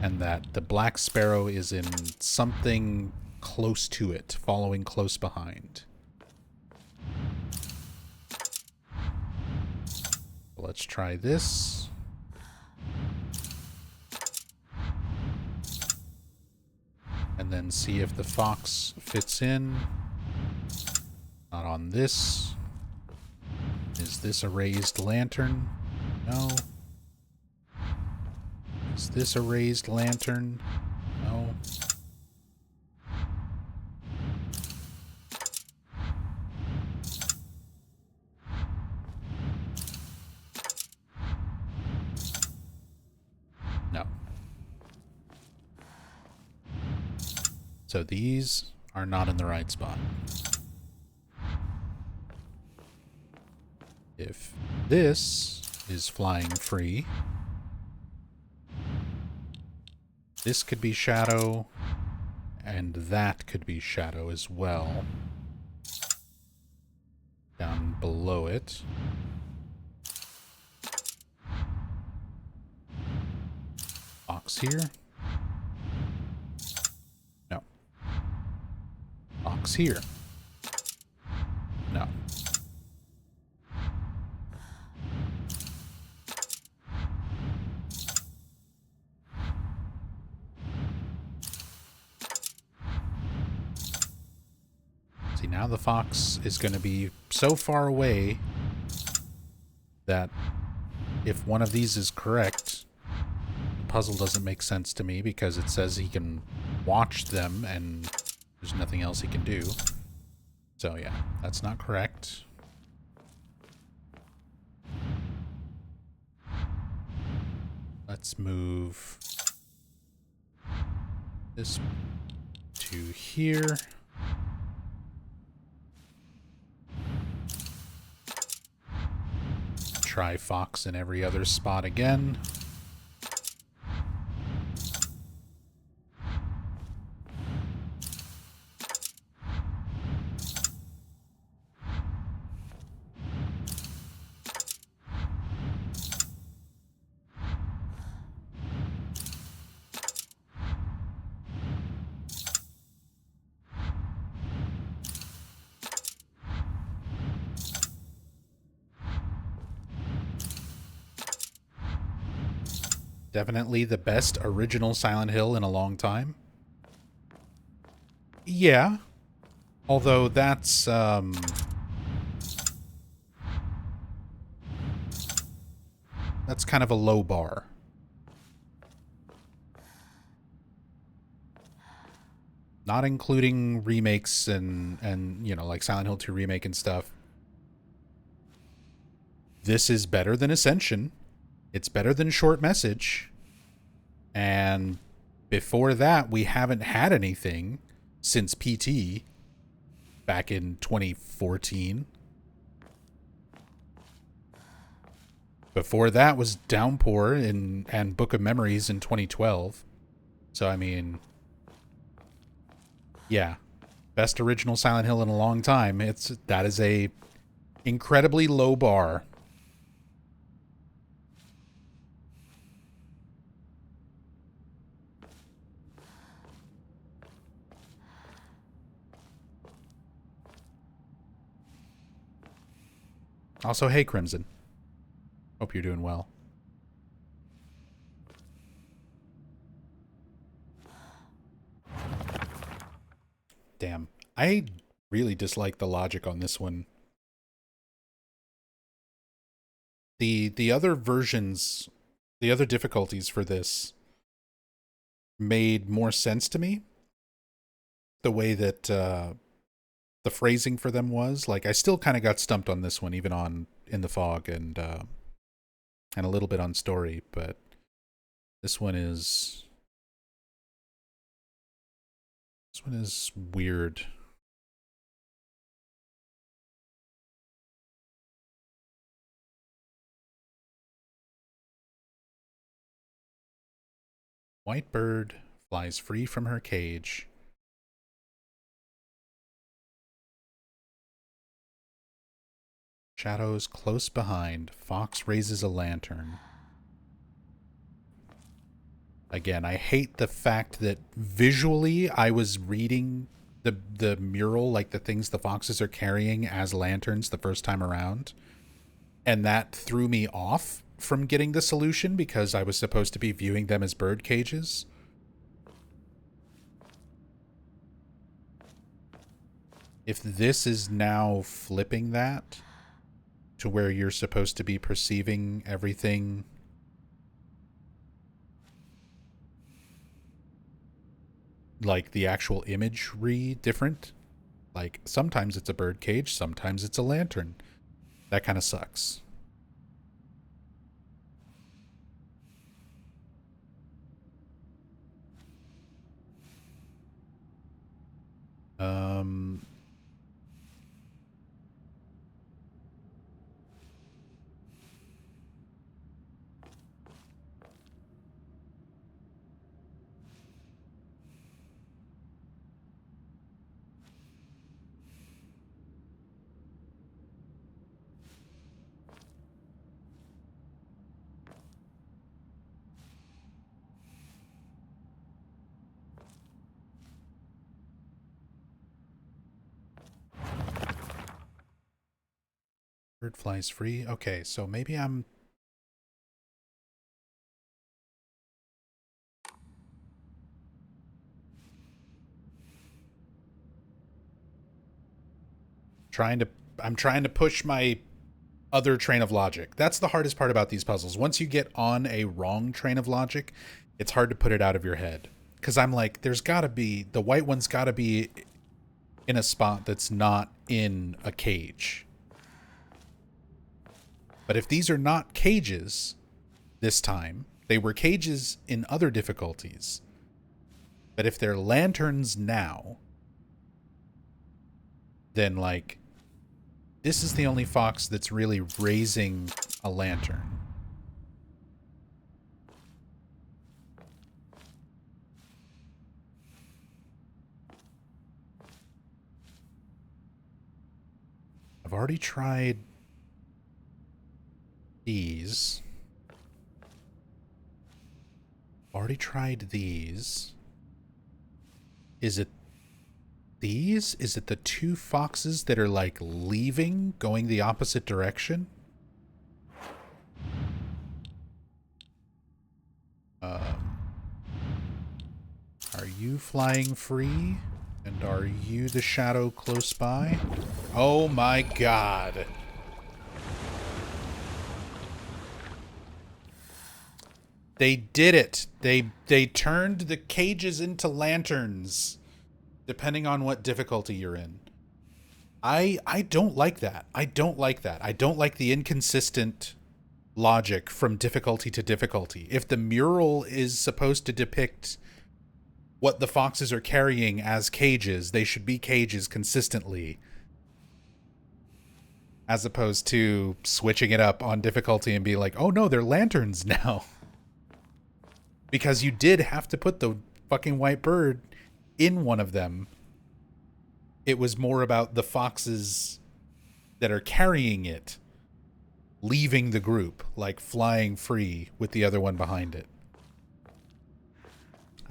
And that the black sparrow is in something close to it, following close behind. Let's try this. And then see if the fox fits in. Not on this. Is this a raised lantern? No. Is this a raised lantern? No. No. So these are not in the right spot. If this is flying free, this could be shadow, and that could be shadow as well. Down below it. Fox here. No. Fox here. No. See, now the fox is going to be so far away that if one of these is correct, the puzzle doesn't make sense to me because it says he can watch them and there's nothing else he can do. So yeah, that's not correct. Let's move this to here. Try fox in every other spot again. Definitely the best original Silent Hill in a long time. Yeah. Although that's, that's kind of a low bar. Not including remakes and you know, like Silent Hill 2 remake and stuff. This is better than Ascension. It's better than Short Message. And before that, we haven't had anything since PT back in 2014. Before that was Downpour and Book of Memories in 2012. So, I mean, yeah. Best original Silent Hill in a long time. That is a incredibly low bar. Also, hey, Crimson. Hope you're doing well. Damn. I really dislike the logic on this one. The other versions, the other difficulties for this made more sense to me. The way that the phrasing for them was. Like, I still kind of got stumped on this one, even on In the Fog and a little bit on story, but this one is weird. White bird flies free from her cage. Shadows close behind. Fox raises a lantern. Again, I hate the fact that visually I was reading the mural, like the things the foxes are carrying as lanterns the first time around. And that threw me off from getting the solution because I was supposed to be viewing them as bird cages. If this is now flipping that to where you're supposed to be perceiving everything like the actual imagery different, like sometimes it's a bird cage, sometimes it's a lantern, that kind of sucks. Bird flies free. Okay, so maybe I'm I'm trying to push my other train of logic. That's the hardest part about these puzzles. Once you get on a wrong train of logic, it's hard to put it out of your head. Because I'm like, there's gotta be, the white one's gotta be in a spot that's not in a cage. But if these are not cages this time, they were cages in other difficulties. But if they're lanterns now, then like, this is the only fox that's really raising a lantern. I've already tried these. Already tried these. Is it these? Is it the two foxes that are like leaving, going the opposite direction? Are you flying free? And are you the shadow close by? Oh my god. They did it. They turned the cages into lanterns, depending on what difficulty you're in. I don't like that. I don't like that. I don't like the inconsistent logic from difficulty to difficulty. If the mural is supposed to depict what the foxes are carrying as cages, they should be cages consistently, as opposed to switching it up on difficulty and be like, oh no, they're lanterns now. Because you did have to put the fucking white bird in one of them. It was more about the foxes that are carrying it leaving the group, like flying free with the other one behind it.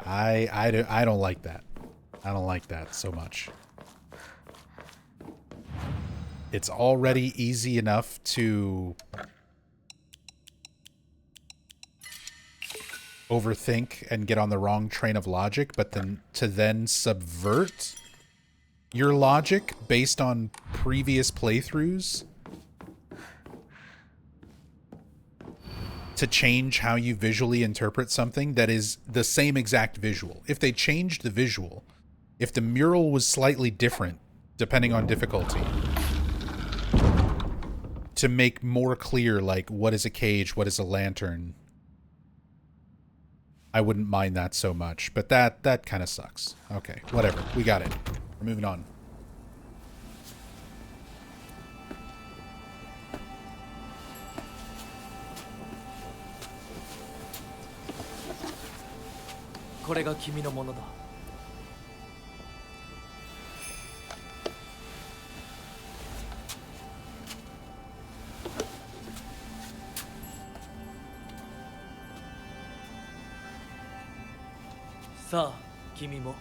I don't like that. I don't like that so much. It's already easy enough to overthink and get on the wrong train of logic, but then to then subvert your logic based on previous playthroughs to change how you visually interpret something that is the same exact visual. If they changed the visual, if the mural was slightly different depending on difficulty, to make more clear, like, what is a cage, what is a lantern, I wouldn't mind that so much. But that kind of sucks. Okay, whatever. We got it. We're moving on.これが君のものだ。さあ、君も。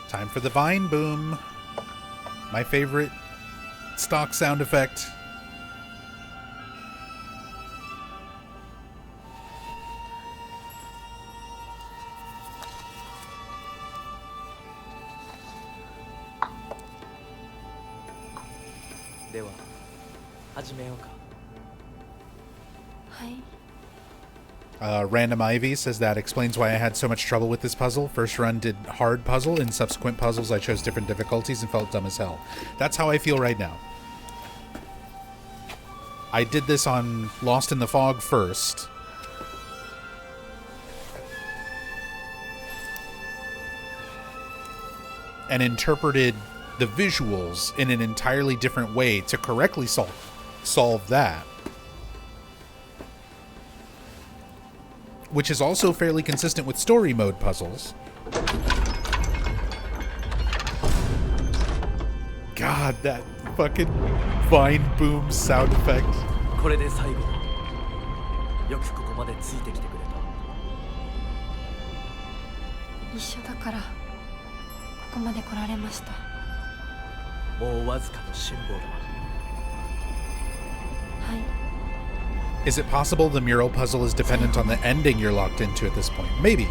Time for the vine boom. My favorite stock sound effect. Random Ivy says that explains why I had so much trouble with this puzzle. First run did hard puzzle. In subsequent puzzles, I chose different difficulties and felt dumb as hell. That's how I feel right now. I did this on Lost in the Fog first. And interpreted the visuals in an entirely different way to correctly solve that. Which is also fairly consistent with story mode puzzles. God, that fucking vine boom sound effect. これで最後。よくここまでついてきてくれた。一緒だからここまで来られました。もうわずかの辛抱だ。はい。Is it possible the mural puzzle is dependent on the ending you're locked into at this point? Maybe.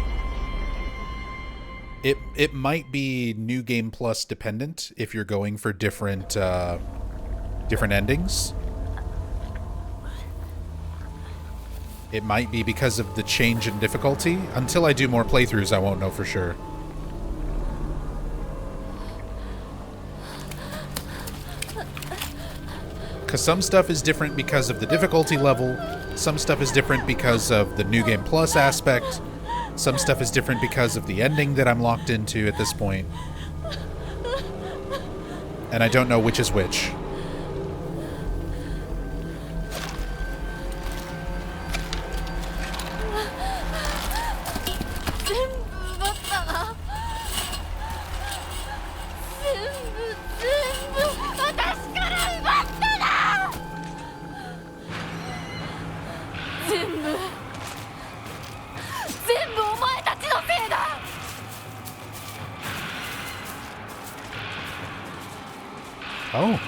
It might be New Game Plus dependent if you're going for different endings. It might be because of the change in difficulty. Until I do more playthroughs, I won't know for sure. Because some stuff is different because of the difficulty level, some stuff is different because of the New Game Plus aspect, some stuff is different because of the ending that I'm locked into at this point. And I don't know which is which. Oh.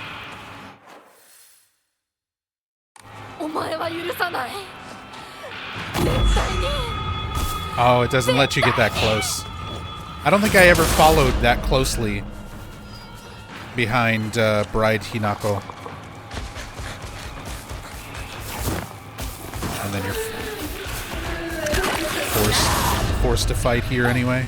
Oh, it doesn't let you get that close. I don't think I ever followed that closely behind Bride Hinako. And then you're forced to fight here anyway.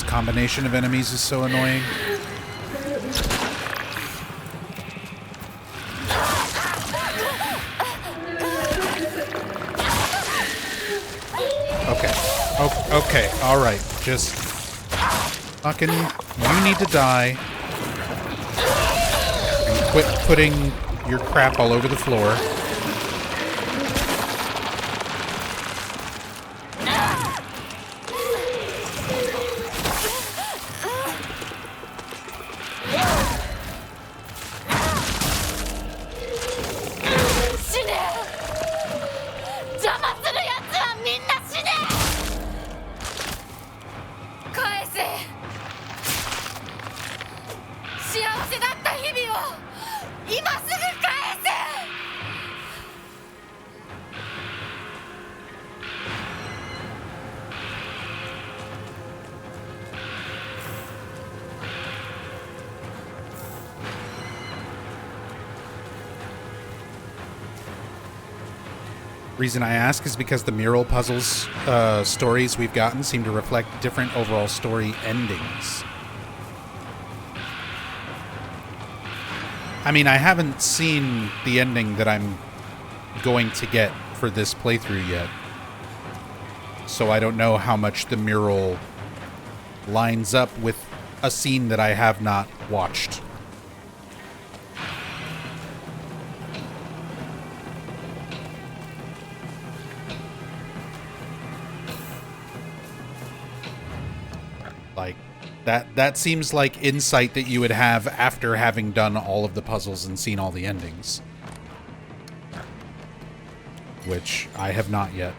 Combination of enemies is so annoying. Okay, alright. Just fucking, you need to die. And quit putting your crap all over the floor. せだった日々を今すぐ返せ。Reason I ask is because the mural puzzles stories we've gotten seem to reflect different overall story endings. I mean, I haven't seen the ending that I'm going to get for this playthrough yet, so I don't know how much the mural lines up with a scene that I have not watched. Like, that seems like insight that you would have after having done all of the puzzles and seen all the endings. Which I have not yet.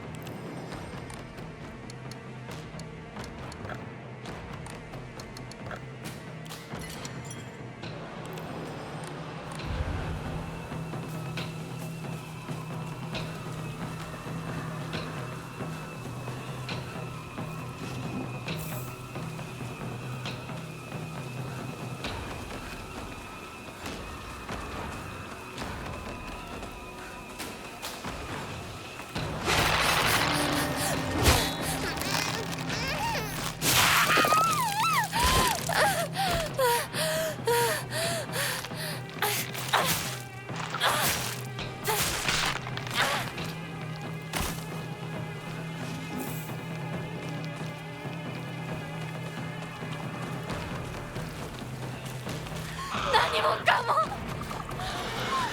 何もかも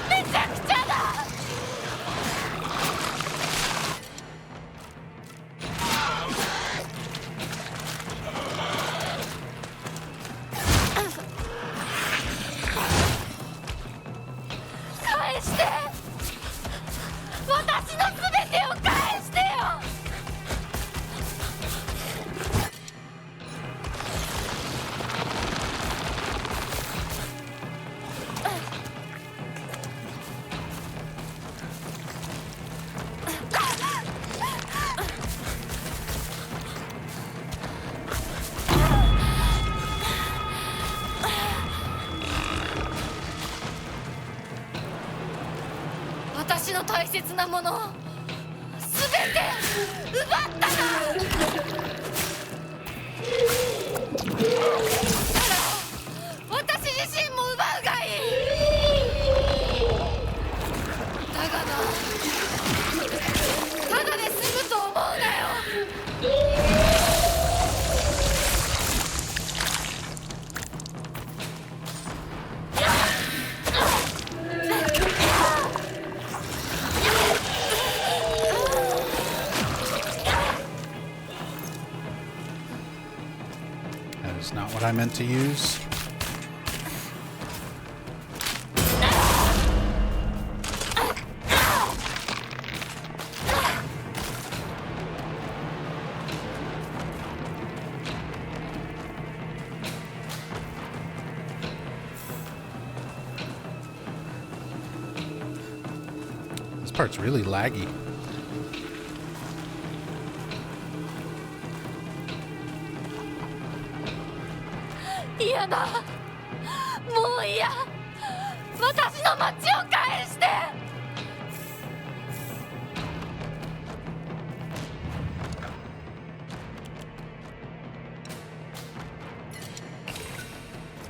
めちゃくちゃだ。返して、私の全てを返してよ。私の大切なものを全て奪ったな。私自身も奪うがいい。だがな、ただで済むと思うなよ。That is not what I meant to use. This part's really laggy. 嫌だ、もう嫌。私の町を返して。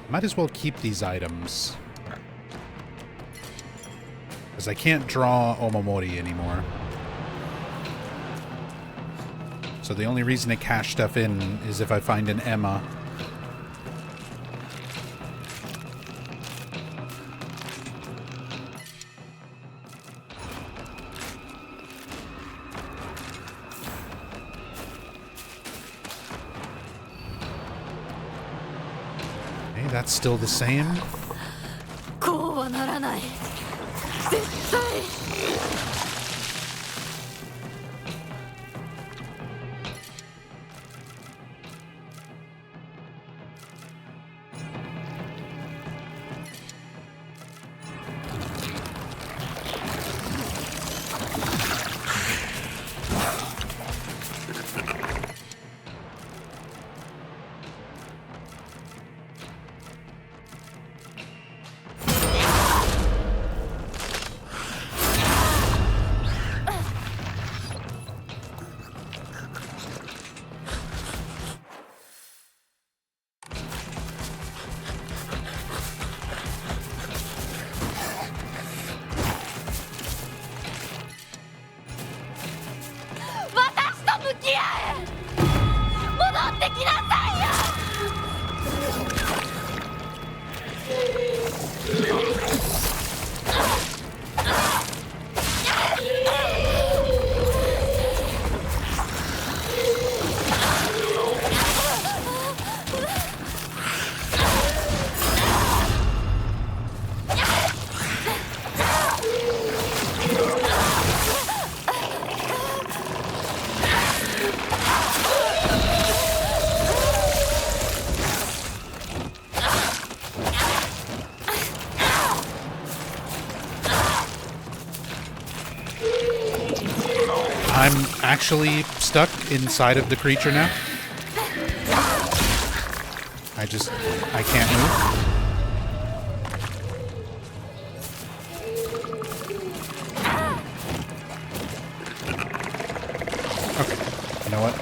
Might as well keep these items. Because I can't draw Omamori anymore. So the only reason to cache stuff in is if I find an Emma. Okay, that's still the same. こうはならない。絶対。になさいよ。I'm actually stuck inside of the creature now. I can't move. Okay, you know what?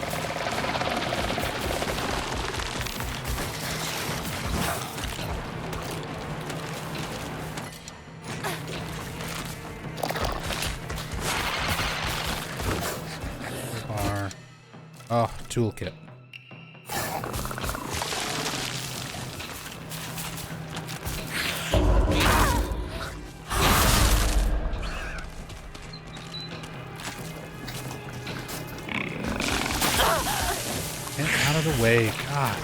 Oh, toolkit. Get out of the way, God.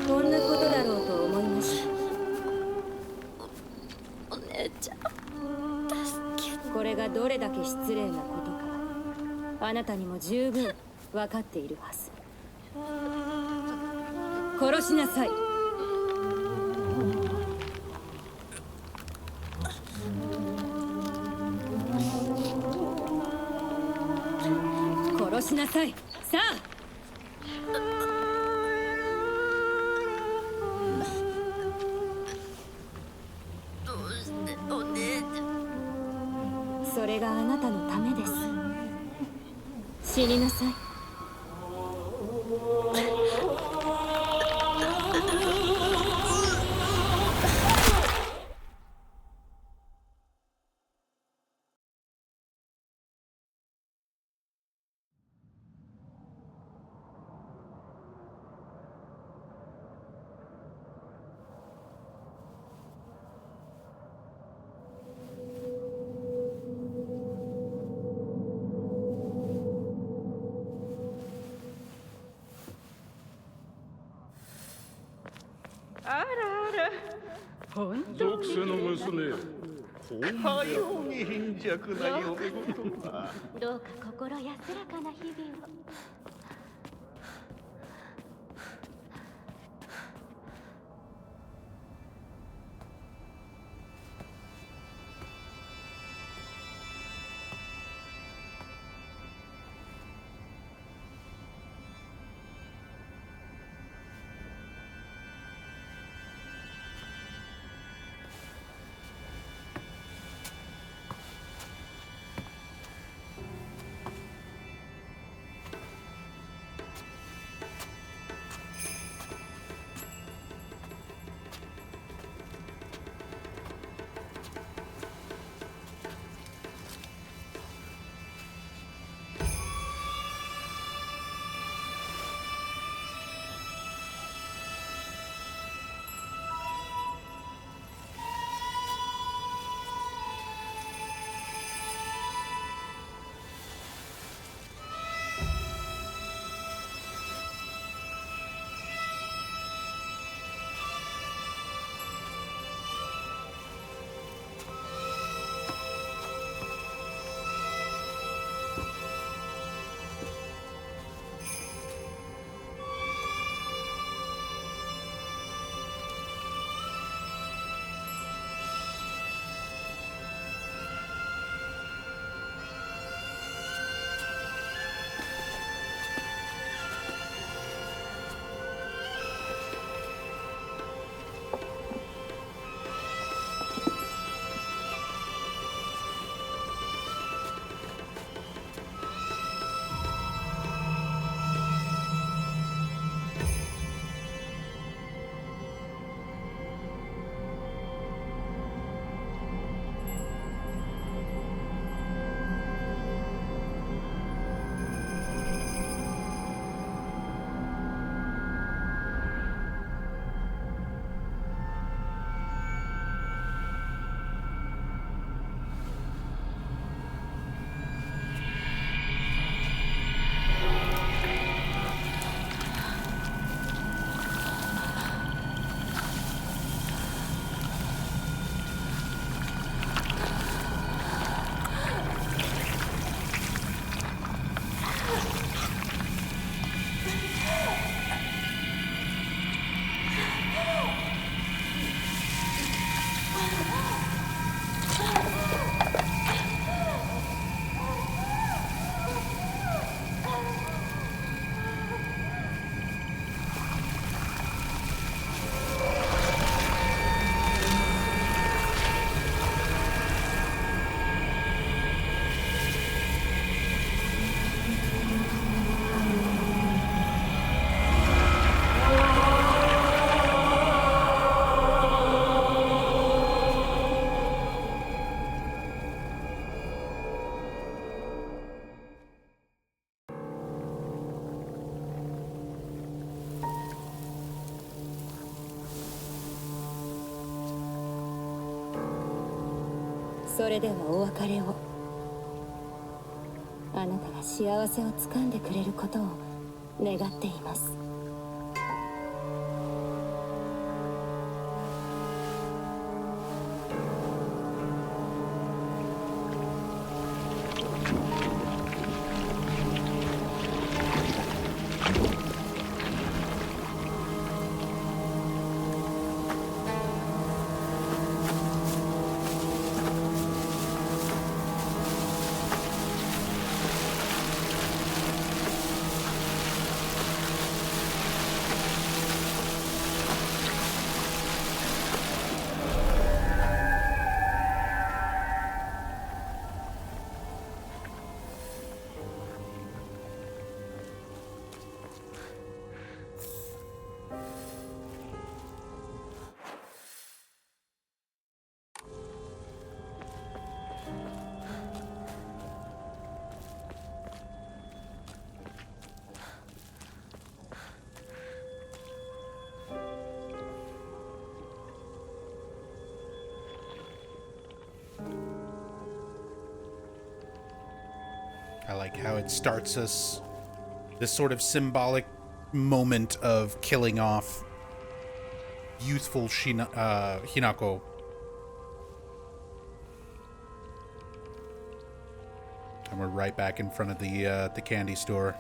こんなことだろうと思いました。お姉ちゃん、助けて。これがどれだけ失礼なことか、あなたにも十分分かっているはず。殺しなさい。殺しなさい。さあ。それがあなたのためです。死になさい。あらあら、本当に属性の娘、かように貧弱な嫁事は。どうか心安らかな日々を。それではお別れを。あなたが幸せをつかんでくれることを願っています。I like how it starts us this sort of symbolic moment of killing off youthful Hinako. And we're right back in front of the candy store.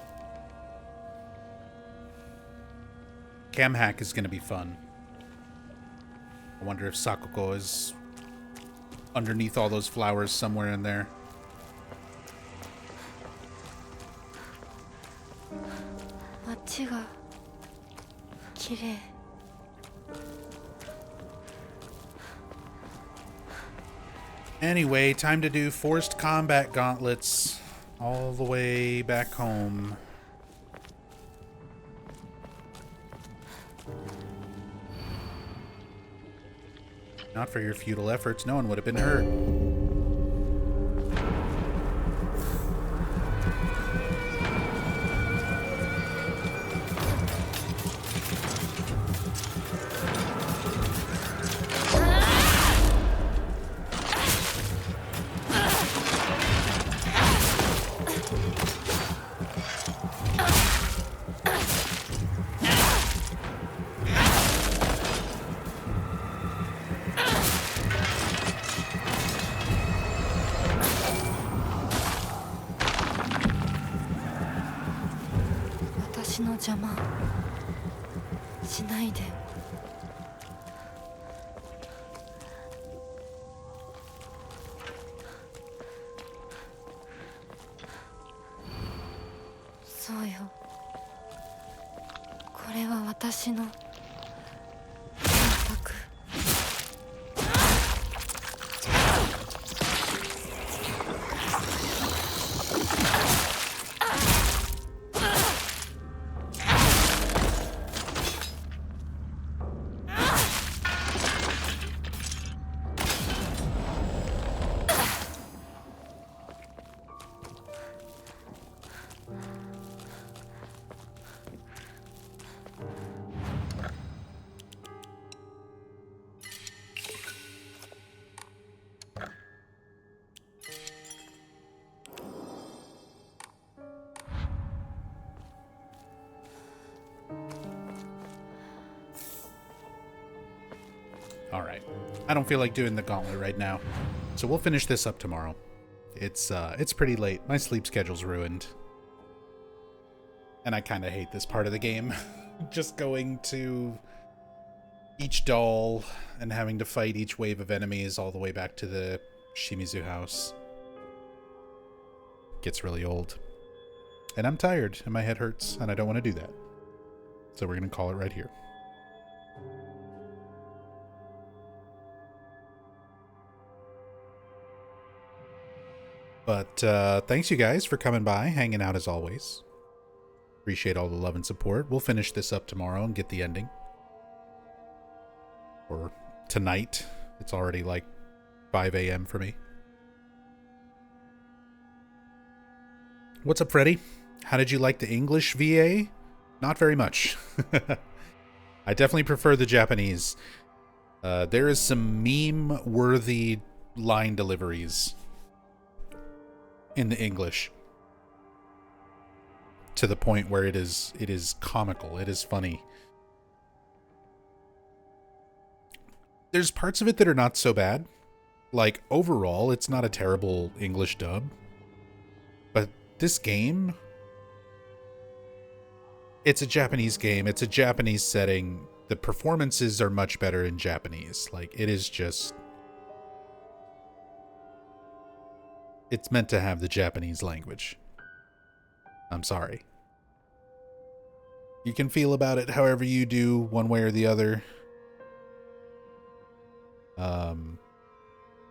Cam hack is going to be fun. I wonder if Sakuko is underneath all those flowers somewhere in there. Anyway, time to do forced combat gauntlets all the way back home. Not for your futile efforts, no one would have been hurt. 私の邪魔しないで。そうよ、これは私の選択。Alright. I don't feel like doing the gauntlet right now. So we'll finish this up tomorrow. It's pretty late. My sleep schedule's ruined. And I kind of hate this part of the game. Just going to each doll and having to fight each wave of enemies all the way back to the Shimizu house. Gets really old. And I'm tired, and my head hurts, and I don't want to do that. So we're going to call it right here. But thanks you guys for coming by, hanging out as always. Appreciate all the love and support. We'll finish this up tomorrow and get the ending. Or tonight. It's already like 5 a.m. for me. What's up, Freddy? How did you like the English VA? Not very much. I definitely prefer the Japanese. There is some meme-worthy line deliveries in the English to the point where it is comical. It is funny. There's parts of it that are not so bad. Like, overall, it's not a terrible English dub. But this game, it's a Japanese game. It's a Japanese setting. The performances are much better in Japanese. Like, it is just... It's meant to have the Japanese language. I'm sorry. You can feel about it however you do, one way or the other.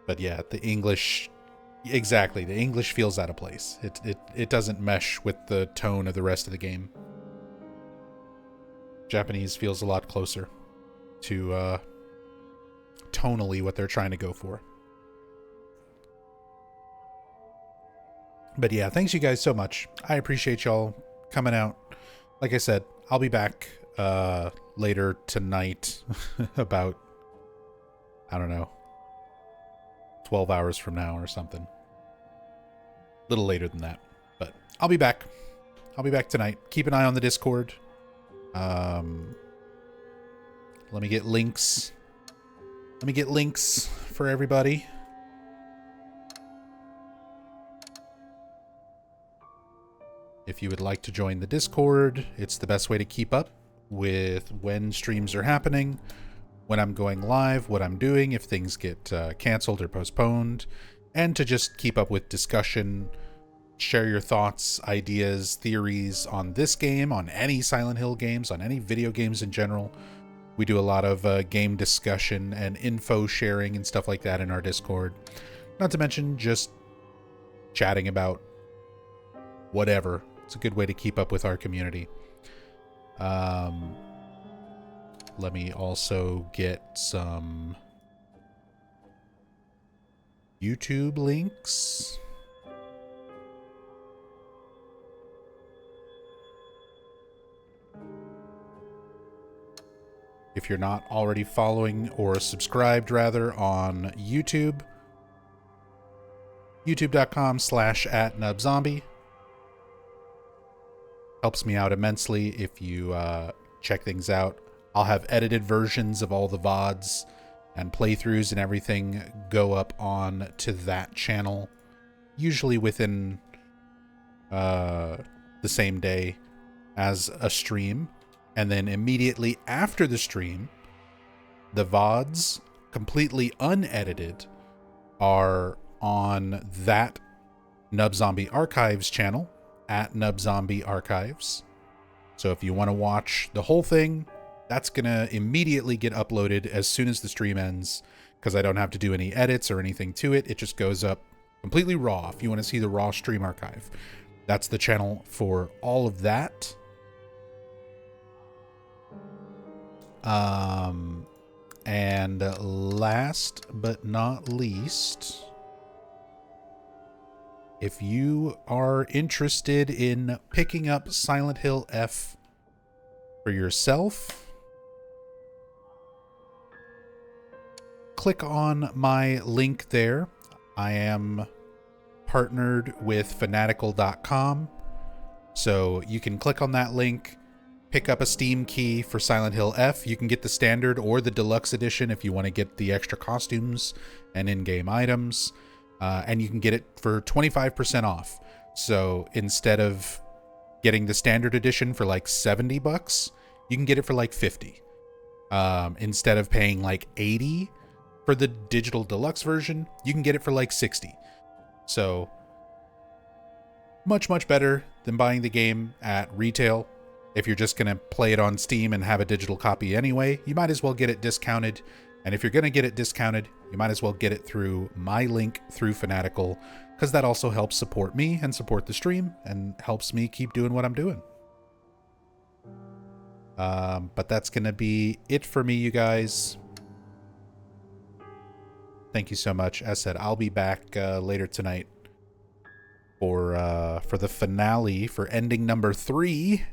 But yeah, the English... Exactly, the English feels out of place. It doesn't mesh with the tone of the rest of the game. Japanese feels a lot closer to tonally what they're trying to go for. But yeah, thanks you guys so much. I appreciate y'all coming out. Like I said, I'll be back later tonight about, I don't know, 12 hours from now or something. A little later than that. But I'll be back. I'll be back tonight. Keep an eye on the Discord. Let me get links. Let me get links for everybody. If you would like to join the Discord, it's the best way to keep up with when streams are happening, when I'm going live, what I'm doing, if things get canceled or postponed, and to just keep up with discussion, share your thoughts, ideas, theories on this game, on any Silent Hill games, on any video games in general. We do a lot of game discussion and info sharing and stuff like that in our Discord. Not to mention just chatting about whatever. It's a good way to keep up with our community. Let me also get some YouTube links. If you're not already following or subscribed rather on YouTube, youtube.com/@nubzombie. Helps me out immensely if you check things out. I'll have edited versions of all the VODs and playthroughs and everything go up on to that channel, usually within the same day as a stream. And then immediately after the stream, the VODs, completely unedited, are on that Nub Zombie Archives channel, @NubZombie Archives. So if you want to watch the whole thing, that's going to immediately get uploaded as soon as the stream ends, because I don't have to do any edits or anything to it. It just goes up completely raw if you want to see the raw stream archive. That's the channel for all of that. And last but not least, if you are interested in picking up Silent Hill F for yourself, click on my link there. I am partnered with Fanatical.com, so you can click on that link, pick up a Steam key for Silent Hill F. You can get the standard or the deluxe edition if you want to get the extra costumes and in-game items. And you can get it for 25% off. So instead of getting the standard edition for like $70, you can get it for like $50. Instead of paying like $80 for the digital deluxe version, you can get it for like $60. So much, much better than buying the game at retail. If you're just going to play it on Steam and have a digital copy anyway, you might as well get it discounted. And if you're going to get it discounted, you might as well get it through my link through Fanatical, because that also helps support me and support the stream and helps me keep doing what I'm doing. But that's going to be it for me, you guys. Thank you so much. As said, I'll be back later tonight for the finale, for ending number 3.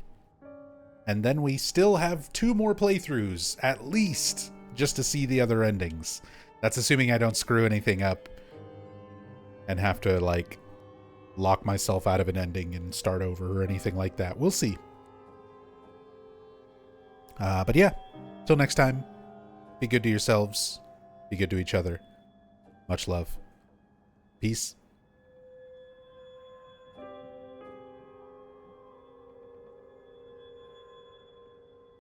And then we still have 2 more playthroughs, at least, just to see the other endings. That's assuming I don't screw anything up and have to like lock myself out of an ending and start over or anything like that. We'll see. But yeah, till next time, be good to yourselves, be good to each other. Much love. Peace.